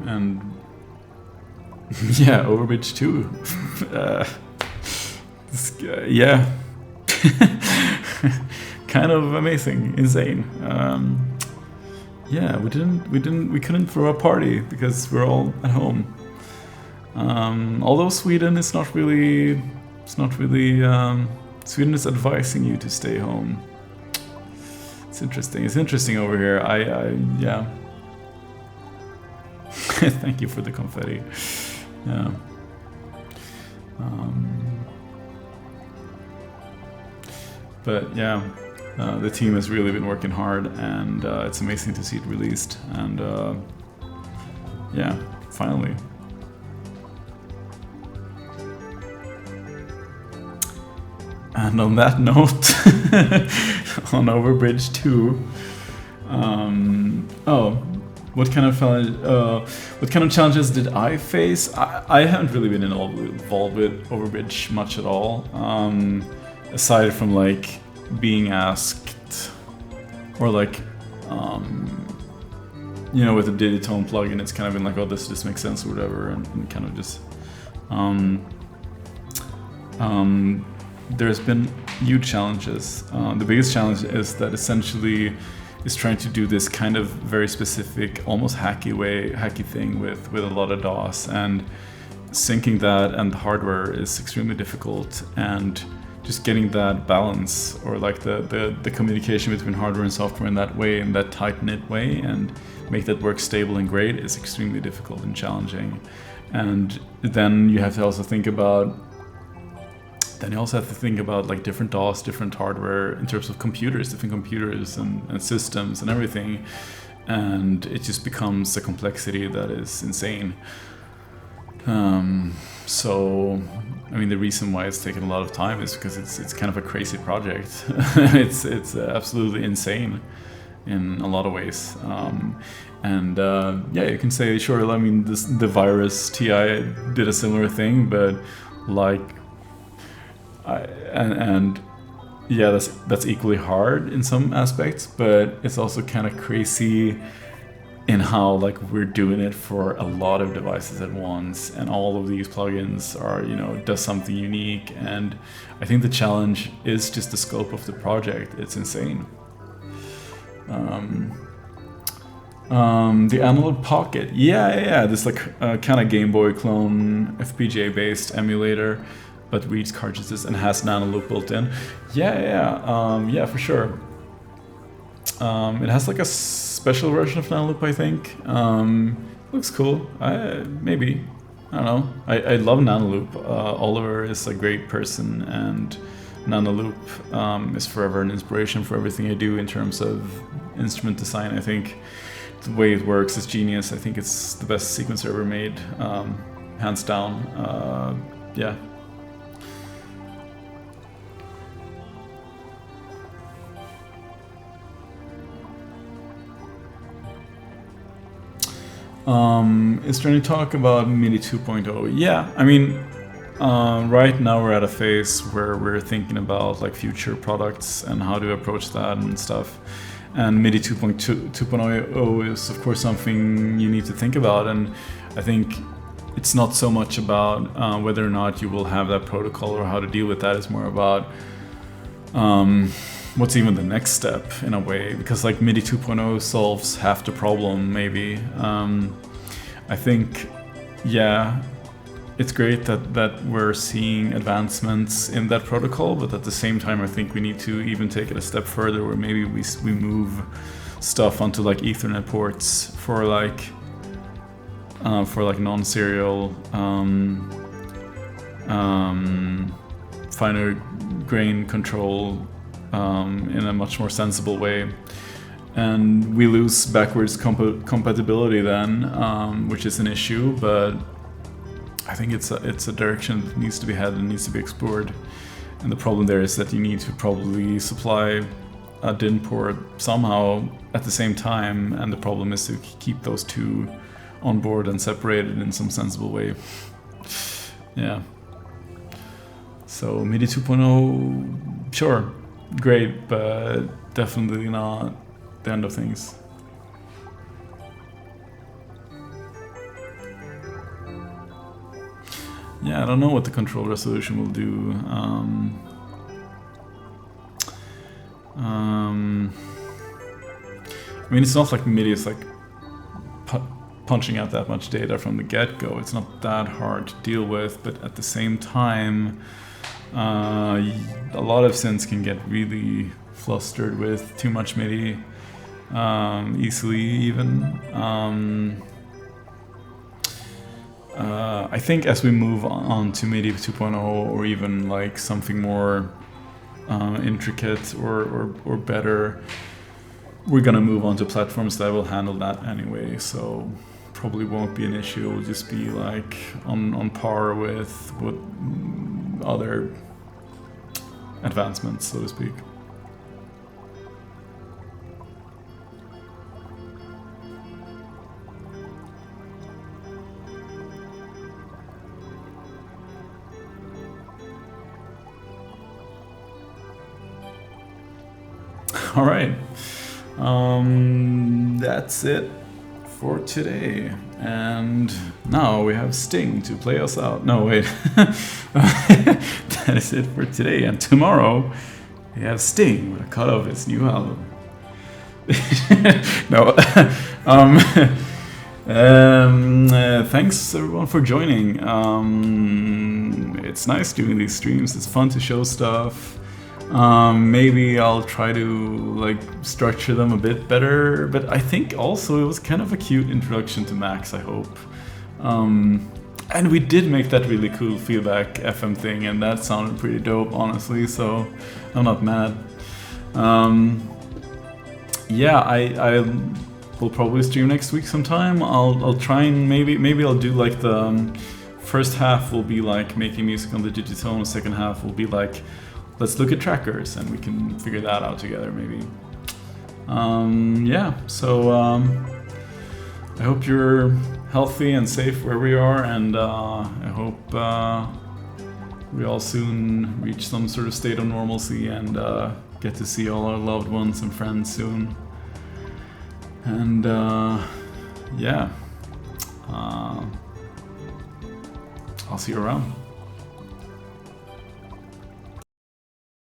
And yeah, Overbridge 2. Yeah. Kind of amazing, insane. Yeah, we couldn't throw a party because we're all at home. Although Sweden is not really, Sweden is advising you to stay home. It's interesting over here. Yeah. Thank you for the confetti. Yeah. But yeah, the team has really been working hard, and it's amazing to see it released. And yeah, finally. And on that note, on Overbridge 2, what kind of challenges did I face? I haven't really been involved with Overbridge much at all, aside from like being asked, or like you know, with the Digitone plugin, it's kind of been like, oh, this makes sense or whatever, and kind of just there's been huge challenges. The biggest challenge is that essentially is trying to do this kind of very specific, almost hacky thing with a lot of DOS, and syncing that and the hardware is extremely difficult, and just getting that balance, or like the communication between hardware and software in that way, in that tight-knit way, and make that work stable and great is extremely difficult and challenging. And then you have to also think about like different DOS, different hardware in terms of different computers and systems and everything. And it just becomes a complexity that is insane. So, I mean, the reason why it's taken a lot of time is because it's kind of a crazy project. It's absolutely insane in a lot of ways. Yeah, you can say, sure, I mean, the Virus TI did a similar thing, but like, yeah, that's equally hard in some aspects, but it's also kind of crazy in how like we're doing it for a lot of devices at once, and all of these plugins are, you know, does something unique. And I think the challenge is just the scope of the project. It's insane. The Analog Pocket, yeah, this like kind of Game Boy clone FPGA based emulator, but reads cartridges and has nano loop built in. Yeah, for sure. It has like a special version of nano loop, I think. Looks cool. Maybe, I don't know. I love nano loop. Oliver is a great person, and nano loop is forever an inspiration for everything I do in terms of instrument design. I think the way it works is genius. I think it's the best sequencer ever made, hands down. Yeah. Is there any talk about MIDI 2.0? Yeah, I mean, right now we're at a phase where we're thinking about like future products and how to approach that and stuff. And MIDI 2.0 is of course something you need to think about, and I think it's not so much about whether or not you will have that protocol or how to deal with that. It's more about what's even the next step in a way, because like MIDI 2.0 solves half the problem maybe. I think, yeah, it's great that we're seeing advancements in that protocol, but at the same time I think we need to even take it a step further, where maybe we move stuff onto like Ethernet ports for like non-serial finer grain control in a much more sensible way. And we lose backwards compatibility then, which is an issue, but I think it's a direction that needs to be had and needs to be explored. And the problem there is that you need to probably supply a DIN port somehow at the same time, and the problem is to keep those two on board and separated in some sensible way. Yeah. So MIDI 2.0, sure, great, but definitely not the end of things. Yeah, I don't know what the control resolution will do. I mean, it's not like MIDI is like punching out that much data from the get-go. It's not that hard to deal with, but at the same time, a lot of synths can get really flustered with too much MIDI, easily even. I think as we move on to MIDI 2.0 or even like something more intricate or better, we're gonna move on to platforms that will handle that anyway, so probably won't be an issue. It will just be like on par with what other advancements, so to speak. All right, that's it for today, and now we have Sting to play us out. No, wait, that is it for today, and tomorrow we have Sting with a cut of his new album. No, thanks everyone for joining. It's nice doing these streams. It's fun to show stuff. Maybe I'll try to like structure them a bit better, but I think also it was kind of a cute introduction to Max, I hope. And we did make that really cool feedback FM thing, and that sounded pretty dope, honestly, so I'm not mad. Yeah, I will probably stream next week sometime. I'll try and maybe I'll do like the first half will be like making music on the Digitone, second half will be like let's look at trackers and we can figure that out together maybe. Yeah, so I hope you're healthy and safe where we are, and I hope we all soon reach some sort of state of normalcy and get to see all our loved ones and friends soon. And yeah, I'll see you around.